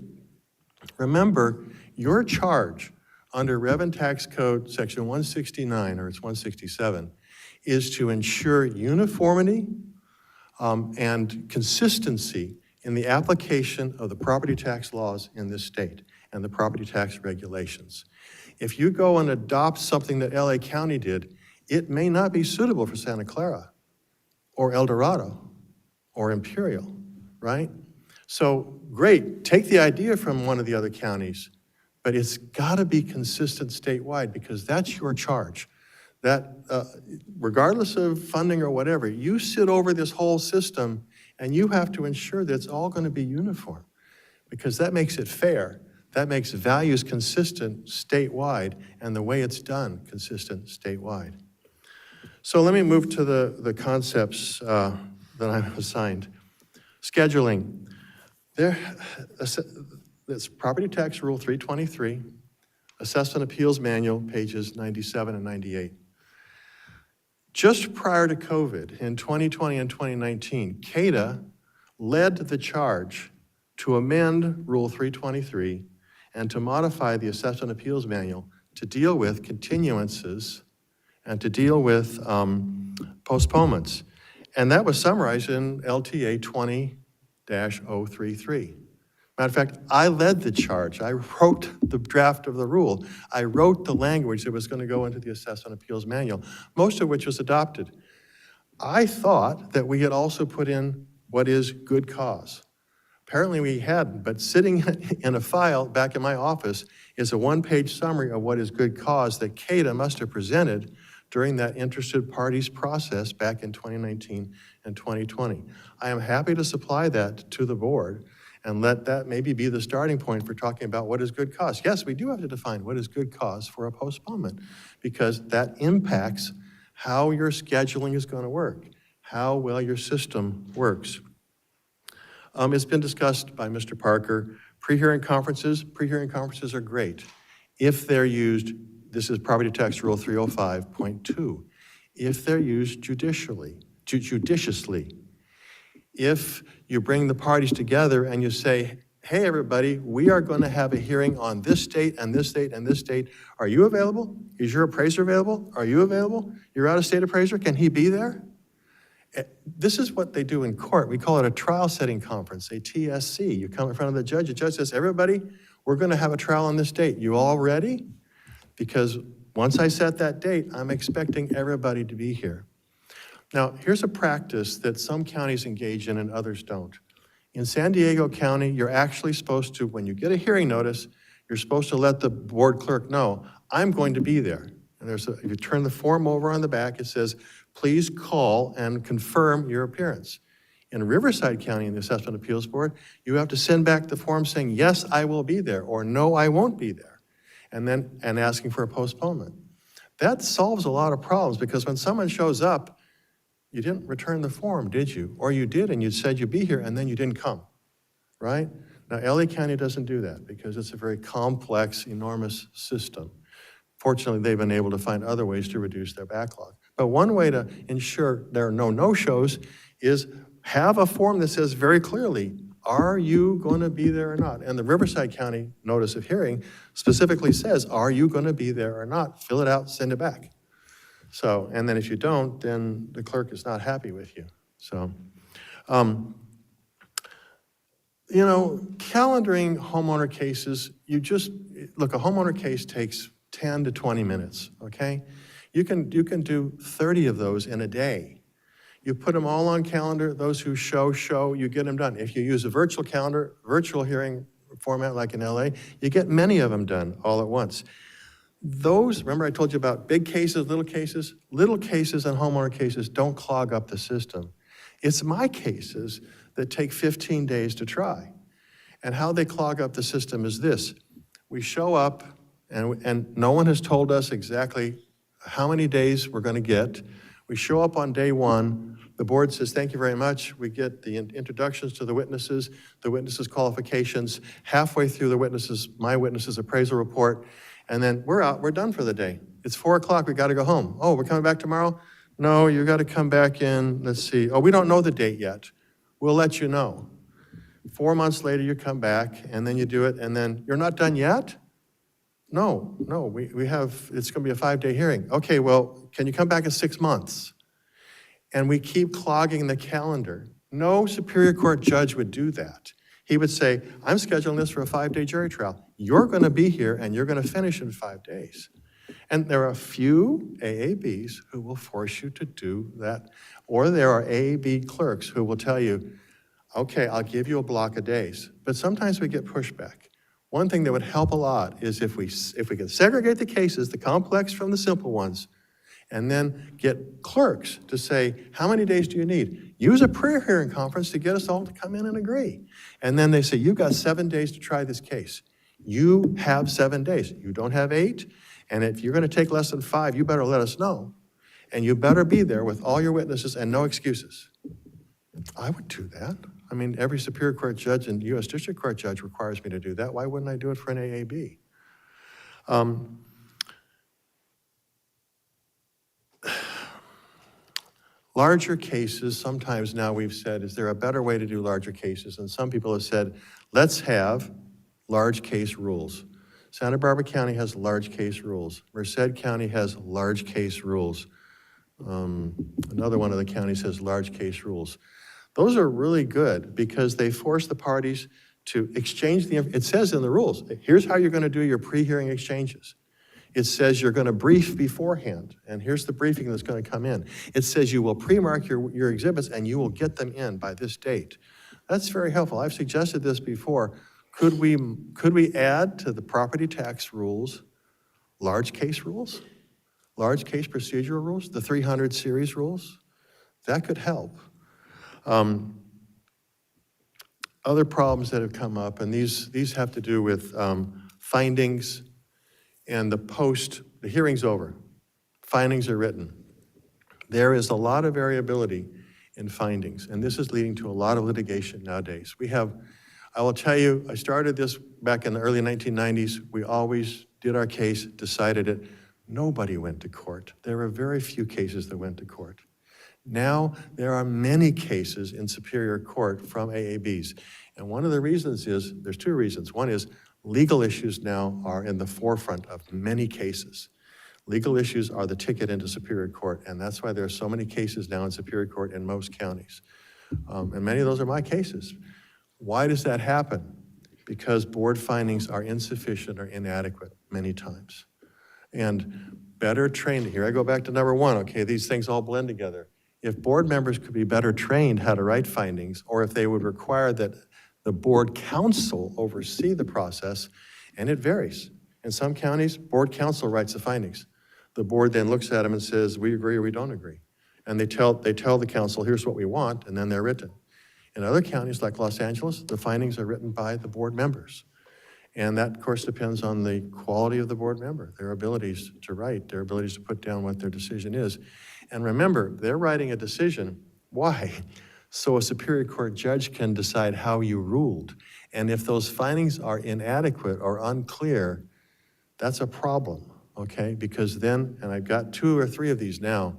remember, your charge under Rev and Tax Code Section 169, or it's 167, is to ensure uniformity and consistency in the application of the property tax laws in this state and the property tax regulations. If you go and adopt something that LA County did, it may not be suitable for Santa Clara or El Dorado or Imperial, right? So great, take the idea from one of the other counties, but it's gotta be consistent statewide because that's your charge. That, regardless of funding or whatever, you sit over this whole system and you have to ensure that it's all gonna be uniform because that makes it fair. That makes values consistent statewide and the way it's done consistent statewide. So let me move to the concepts that I'm assigned. Scheduling. That's Property Tax Rule 323, Assessment Appeals Manual, pages 97 and 98. Just prior to COVID, in 2020 and 2019, CADA led the charge to amend Rule 323 and to modify the Assessment Appeals Manual to deal with continuances and to deal with postponements. And that was summarized in LTA 20-033. Matter of fact, I led the charge. I wrote the draft of the rule. I wrote the language that was going to go into the Assessment Appeals Manual, most of which was adopted. I thought that we had also put in what is good cause. Apparently we hadn't, but sitting in a file back in my office is a one-page summary of what is good cause that CADA must have presented during that interested parties process back in 2019 and 2020. I am happy to supply that to the board and let that maybe be the starting point for talking about what is good cause. Yes, we do have to define what is good cause for a postponement because that impacts how your scheduling is going to work, how well your system works. It's been discussed by Mr. Parker. Pre-hearing conferences are great if they're used, this is Property Tax Rule 305.2, if they're used judiciously. If you bring the parties together and you say, hey, everybody, we are going to have a hearing on this date and this date and this date. Are you available? Is your appraiser available? Are you available? Your out-of-state appraiser, can he be there? This is what they do in court. We call it a trial setting conference, a TSC. You come in front of the judge says, everybody, we're going to have a trial on this date. You all ready? Because once I set that date, I'm expecting everybody to be here. Now, here's a practice that some counties engage in and others don't. In San Diego County, you're actually supposed to, when you get a hearing notice, you're supposed to let the board clerk know, I'm going to be there. And if you turn the form over on the back, it says, please call and confirm your appearance. In Riverside County, in the Assessment Appeals Board, you have to send back the form saying, yes, I will be there, or no, I won't be there, and asking for a postponement. That solves a lot of problems because when someone shows up, you didn't return the form, did you? Or you did and you said you'd be here and then you didn't come, right? Now, LA County doesn't do that because it's a very complex, enormous system. Fortunately, they've been able to find other ways to reduce their backlog. But one way to ensure there are no no-shows is have a form that says very clearly, are you going to be there or not? And the Riverside County Notice of Hearing specifically says, are you going to be there or not? Fill it out, send it back. So, and then if you don't, then the clerk is not happy with you. So, you know, calendaring homeowner cases, look, a homeowner case takes 10 to 20 minutes, okay? You can do 30 of those in a day. You put them all on calendar, those who show, you get them done. If you use a virtual calendar, virtual hearing format like in LA, you get many of them done all at once. Those, remember I told you about big cases, little cases? Little cases and homeowner cases don't clog up the system. It's my cases that take 15 days to try. And how they clog up the system is this. We show up, and no one has told us exactly how many days we're going to get. We show up on day one. The board says, thank you very much. We get the introductions to the witnesses qualifications, halfway through my witness's appraisal report, and then we're out, we're done for the day. It's 4 o'clock, we got to go home. Oh, we're coming back tomorrow? No, you got to come back in, let's see. Oh, we don't know the date yet. We'll let you know. 4 months later, you come back, and then you do it, and then you're not done yet? No, we have, it's going to be a 5-day hearing. Okay, well, can you come back in 6 months? And we keep clogging the calendar. No Superior Court judge would do that. He would say, I'm scheduling this for a 5-day jury trial. You're going to be here, and you're going to finish in 5 days. And there are a few AABs who will force you to do that. Or there are AAB clerks who will tell you, okay, I'll give you a block of days. But sometimes we get pushback. One thing that would help a lot is if we could segregate the cases, the complex from the simple ones, and then get clerks to say, how many days do you need? Use a pre-hearing conference to get us all to come in and agree. And then they say, you've got 7 days to try this case. You have 7 days. You don't have 8. And if you're going to take less than 5, you better let us know. And you better be there with all your witnesses and no excuses. I would do that. I mean, every Superior Court judge and U.S. District Court judge requires me to do that. Why wouldn't I do it for an AAB? Larger cases, sometimes now we've said, is there a better way to do larger cases? And some people have said, let's have large case rules. Santa Barbara County has large case rules. Merced County has large case rules. Another one of the counties has large case rules. Those are really good because they force the parties to exchange it says in the rules, here's how you're going to do your pre-hearing exchanges. It says you're going to brief beforehand, and here's the briefing that's going to come in. It says you will pre-mark your exhibits and you will get them in by this date. That's very helpful. I've suggested this before. Could we add to the property tax rules large case rules? Large case procedural rules, the 300 series rules? That could help. Other problems that have come up, and these have to do with findings and the hearing's over. Findings are written. There is a lot of variability in findings, and this is leading to a lot of litigation nowadays. I will tell you, I started this back in the early 1990s. We always did our case, decided it. Nobody went to court. There were very few cases that went to court. Now, there are many cases in Superior Court from AABs. And one of the reasons is, there's 2 reasons. One is legal issues now are in the forefront of many cases. Legal issues are the ticket into Superior Court, and that's why there are so many cases now in Superior Court in most counties. And many of those are my cases. Why does that happen? Because board findings are insufficient or inadequate many times. And better training, here I go back to number 1, okay, these things all blend together. If board members could be better trained how to write findings, or if they would require that the board counsel oversee the process, and it varies. In some counties, board counsel writes the findings. The board then looks at them and says, we agree or we don't agree. And they tell the council, here's what we want, and then they're written. In other counties like Los Angeles, the findings are written by the board members. And that, of course, depends on the quality of the board member, their abilities to write, their abilities to put down what their decision is. And remember, they're writing a decision. Why? So a Superior Court judge can decide how you ruled. And if those findings are inadequate or unclear, that's a problem, okay? Because then, and I've got 2 or 3 of these now,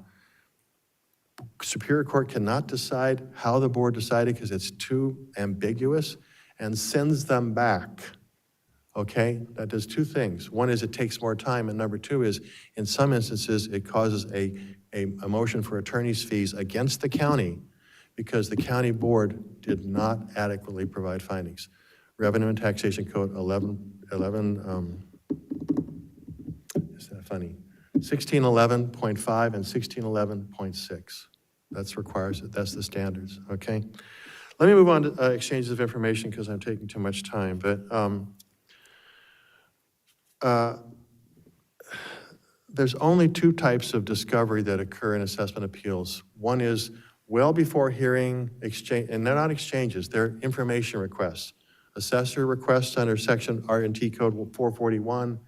Superior Court cannot decide how the board decided because it's too ambiguous and sends them back. okay? That does two things. One is it takes more time, and number two is, in some instances, it causes a motion for attorney's fees against the county because the county board did not adequately provide findings. Revenue and Taxation Code 11, is that funny? 1611.5 and 1611.6. That's requires it, that's the standards, okay? Let me move on to exchanges of information because I'm taking too much time, but there's only two types of discovery that occur in assessment appeals. One is well before hearing exchange, and they're not exchanges, they're information requests. Assessor requests under section R&T code 441,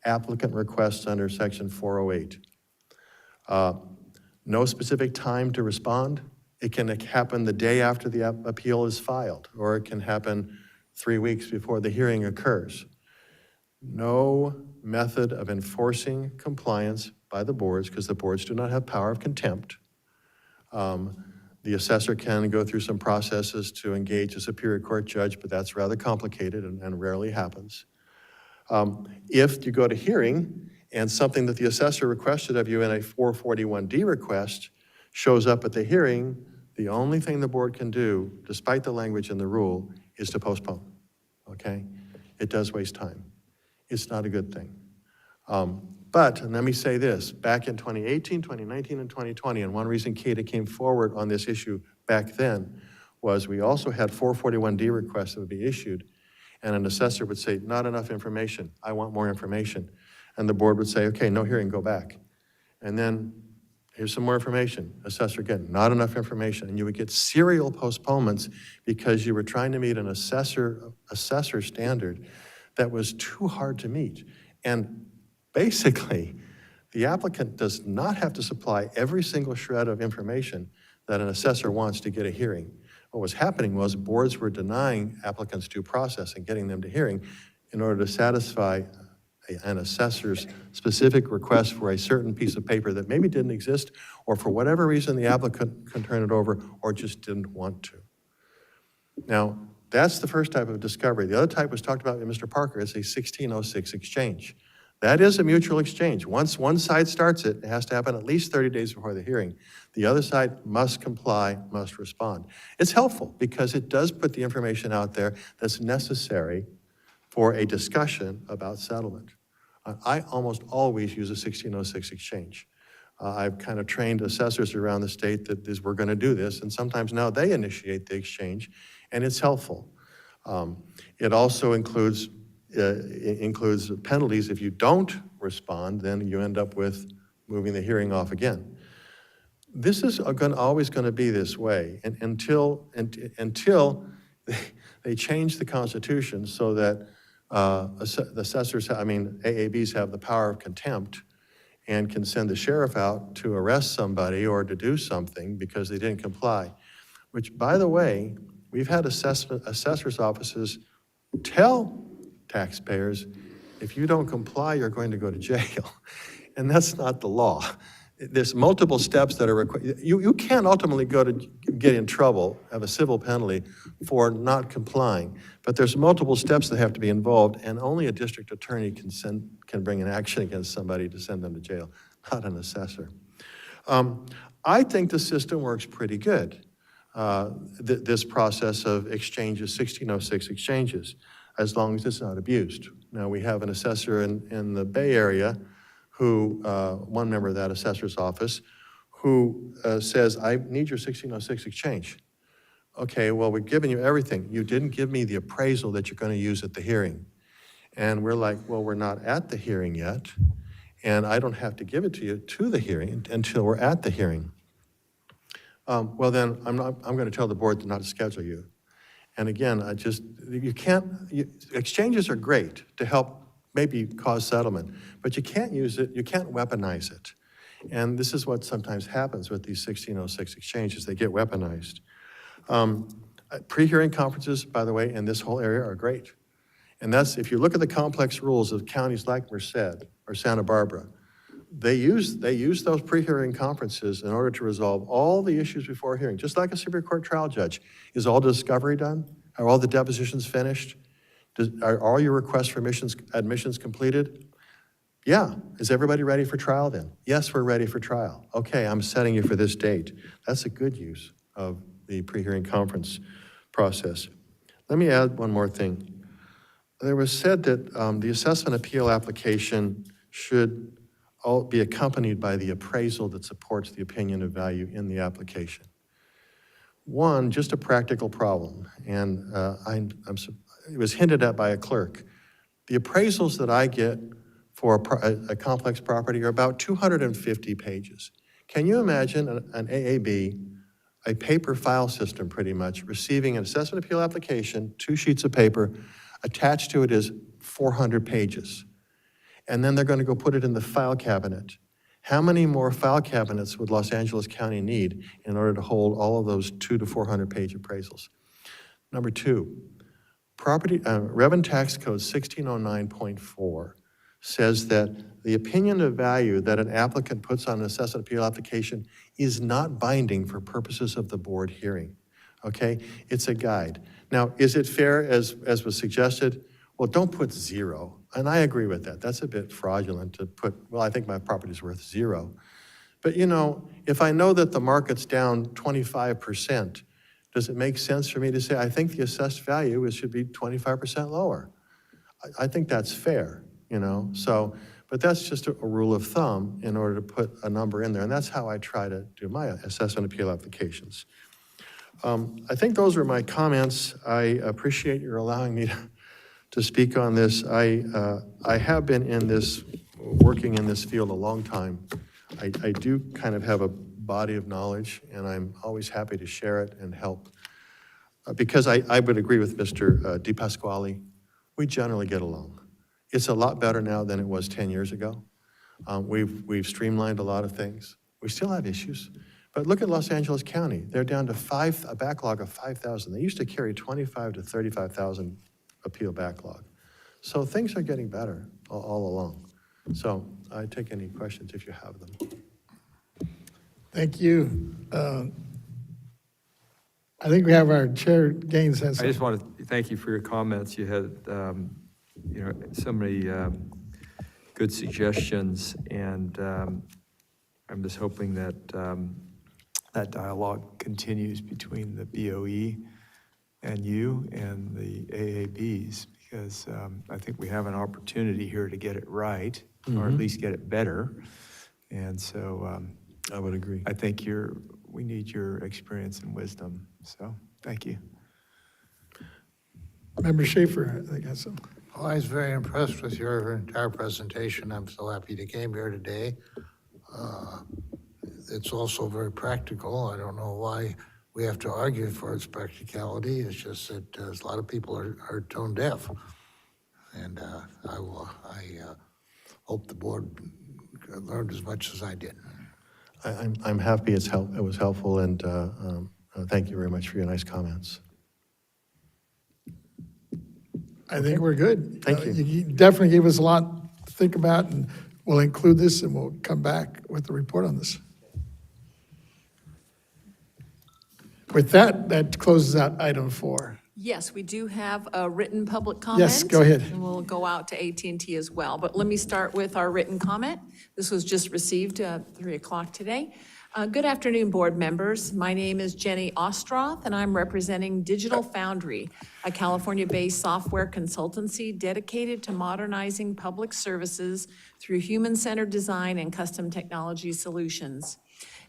applicant requests under section 408. No specific time to respond. It can happen the day after the appeal is filed, or it can happen 3 weeks before the hearing occurs. No method of enforcing compliance by the boards, because the boards do not have power of contempt. The assessor can go through some processes to engage a Superior Court judge, but that's rather complicated and rarely happens. If you go to hearing and something that the assessor requested of you in a 441D request shows up at the hearing, the only thing the board can do, despite the language in the rule, is to postpone, okay? It does waste time. It's not a good thing. But let me say this, back in 2018, 2019, and 2020, and one reason CADA came forward on this issue back then was we also had 441D requests that would be issued, and an assessor would say, not enough information, I want more information. And the board would say, okay, no hearing, go back. And then here's some more information. Assessor again, not enough information. And you would get serial postponements because you were trying to meet an assessor standard that was too hard to meet. And basically, the applicant does not have to supply every single shred of information that an assessor wants to get a hearing. What was happening was boards were denying applicants due process and getting them to hearing in order to satisfy an assessor's specific request for a certain piece of paper that maybe didn't exist, or for whatever reason the applicant can turn it over or just didn't want to. Now, that's the first type of discovery. The other type was talked about by Mr. Parker as a 1606 exchange. That is a mutual exchange. Once one side starts it, it has to happen at least 30 days before the hearing. The other side must comply, must respond. It's helpful because it does put the information out there that's necessary for a discussion about settlement. I almost always use a 1606 exchange. I've kind of trained assessors around the state that we're going to do this, and sometimes now they initiate the exchange, and it's helpful. It also includes penalties. If you don't respond, then you end up with moving the hearing off again. This is always going to be this way until they change the Constitution so that the assessors, AABs have the power of contempt and can send the sheriff out to arrest somebody or to do something because they didn't comply. Which, by the way, we've had assessors' offices tell taxpayers, if you don't comply, you're going to go to jail. And that's not the law. There's multiple steps that are required. You can't ultimately go to get in trouble, have a civil penalty for not complying, but there's multiple steps that have to be involved, and only a district attorney can bring an action against somebody to send them to jail, not an assessor. I think the system works pretty good, this process of exchanges, 1606 exchanges, as long as it's not abused. Now, we have an assessor in the Bay Area who, one member of that assessor's office, who says, I need your 1606 exchange. Okay, well, we've given you everything. You didn't give me the appraisal that you're going to use at the hearing. And we're like, well, we're not at the hearing yet, and I don't have to give it to you to the hearing until we're at the hearing. Well, then I'm going to tell the board not to schedule you. And again, exchanges are great to help maybe cause settlement, but you can't use it, you can't weaponize it. And this is what sometimes happens with these 1606 exchanges, they get weaponized. Pre-hearing conferences, by the way, in this whole area are great. And that's, if you look at the complex rules of counties like Merced or Santa Barbara, they use those pre-hearing conferences in order to resolve all the issues before hearing, just like a Superior Court trial judge. Is all the discovery done? Are all the depositions finished? Are all your requests for admissions completed? Yeah. Is everybody ready for trial then? Yes, we're ready for trial. Okay, I'm setting you for this date. That's a good use of the pre-hearing conference process. Let me add one more thing. There was said that the assessment appeal application should be accompanied by the appraisal that supports the opinion of value in the application. One, just a practical problem, and it was hinted at by a clerk. The appraisals that I get for a complex property are about 250 pages. Can you imagine an AAB, a paper file system pretty much, receiving an assessment appeal application, 2 sheets of paper, attached to it is 400 pages. And then they're going to go put it in the file cabinet. How many more file cabinets would Los Angeles County need in order to hold all of those 200 to 400 page appraisals? Number 2, Revenue Tax Code 1609.4 says that the opinion of value that an applicant puts on an assessment appeal application is not binding for purposes of the board hearing, okay? It's a guide. Now, is it fair, as was suggested? Well, don't put 0, and I agree with that. That's a bit fraudulent to put, well, I think my property's worth 0. But you know, if I know that the market's down 25%, does it make sense for me to say, I think the assessed value should be 25% lower? I think that's fair, you know? So, but that's just a rule of thumb in order to put a number in there, and that's how I try to do my assessment appeal applications. I think those are my comments. I appreciate your allowing me to speak on this. I have been working in this field a long time. I do kind of have a body of knowledge, and I'm always happy to share it and help. Because I would agree with Mr. DePasquale, we generally get along. It's a lot better now than it was 10 years ago. We've streamlined a lot of things. We still have issues. But look at Los Angeles County. They're down to a backlog of 5,000. They used to carry 25,000 to 35,000 appeal backlog. So things are getting better all along. So I take any questions if you have them. Thank you. I think we have our Chair Gaines has. I just want to thank you for your comments. You had, so many good suggestions, and I'm just hoping that that dialogue continues between the BOE and you and the AABs, because I think we have an opportunity here to get it right, or at least get it better. And so I would agree. I think we need your experience and wisdom. So thank you. Member Schaefer, I guess so. Well, I was very impressed with your entire presentation. I'm so happy you came here today. It's also very practical. I don't know why we have to argue for its practicality. It's just that a lot of people are tone deaf. And I hope the board learned as much as I did. I'm happy it was helpful, and thank you very much for your nice comments. I think we're good. Thank you. You definitely gave us a lot to think about, and we'll include this, and we'll come back with a report on this. With that, that closes out item 4. Yes, we do have a written public comment. Yes, go ahead. And we'll go out to AT&T as well. But let me start with our written comment. This was just received at 3 o'clock today. Good afternoon, board members. My name is Jenny Ostroth, and I'm representing Digital Foundry, a California-based software consultancy dedicated to modernizing public services through human-centered design and custom technology solutions.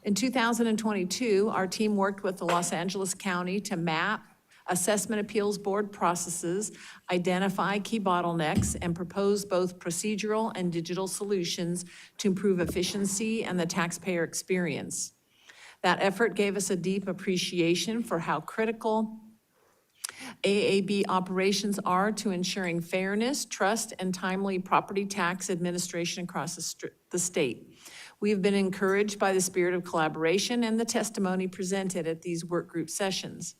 In 2022, our team worked with the Los Angeles County to map assessment appeals board processes, identify key bottlenecks, and propose both procedural and digital solutions to improve efficiency and the taxpayer experience. That effort gave us a deep appreciation for how critical AAB operations are to ensuring fairness, trust, and timely property tax administration across the state. We have been encouraged by the spirit of collaboration and the testimony presented at these work group sessions.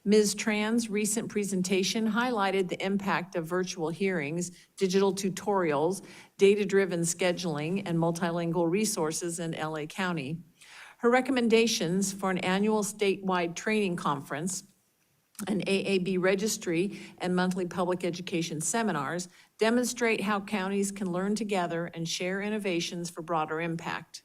Ms. Tran's recent presentation highlighted the impact of virtual hearings, digital tutorials, data-driven scheduling, and multilingual resources in LA County. Her recommendations for an annual statewide training conference an AAB registry, and monthly public education seminars demonstrate how counties can learn together and share innovations for broader impact.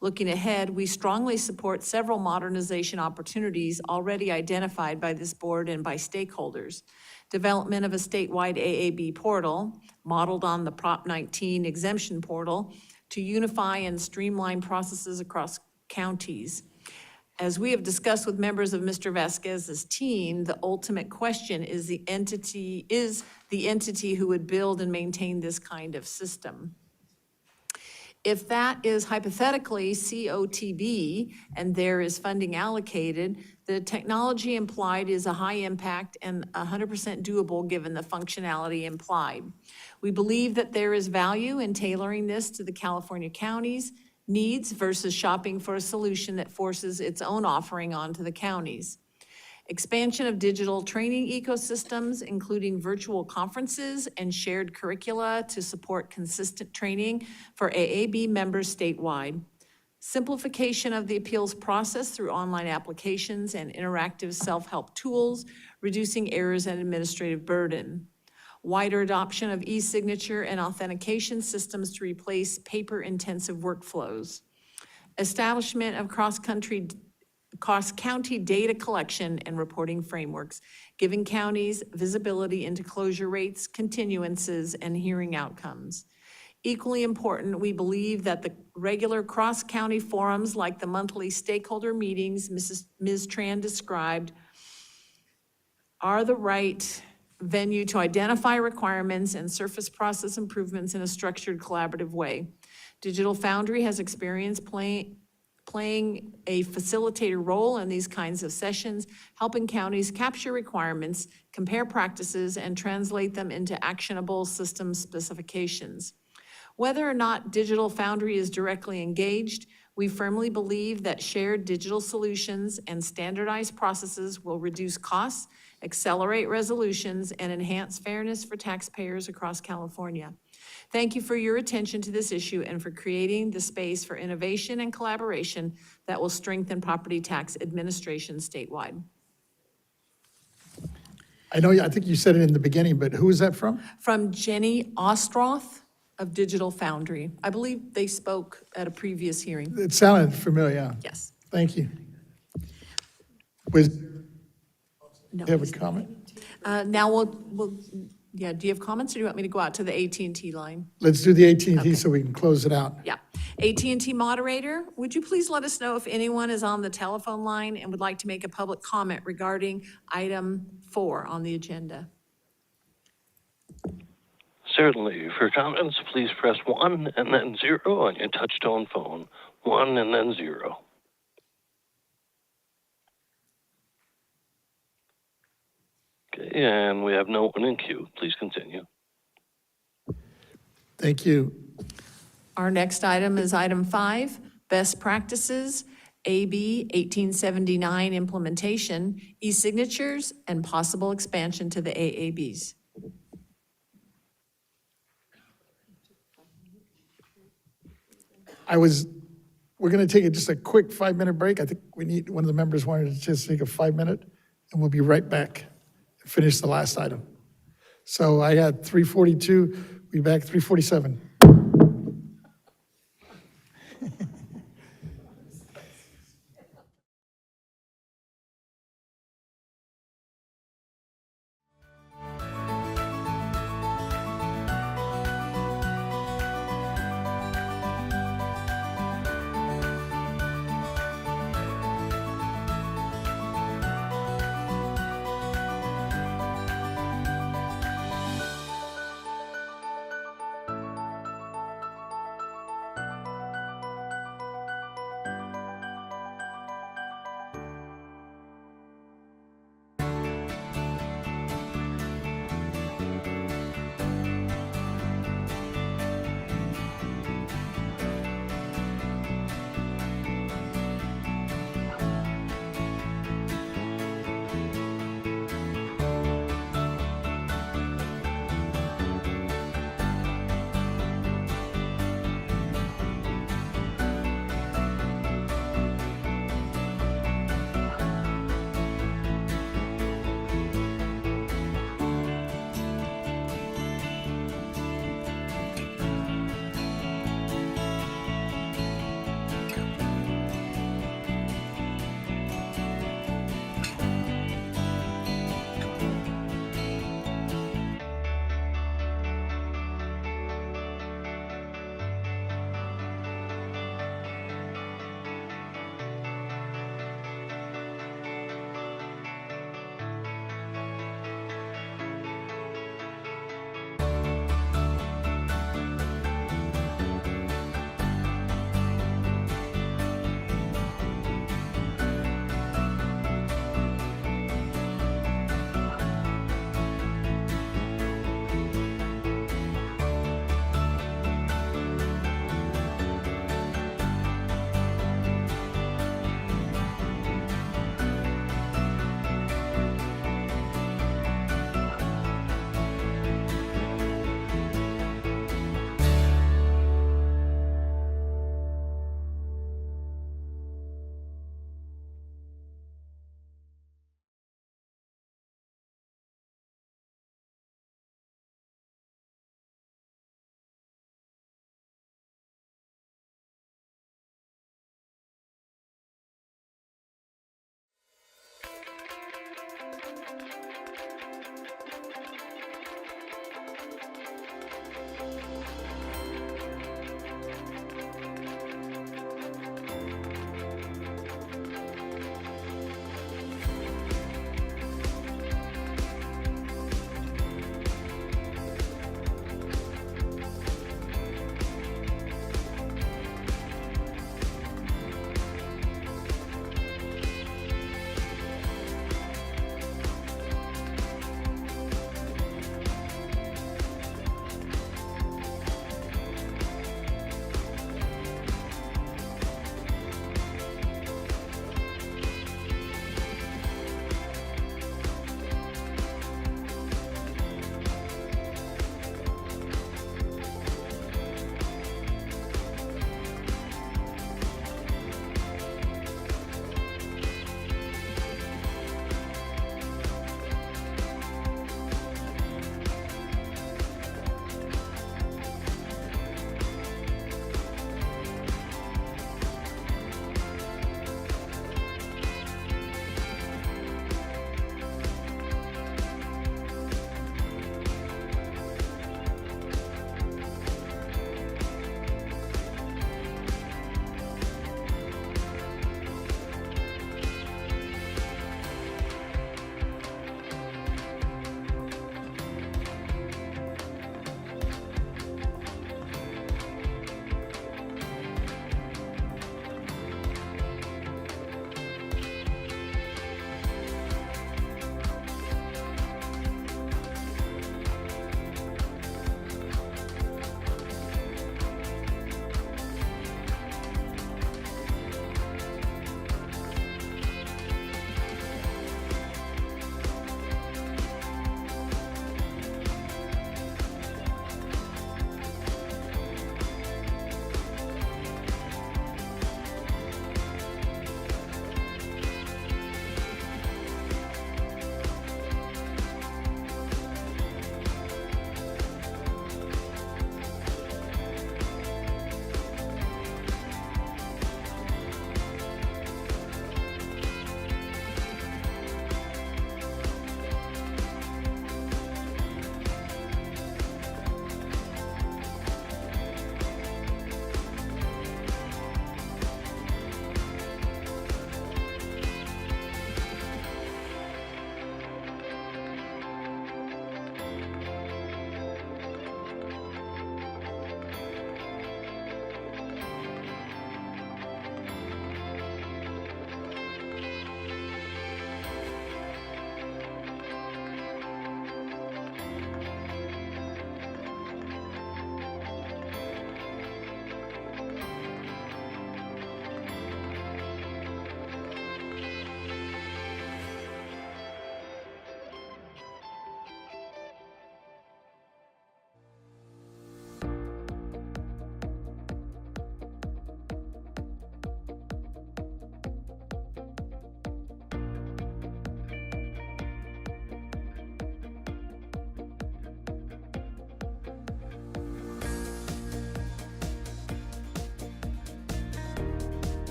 Looking ahead, we strongly support several modernization opportunities already identified by this board and by stakeholders. Development of a statewide AAB portal, modeled on the Prop 19 exemption portal, to unify and streamline processes across counties. As we have discussed with members of Mr. Vasquez's team, the ultimate question is the entity who would build and maintain this kind of system. If that is hypothetically COTB and there is funding allocated, the technology implied is a high impact and 100% doable given the functionality implied. We believe that there is value in tailoring this to the California counties' needs versus shopping for a solution that forces its own offering onto the counties. Expansion of digital training ecosystems, including virtual conferences and shared curricula to support consistent training for AAB members statewide. Simplification of the appeals process through online applications and interactive self-help tools, reducing errors and administrative burden. Wider adoption of e-signature and authentication systems to replace paper-intensive workflows. Establishment of cross-county data collection and reporting frameworks, giving counties visibility into closure rates, continuances, and hearing outcomes. Equally important, we believe that the regular cross-county forums like the monthly stakeholder meetings Ms. Tran described are the right venue to identify requirements and surface process improvements in a structured, collaborative way. Digital Foundry has experience playing a facilitator role in these kinds of sessions, helping counties capture requirements, compare practices, and translate them into actionable system specifications. Whether or not Digital Foundry is directly engaged, we firmly believe that shared digital solutions and standardized processes will reduce costs, accelerate resolutions, and enhance fairness for taxpayers across California. Thank you for your attention to this issue and for creating the space for innovation and collaboration that will strengthen property tax administration statewide. I think you said it in the beginning, but who is that from? From Jenny Ostroth of Digital Foundry. I believe they spoke at a previous hearing. It sounded familiar. Yes. Thank you. Do No, you have a comment? Now do you have comments, or do you want me to go out to the AT&T line? Let's do the AT&T Okay. so we can close it out. Yeah. AT&T moderator, would you please let us know if anyone is on the telephone line and would like to make a public comment regarding item 4 on the agenda? Certainly. For comments, please press 1 and then 0 on your touch-tone phone. 1 and then 0. Okay, and we have no one in queue. Please continue. Thank you. Our next item is item 5, best practices, AB 1879 implementation, e-signatures, and possible expansion to the AABs. We're going to take just a quick 5-minute break. I think one of the members wanted to just take a 5-minute, and we'll be right back and finish the last item. So I had 3:42, we'll be back 3:47.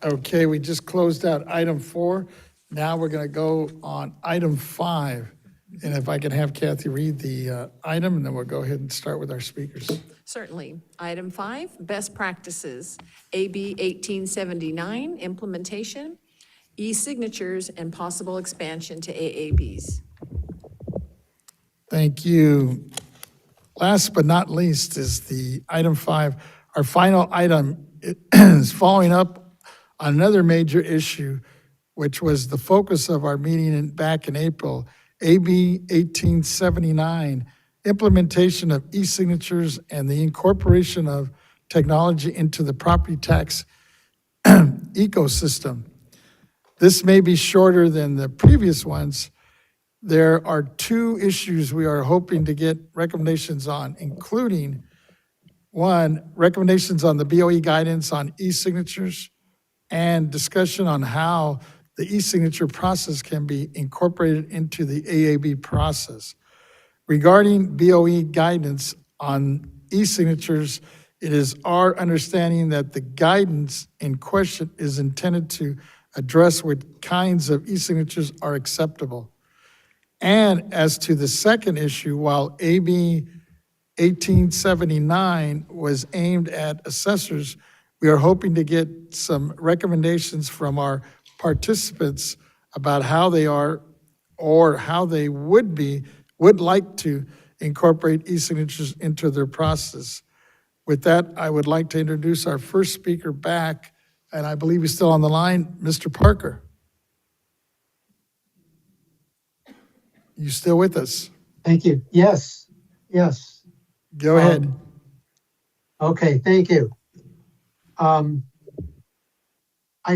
Okay, we just closed out item 4. Now we're going to go on item 5. And if I can have Kathy read the item, and then we'll go ahead and start with our speakers. Certainly. Item 5, best practices, AB 1879, implementation, e-signatures, and possible expansion to AABs. Thank you. Last but not least is the item 5. Our final item is following up on another major issue, which was the focus of our meeting back in April, AB 1879, implementation of e-signatures and the incorporation of technology into the property tax ecosystem. This may be shorter than the previous ones. There are 2 issues we are hoping to get recommendations on, including, 1, recommendations on the BOE guidance on e-signatures and discussion on how the e-signature process can be incorporated into the AAB process. Regarding BOE guidance on e-signatures, it is our understanding that the guidance in question is intended to address what kinds of e-signatures are acceptable. And as to the second issue, while AB 1879 was aimed at assessors, we are hoping to get some recommendations from our participants about how they are or how they would like to incorporate e-signatures into their process. With that, I would like to introduce our first speaker back, and I believe he's still on the line, Mr. Parker. You still with us? Thank you. Yes, yes. Go ahead. Okay, thank you. I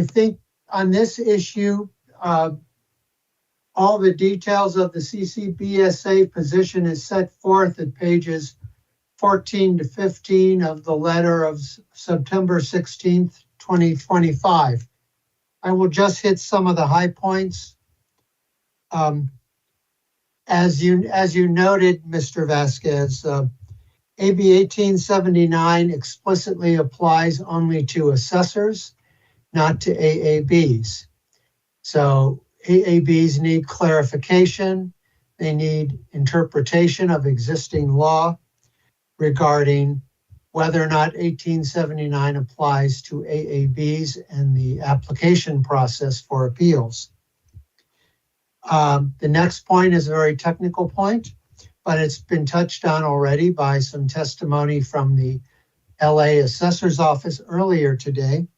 think on this issue, all the details of the CCBSA position is set forth at pages 14 to 15 of the letter of September 16th, 2025. I will just hit some of the high points. As you noted, Mr. Vasquez, AB 1879 explicitly applies only to assessors, not to AABs. So AABs need clarification. They need interpretation of existing law regarding whether or not 1879 applies to AABs and the application process for appeals. The next point is a very technical point, but it's been touched on already by some testimony from the LA Assessor's Office earlier today.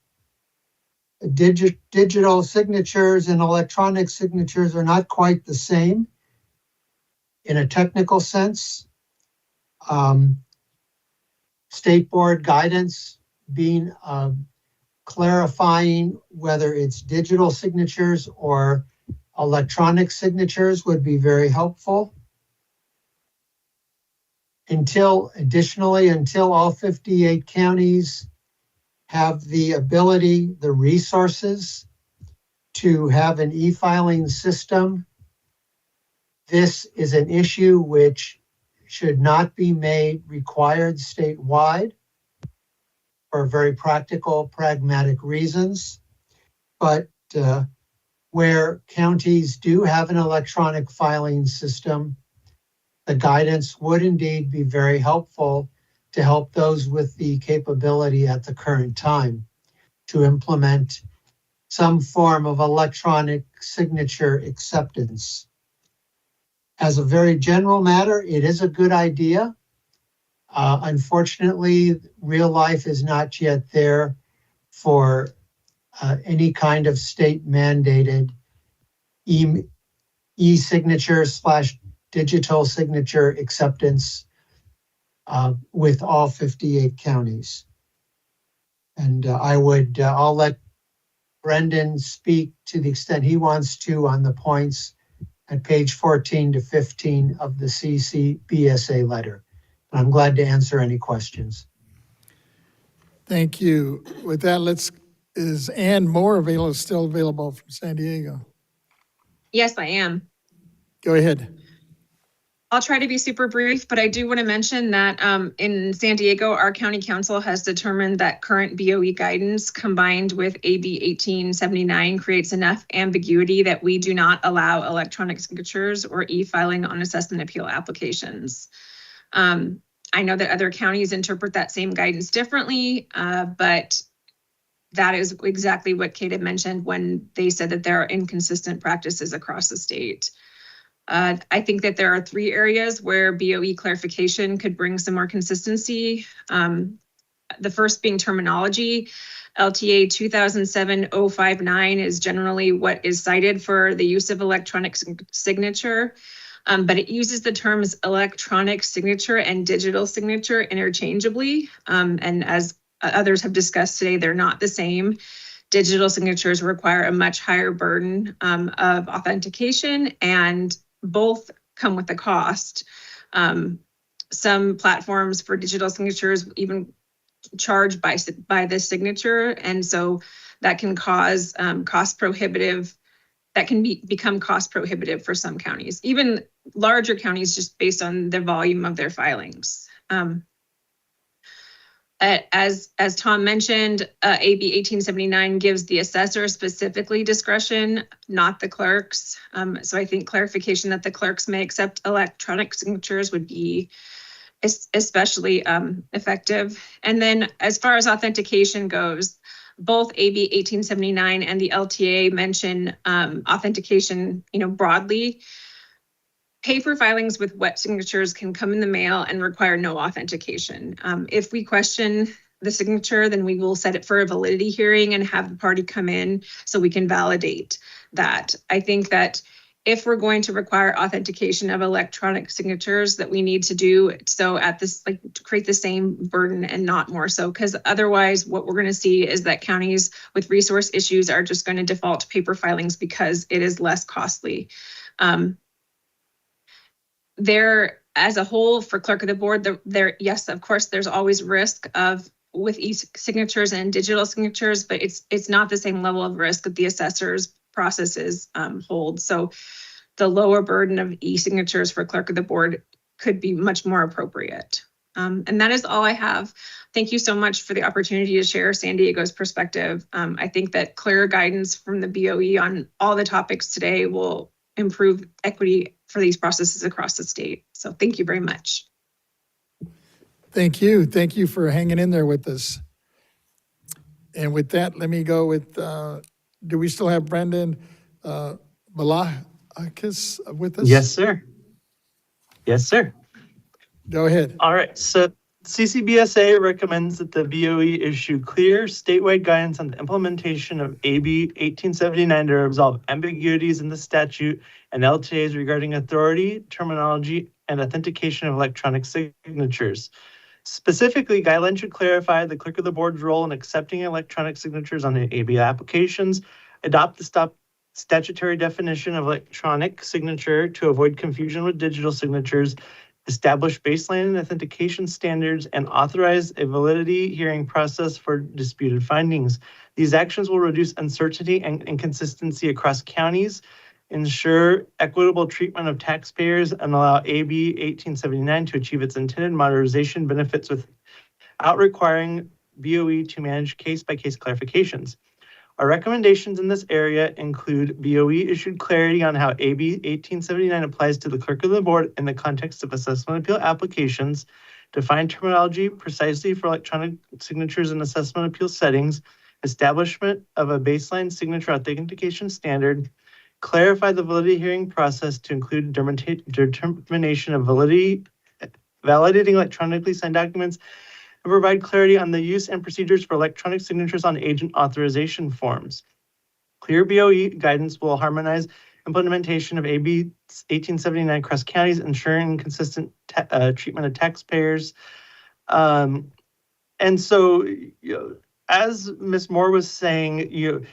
Digital signatures and electronic signatures are not quite the same in a technical sense. State board guidance being clarifying whether it's digital signatures or electronic signatures would be very helpful. Until all 58 counties have the ability, the resources to have an e-filing system, this is an issue which should not be made required statewide for very practical, pragmatic reasons. But where counties do have an electronic filing system, the guidance would indeed be very helpful to help those with the capability at the current time to implement some form of electronic signature acceptance. As a very general matter, it is a good idea. Unfortunately, real life is not yet there for any kind of state mandated e-signature / digital signature acceptance with all 58 counties. And I'll let Brendan speak to the extent he wants to on the points at page 14 to 15 of the CCBSA letter. And I'm glad to answer any questions. Thank you. With that, is Ann Moore still available from San Diego? Yes, I am. Go ahead. I'll try to be super brief, but I do want to mention that in San Diego, our county council has determined that current BOE guidance combined with AB 1879 creates enough ambiguity that we do not allow electronic signatures or e-filing on assessment appeal applications. I know that other counties interpret that same guidance differently, but that is exactly what Kate had mentioned when they said that there are inconsistent practices across the state. I think that there are 3 areas where BOE clarification could bring some more consistency. The first being terminology. LTA 2007-059 is generally what is cited for the use of electronic signature, but it uses the terms electronic signature and digital signature interchangeably. And as others have discussed today, they're not the same. Digital signatures require a much higher burden of authentication, and both come with a cost. Some platforms for digital signatures even charge by the signature, and so that can cause cost prohibitive. That can become cost prohibitive for some counties, even larger counties, just based on the volume of their filings. As Tom mentioned, AB 1879 gives the assessor specifically discretion, not the clerks. So I think clarification that the clerks may accept electronic signatures would be especially effective. And then as far as authentication goes, both AB 1879 and the LTA mention authentication, broadly. Paper filings with wet signatures can come in the mail and require no authentication. If we question the signature, then we will set it for a validity hearing and have the party come in so we can validate that. I think that if we're going to require authentication of electronic signatures, that we need to do so at this, to create the same burden and not more so, because otherwise what we're going to see is that counties with resource issues are just going to default to paper filings because it is less costly. There, as a whole, for clerk of the board, yes, of course, there's always risk of with e-signatures and digital signatures, but it's not the same level of risk that the assessor's processes hold. So the lower burden of e-signatures for clerk of the board could be much more appropriate. And that is all I have. Thank you so much for the opportunity to share San Diego's perspective. I think that clear guidance from the BOE on all the topics today will improve equity for these processes across the state. So thank you very much. Thank you. Thank you for hanging in there with us. And with that, let me go with, do we still have Brandon Balakis with us? Yes, sir. Yes, sir. Go ahead. All right. So CCBSA recommends that the BOE issue clear statewide guidance on the implementation of AB 1879 to resolve ambiguities in the statute and LTAs regarding authority, terminology, and authentication of electronic signatures. Specifically, guidelines should clarify the clerk of the board's role in accepting electronic signatures on the AB applications, adopt the statutory definition of electronic signature to avoid confusion with digital signatures, establish baseline authentication standards, and authorize a validity hearing process for disputed findings. These actions will reduce uncertainty and inconsistency across counties, ensure equitable treatment of taxpayers, and allow AB 1879 to achieve its intended modernization benefits without requiring BOE to manage case-by-case clarifications. Our recommendations in this area include BOE issued clarity on how AB 1879 applies to the clerk of the board in the context of assessment appeal applications, define terminology precisely for electronic signatures and assessment appeal settings, establishment of a baseline signature authentication standard, clarify the validity hearing process to include determination of validity, validating electronically signed documents, and provide clarity on the use and procedures for electronic signatures on agent authorization forms. Clear BOE guidance will harmonize implementation of AB 1879 across counties, ensuring consistent treatment of taxpayers. And so, as Ms. Moore was saying,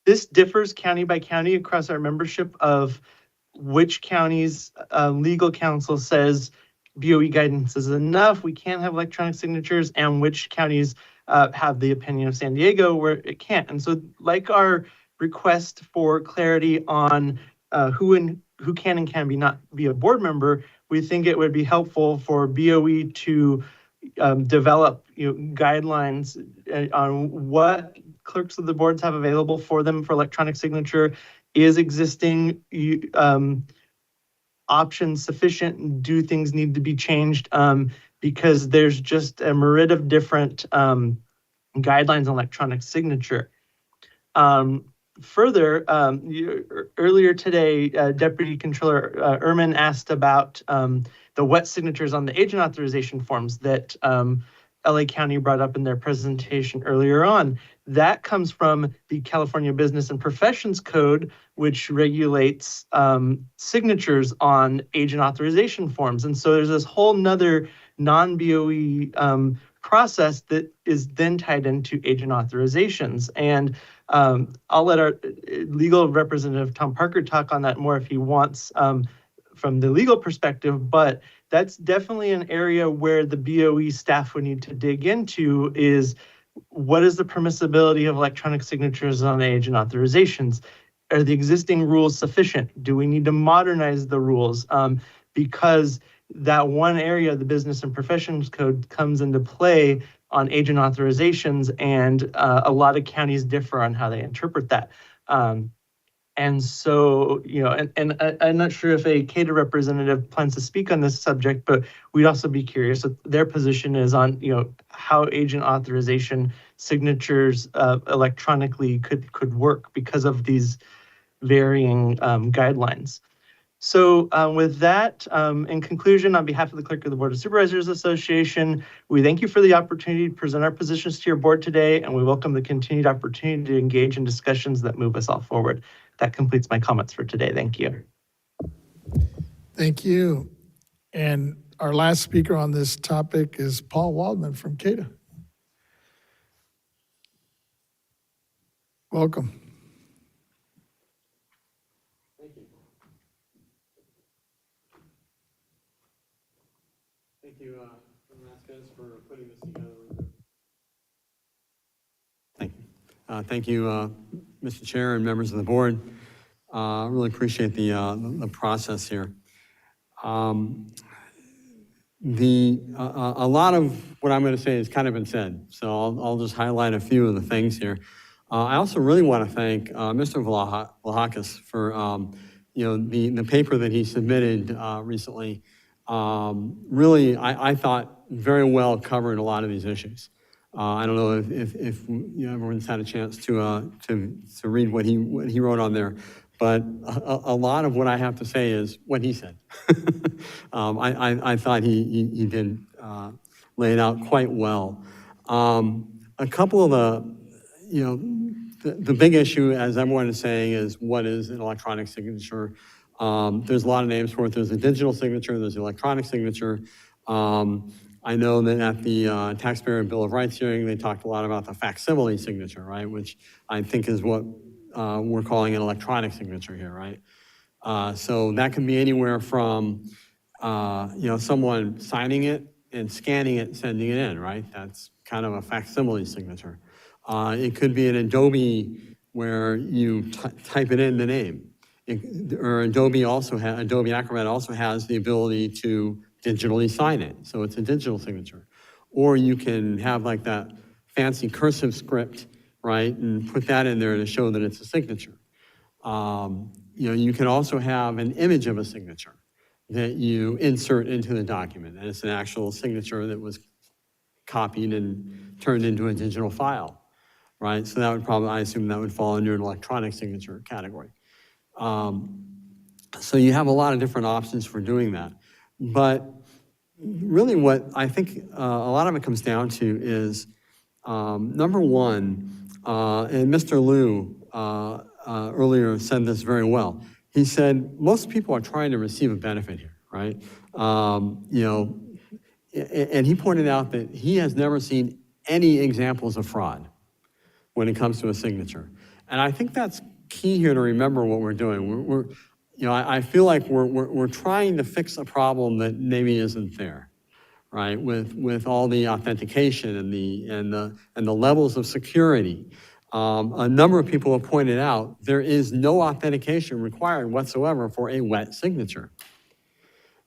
this differs county by county across our membership of which county's legal counsel says BOE guidance is enough, we can't have electronic signatures, and which counties have the opinion of San Diego where it can't. And so like our request for clarity on who who can and can be not be a board member, we think it would be helpful for BOE to develop guidelines on what clerks of the boards have available for them for electronic signature. Is existing options sufficient? Do things need to be changed? Because there's just a myriad of different guidelines on electronic signature. Further, earlier today, Deputy Controller Ehrman asked about the wet signatures on the agent authorization forms that LA County brought up in their presentation earlier on. That comes from the California Business and Professions Code, which regulates signatures on agent authorization forms. And so there's this whole nother non-BOE process that is then tied into agent authorizations. And I'll let our legal representative, Tom Parker, talk on that more if he wants from the legal perspective, but that's definitely an area where the BOE staff would need to dig into is what is the permissibility of electronic signatures on agent authorizations? Are the existing rules sufficient? Do we need to modernize the rules? Because that one area of the Business and Professions Code comes into play on agent authorizations, and a lot of counties differ on how they interpret that. And so, and I'm not sure if a CADA representative plans to speak on this subject, but we'd also be curious what their position is on, how agent authorization signatures electronically could work because of these varying guidelines. So with that, in conclusion, on behalf of the Clerk of the Board of Supervisors Association, we thank you for the opportunity to present our positions to your board today, and we welcome the continued opportunity to engage in discussions that move us all forward. That completes my comments for today. Thank you. Thank you. And our last speaker on this topic is Paul Waldman from CADA. Welcome. Thank you. Thank you, Vasquez, for putting this together. Thank you. Thank you, Mr. Chair and members of the board. I really appreciate the process here. A lot of what I'm going to say has kind of been said, so I'll just highlight a few of the things here. I also really want to thank Mr. Vlahakis for the paper that he submitted recently. Really, I thought very well covered a lot of these issues. I don't know if everyone's had a chance to read what he wrote on there, but a lot of what I have to say is what he said. I thought he did lay it out quite well. A couple of the big issue, as everyone is saying, is what is an electronic signature? There's a lot of names for it. There's a digital signature, there's an electronic signature. I know that at the Taxpayer Bill of Rights hearing, they talked a lot about the facsimile signature, right? Which I think is what we're calling an electronic signature here, right? So that can be anywhere from, someone signing it and scanning it and sending it in, right? That's kind of a facsimile signature. It could be an Adobe where you type it in the name. Or Adobe Acrobat also has the ability to digitally sign it. So it's a digital signature. Or you can have like that fancy cursive script, right? And put that in there to show that it's a signature. You can also have an image of a signature that you insert into the document. And it's an actual signature that was copied and turned into a digital file, right? So that would probably, I assume that would fall under an electronic signature category. So you have a lot of different options for doing that. But really what I think a lot of it comes down to is, number one, and Mr. Liu earlier said this very well. He said, most people are trying to receive a benefit here, right? And he pointed out that he has never seen any examples of fraud when it comes to a signature. And I think that's key here to remember what we're doing. I feel like we're trying to fix a problem that maybe isn't there, right? With all the authentication and the levels of security. a number of people have pointed out there is no authentication required whatsoever for a wet signature.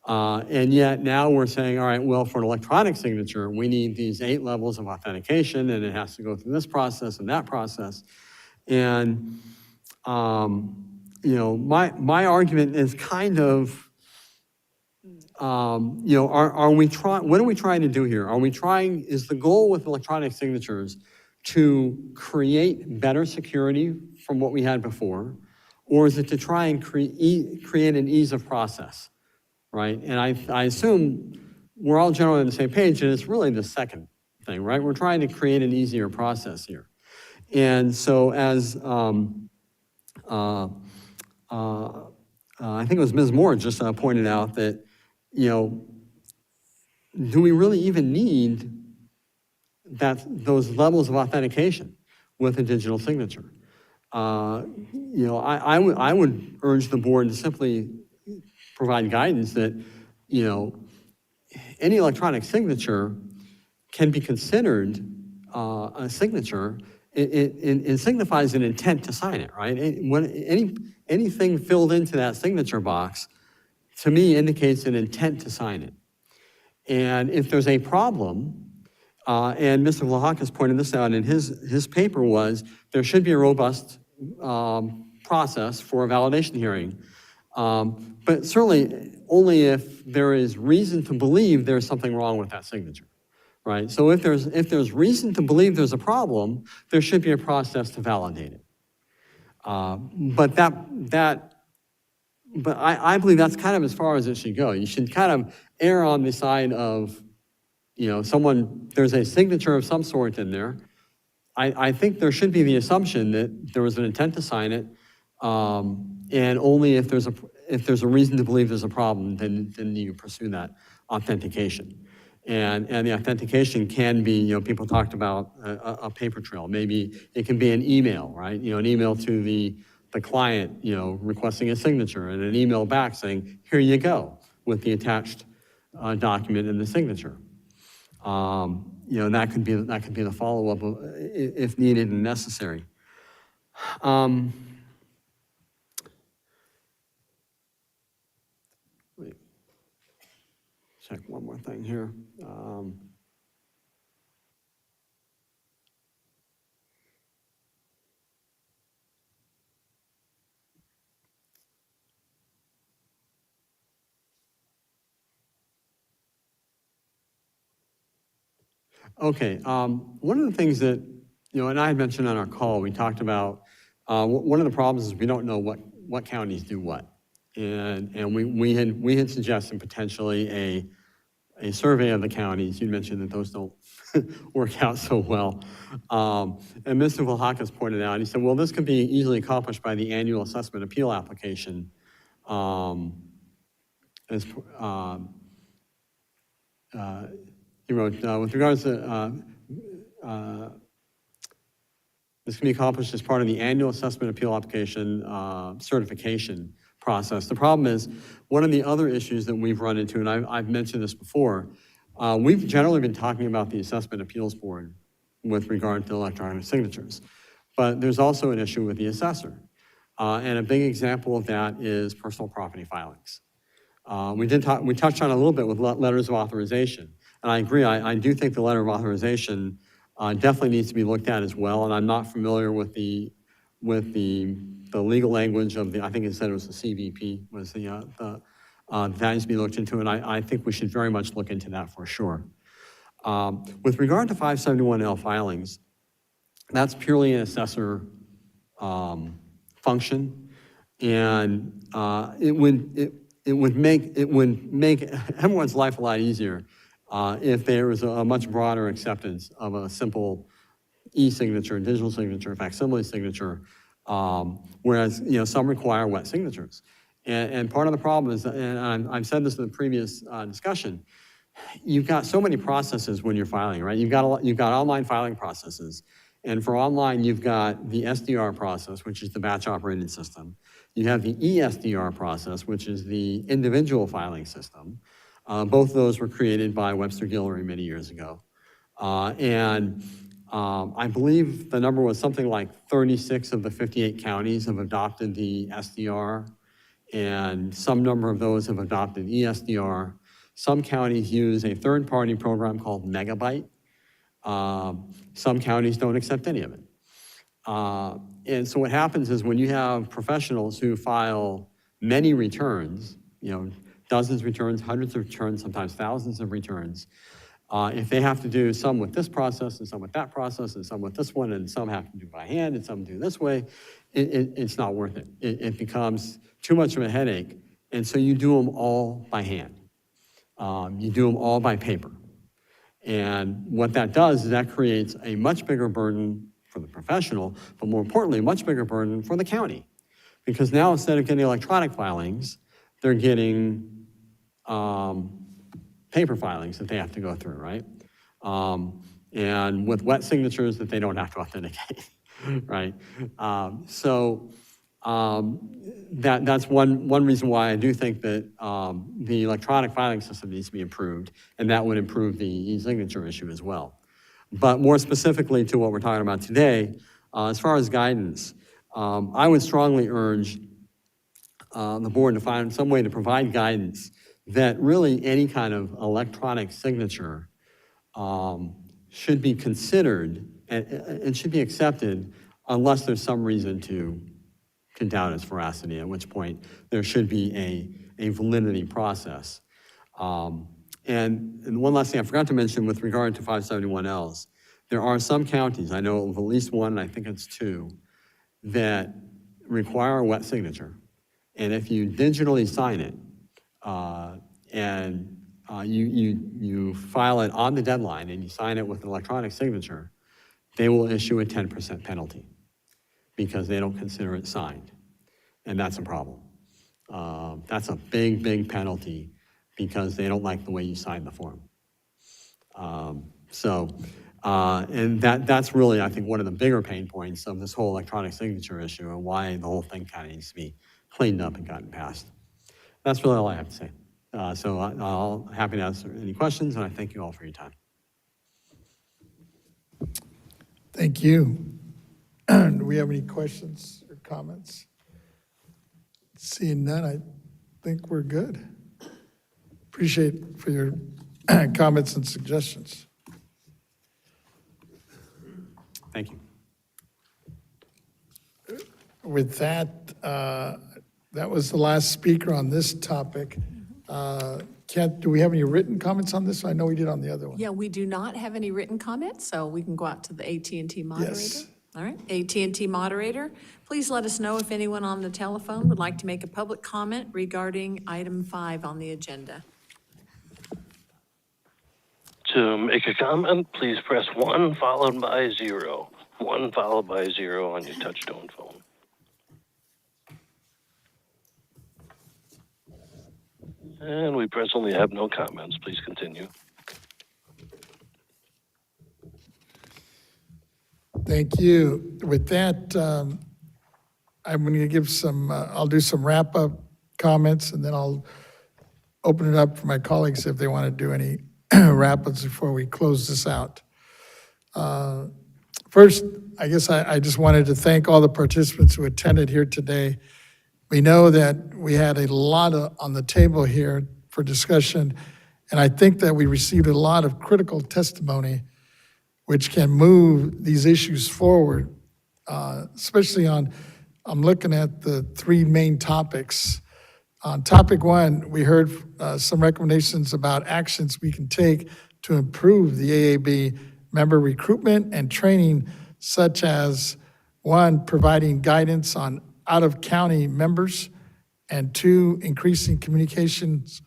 And yet now we're saying, all right, well, for an electronic signature, we need these 8 levels of authentication, and it has to go through this process and that process. And, you know, my argument is kind of, you know, are we trying, what are we trying to do here? Are we trying, is the goal with electronic signatures to create better security from what we had before? Or is it to try and create an ease of process, right? And I assume we're all generally on the same page, and it's really the second thing, right? We're trying to create an easier process here. And so as I think it was Ms. Moore just pointed out that, you know, do we really even need those levels of authentication with a digital signature? You know, I would urge the board to simply provide guidance that, you know, any electronic signature can be considered a signature. It signifies an intent to sign it, right? Anything filled into that signature box, to me, indicates an intent to sign it. And if there's a problem, and Mr. Vlahakis pointed this out in his paper, was there should be a robust process for a validation hearing. But certainly only if there is reason to believe there's something wrong with that signature, right? So if there's reason to believe there's a problem, there should be a process to validate it. But I believe that's kind of as far as it should go. You should kind of err on the side of, you know, there's a signature of some sort in there. I think there should be the assumption that there was an intent to sign it, and only if there's a reason to believe there's a problem, then you pursue that authentication. And the authentication can be, you know, people talked about a paper trail. Maybe it can be an email, right? You know, an email to the client, you know, requesting a signature, and an email back saying, here you go, with the attached document and the signature. You know, that could be the follow-up if needed and necessary. Check one more thing here. Okay, one of the things that, you know, and I had mentioned on our call, we talked about, one of the problems is we don't know what counties do what. And we had suggested potentially a survey of the counties. You mentioned that those don't work out so well. And Mr. Vlahakis pointed out, he said, well, this could be easily accomplished by the annual assessment appeal application. He wrote, with regards to, this can be accomplished as part of the annual assessment appeal application certification process. The problem is, one of the other issues that we've run into, and I've mentioned this before, we've generally been talking about the Assessment Appeals Board with regard to electronic signatures. But there's also an issue with the assessor. And a big example of that is personal property filings. We touched on it a little bit with letters of authorization. And I agree, I do think the letter of authorization definitely needs to be looked at as well. And I'm not familiar with the legal language of I think it said it was the CVP, was that needs to be looked into. And I think we should very much look into that for sure. With regard to 571L filings, that's purely an assessor function. And it would make everyone's life a lot easier if there was a much broader acceptance of a simple e-signature, digital signature, facsimile signature, whereas, you know, some require wet signatures. And part of the problem is, and I've said this in the previous discussion, you've got so many processes when you're filing, right? You've got online filing processes. And for online, you've got the SDR process, which is the batch operating system. You have the ESDR process, which is the individual filing system. Both of those were created by Webster Guillory many years ago. And I believe the number was something like 36 of the 58 counties have adopted the SDR, and some number of those have adopted ESDR. Some counties use a third-party program called Megabyte. Some counties don't accept any of it. And so what happens is when you have professionals who file many returns, dozens of returns, hundreds of returns, sometimes thousands of returns, if they have to do some with this process and some with that process and some with this one and some have to do by hand and some do this way, it's not worth it. It becomes too much of a headache. And so you do them all by hand. You do them all by paper. And what that does is that creates a much bigger burden for the professional, but more importantly, a much bigger burden for the county. Because now instead of getting electronic filings, they're getting paper filings that they have to go through, right? And with wet signatures that they don't have to authenticate, right? That's one reason why I do think that the electronic filing system needs to be improved, and that would improve the e-signature issue as well. But more specifically to what we're talking about today, as far as guidance, I would strongly urge the board to find some way to provide guidance that really any kind of electronic signature should be considered and should be accepted unless there's some reason to doubt its veracity, at which point there should be a validity process. And one last thing I forgot to mention with regard to 571Ls, there are some counties, I know of at least one, and I think it's two, that require a wet signature. And if you digitally sign it, and you file it on the deadline and you sign it with an electronic signature, they will issue a 10% penalty because they don't consider it signed. And that's a problem. That's a big, big penalty because they don't like the way you sign the form. And that's really, I think, one of the bigger pain points of this whole electronic signature issue and why the whole thing kind of needs to be cleaned up and gotten passed. That's really all I have to say. I'm happy to answer any questions, and I thank you all for your time. Thank you. Do we have any questions or comments? Seeing none, I think we're good. Appreciate for your comments and suggestions. Thank you. With that, that was the last speaker on this topic. Kent, do we have any written comments on this? I know we did on the other one. Yeah, we do not have any written comments, so we can go out to the AT&T moderator. Yes. All right, AT&T moderator, please let us know if anyone on the telephone would like to make a public comment regarding item 5 on the agenda. To make a comment, please press 1 followed by 0. 1 followed by 0 on your touch-tone phone. And we presently have no comments. Please continue. Thank you. With that, I'm going to give some, I'll do some wrap-up comments, and then I'll open it up for my colleagues if they want to do any wrap-ups before we close this out. First, I guess I just wanted to thank all the participants who attended here today. We know that we had a lot on the table here for discussion, and I think that we received a lot of critical testimony which can move these issues forward, especially on, I'm looking at the 3 main topics. On topic 1, we heard some recommendations about actions we can take to improve the AAB member recruitment and training, such as 1, providing guidance on out-of-county members, and 2, increasing communications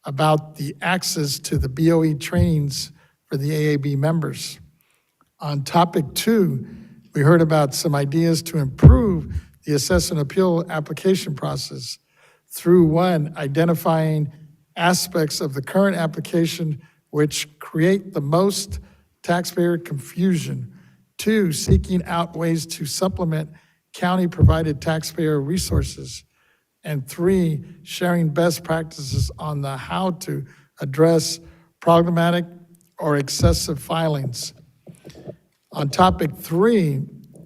about the access to the BOE trainings for the AAB members. On topic 2, we heard about some ideas to improve the assessment appeal application process through 1, identifying aspects of the current application which create the most taxpayer confusion, 2, seeking out ways to supplement county-provided taxpayer resources, and 3, sharing best practices on the how to address problematic or excessive filings. On topic 3,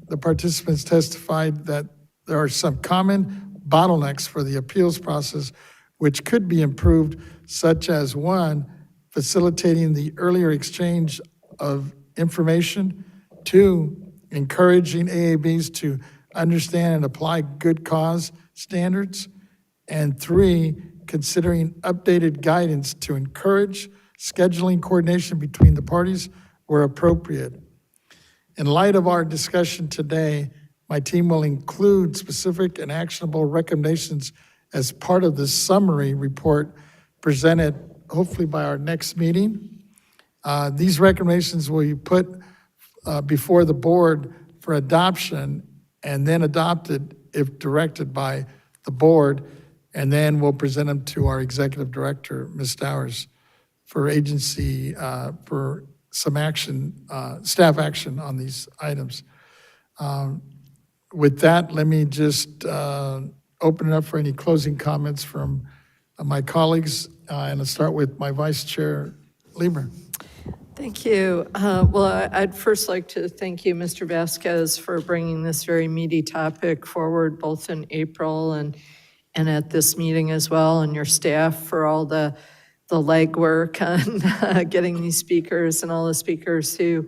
the participants testified that there are some common bottlenecks for the appeals process which could be improved, such as 1, facilitating the earlier exchange of information, 2, encouraging AABs to understand and apply good cause standards, and 3, considering updated guidance to encourage scheduling coordination between the parties where appropriate. In light of our discussion today, my team will include specific and actionable recommendations as part of the summary report presented hopefully by our next meeting. These recommendations will be put before the board for adoption and then adopted if directed by the board, and then we'll present them to our executive director, Ms. Stowers, for agency, for some action, staff action on these items. With that, let me just open it up for any closing comments from my colleagues, and I'll start with my Vice Chair, Lieber. Thank you. I'd first like to thank you, Mr. Vasquez, for bringing this very meaty topic forward, both in April and at this meeting as well, and your staff for all the legwork on getting these speakers and all the speakers who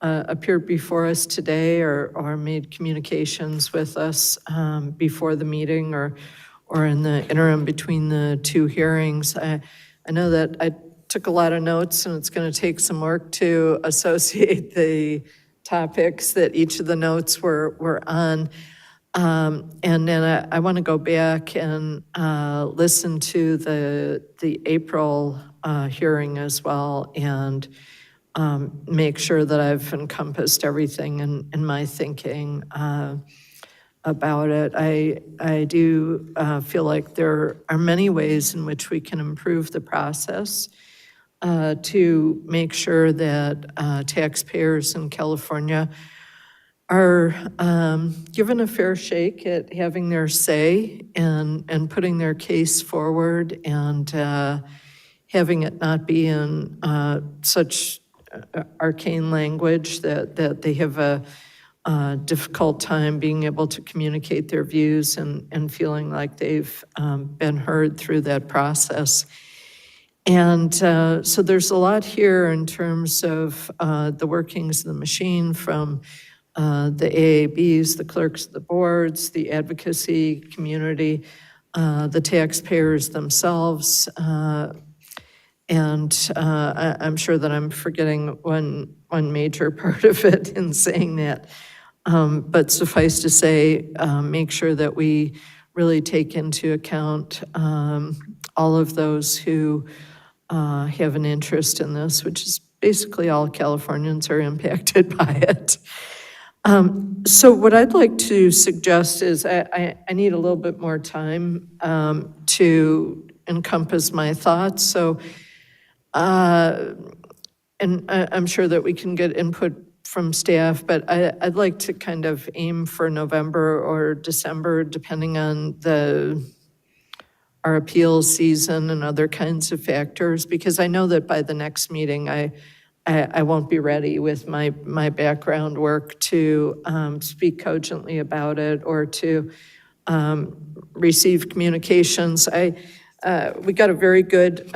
appeared before us today or made communications with us before the meeting or in the interim between the two hearings. I know that I took a lot of notes, and it's going to take some work to associate the topics that each of the notes were on. And then I want to go back and listen to the April hearing as well, and make sure that I've encompassed everything in my thinking about it. I do feel like there are many ways in which we can improve the process to make sure that taxpayers in California are given a fair shake at having their say and putting their case forward, and having it not be in such arcane language that they have a difficult time being able to communicate their views and feeling like they've been heard through that process. And so there's a lot here in terms of the workings of the machine, from the AABs, the clerks of the boards, the advocacy community, the taxpayers themselves, and I'm sure that I'm forgetting one major part of it in saying that. But suffice to say, make sure that we really take into account all of those who have an interest in this, which is basically all Californians are impacted by it. So what I'd like to suggest is I need a little bit more time to encompass my thoughts. So, and I'm sure that we can get input from staff, but I'd like to kind of aim for November or December, depending on our appeals season and other kinds of factors, because I know that by the next meeting, I won't be ready with my background work to speak cogently about it or to receive communications. We got a very good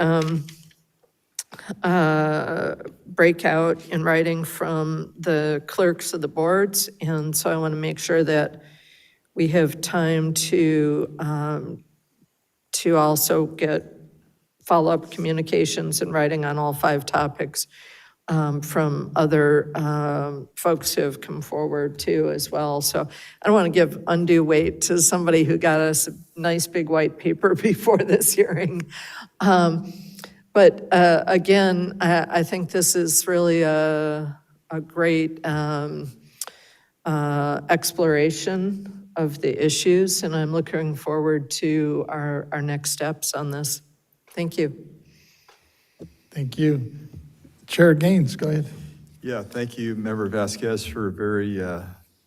breakout in writing from the clerks of the boards, and so I want to make sure that we have time to also get follow-up communications in writing on all 5 topics from other folks who have come forward too as well. So I don't want to give undue weight to somebody who got us a nice big white paper before this hearing. But again, I think this is really a great exploration of the issues, and I'm looking forward to our next steps on this. Thank you. Thank you. Chair Gaines, go ahead. Yeah, thank you, Member Vasquez, for a very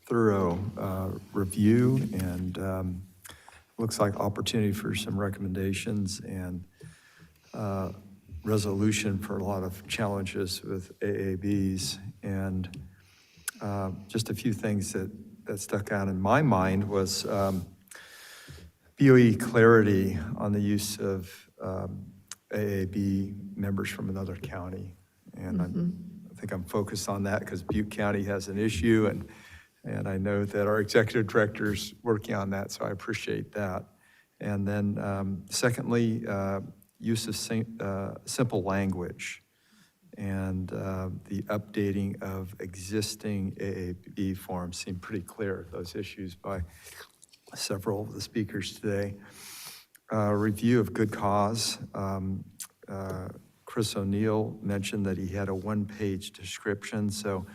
thorough review, and looks like opportunity for some recommendations and resolution for a lot of challenges with AABs. And just a few things that stuck out in my mind was BOE clarity on the use of AAB members from another county. And I think I'm focused on that because Butte County has an issue, and I know that our executive director's working on that, so I appreciate that. And then secondly, use of simple language and the updating of existing AAB forms seem pretty clear, those issues by several of the speakers today. Review of good cause. Chris O'Neill mentioned that he had a one-page description, so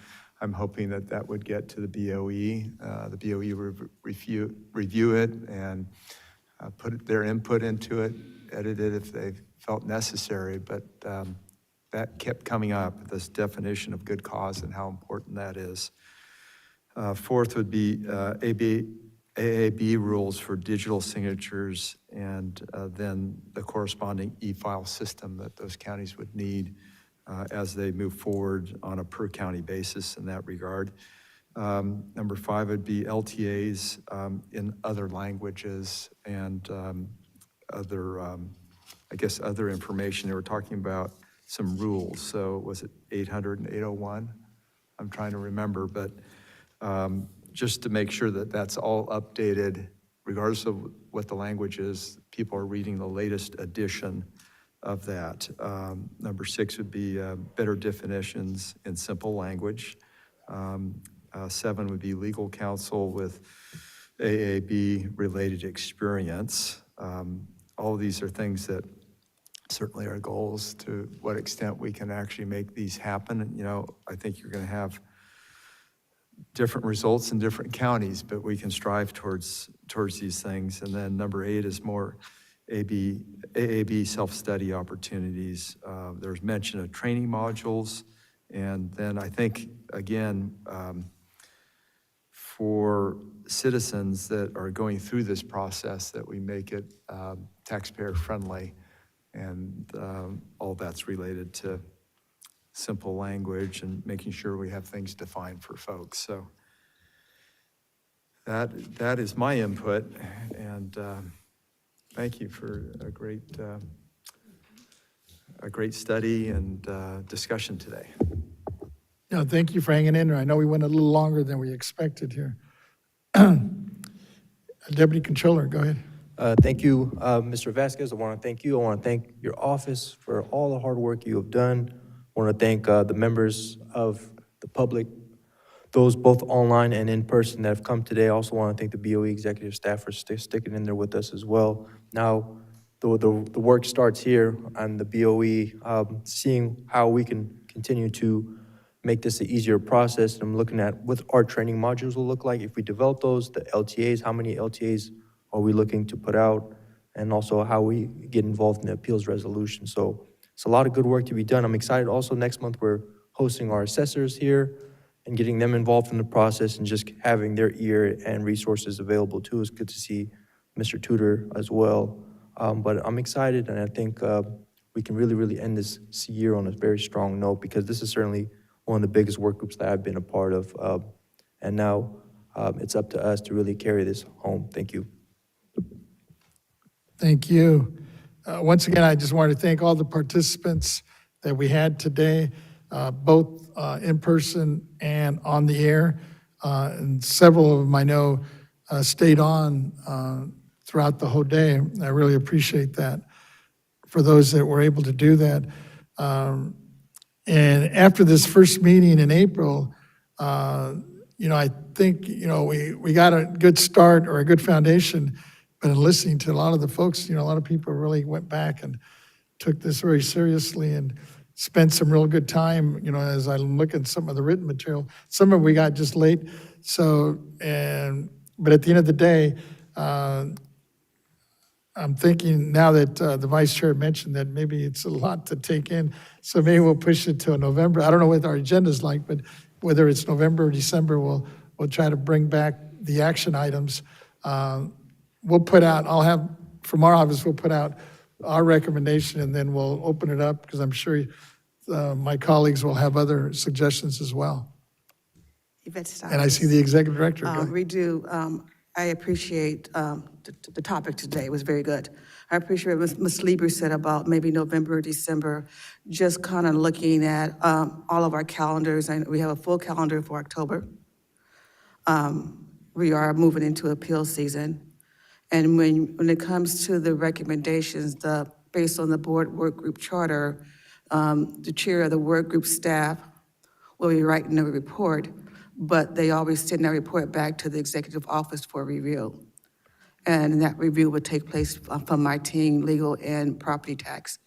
I'm hoping that that would get to the BOE. The BOE will review it and put their input into it, edit it if they felt necessary, but that kept coming up, this definition of good cause and how important that is. Fourth would be AAB rules for digital signatures and then the corresponding e-file system that those counties would need as they move forward on a per county basis in that regard. Number 5 would be LTAs in other languages and other, I guess, other information. They were talking about some rules. So was it 800 and 801? I'm trying to remember, but just to make sure that that's all updated, regardless of what the language is, people are reading the latest edition of that. Number 6 would be better definitions in simple language. 7 would be legal counsel with AAB-related experience. All of these are things that certainly are goals. To what extent we can actually make these happen. And, you know, I think you're going to have different results in different counties, but we can strive towards these things. And then number 8 is more AAB self-study opportunities. There's mention of training modules. And then I think, again, for citizens that are going through this process, that we make it taxpayer friendly. And all that's related to simple language and making sure we have things defined for folks. So that is my input, and thank you for a great study and discussion today. No, thank you for hanging in there. I know we went a little longer than we expected here. Deputy Controller, go ahead. Thank you, Mr. Vasquez. I want to thank you. I want to thank your office for all the hard work you have done. I want to thank the members of the public, those both online and in person that have come today. I also want to thank the BOE executive staff for sticking in there with us as well. Now, the work starts here on the BOE, seeing how we can continue to make this an easier process. And I'm looking at what our training modules will look like if we develop those, the LTAs, how many LTAs are we looking to put out, and also how we get involved in the appeals resolution. So it's a lot of good work to be done. I'm excited also next month we're hosting our assessors here and getting them involved in the process and just having their ear and resources available too. It's good to see Mr. Tudor as well. But I'm excited, and I think we can really end this year on a very strong note, because this is certainly one of the biggest work groups that I've been a part of. And now it's up to us to really carry this home. Thank you. Thank you. Once again, I just want to thank all the participants that we had today, both in person and on the air. And several of them I know stayed on throughout the whole day. I really appreciate that for those that were able to do that. And after this first meeting in April, I think, we got a good start or a good foundation. But in listening to a lot of the folks, a lot of people really went back and took this very seriously and spent some real good time, as I look at some of the written material. Some of it we got just late. So, but at the end of the day, I'm thinking now that the vice chair mentioned that maybe it's a lot to take in. So maybe we'll push it to November. I don't know what our agenda's like, but whether it's November or December, we'll try to bring back the action items. We'll put out, from our office, we'll put out our recommendation, and then we'll open it up, because I'm sure my colleagues will have other suggestions as well. Yvette Stiles. And I see the executive director. Go ahead. We do, I appreciate the topic today. It was very good. I appreciate what Ms. Lieber said about maybe November, December, just kind of looking at all of our calendars. And we have a full calendar for October. We are moving into appeal season. And when it comes to the recommendations, based on the board work group charter, the chair of the work group staff will be writing a report, but they always send that report back to the executive office for review. And that review would take place from my team, legal and property tax.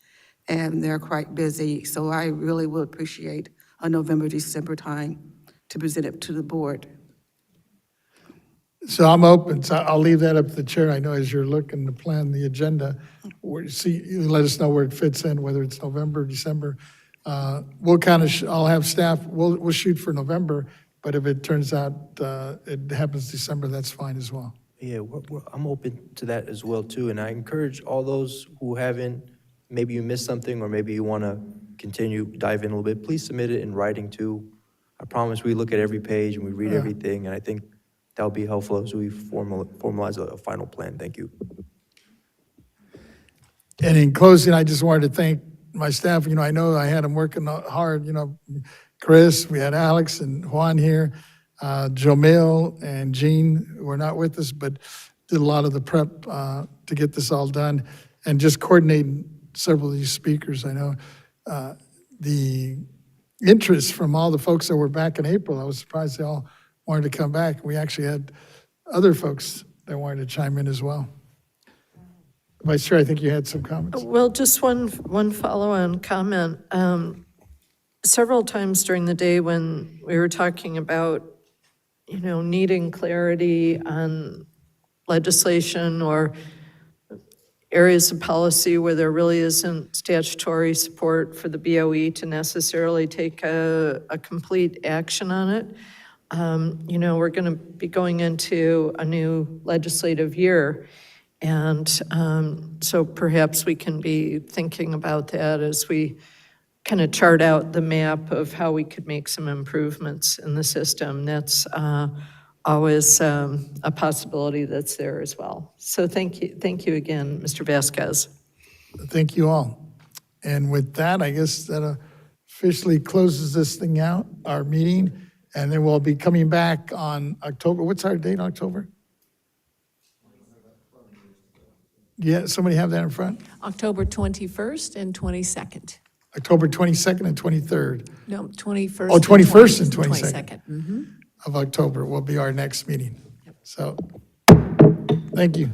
And they're quite busy, so I really would appreciate a November, December time to present it to the board. So I'm open, so I'll leave that up to the chair. I know as you're looking to plan the agenda, you let us know where it fits in, whether it's November, December. We'll kind of, I'll have staff, we'll shoot for November, but if it turns out it happens December, that's fine as well. Yeah, I'm open to that as well too, and I encourage all those who haven't, maybe you missed something, or maybe you want to continue, dive in a little bit, please submit it in writing too. I promise we look at every page and we read everything, and I think that'll be helpful as we formalize a final plan. Thank you. And in closing, I just wanted to thank my staff. I know I had them working hard, Chris, we had Alex and Juan here, Jomil and Jean were not with us, but did a lot of the prep to get this all done, and just coordinating several of these speakers. I know the interest from all the folks that were back in April, I was surprised they all wanted to come back. We actually had other folks that wanted to chime in as well. Vice Chair, I think you had some comments. Well, just one follow-on comment. Several times during the day when we were talking about, needing clarity on legislation or areas of policy where there really isn't statutory support for the BOE to necessarily take a complete action on it. We're going to be going into a new legislative year. And so perhaps we can be thinking about that as we kind of chart out the map of how we could make some improvements in the system. That's always a possibility that's there as well. So thank you again, Mr. Vasquez. Thank you all. And with that, I guess that officially closes this thing out, our meeting. And then we'll be coming back on October. What's our date, October? Yeah, somebody have that in front? October 21st and 22nd. October 22nd and 23rd. No, 21st. Oh, 21st and 22nd. 22nd of October will be our next meeting. So, thank you.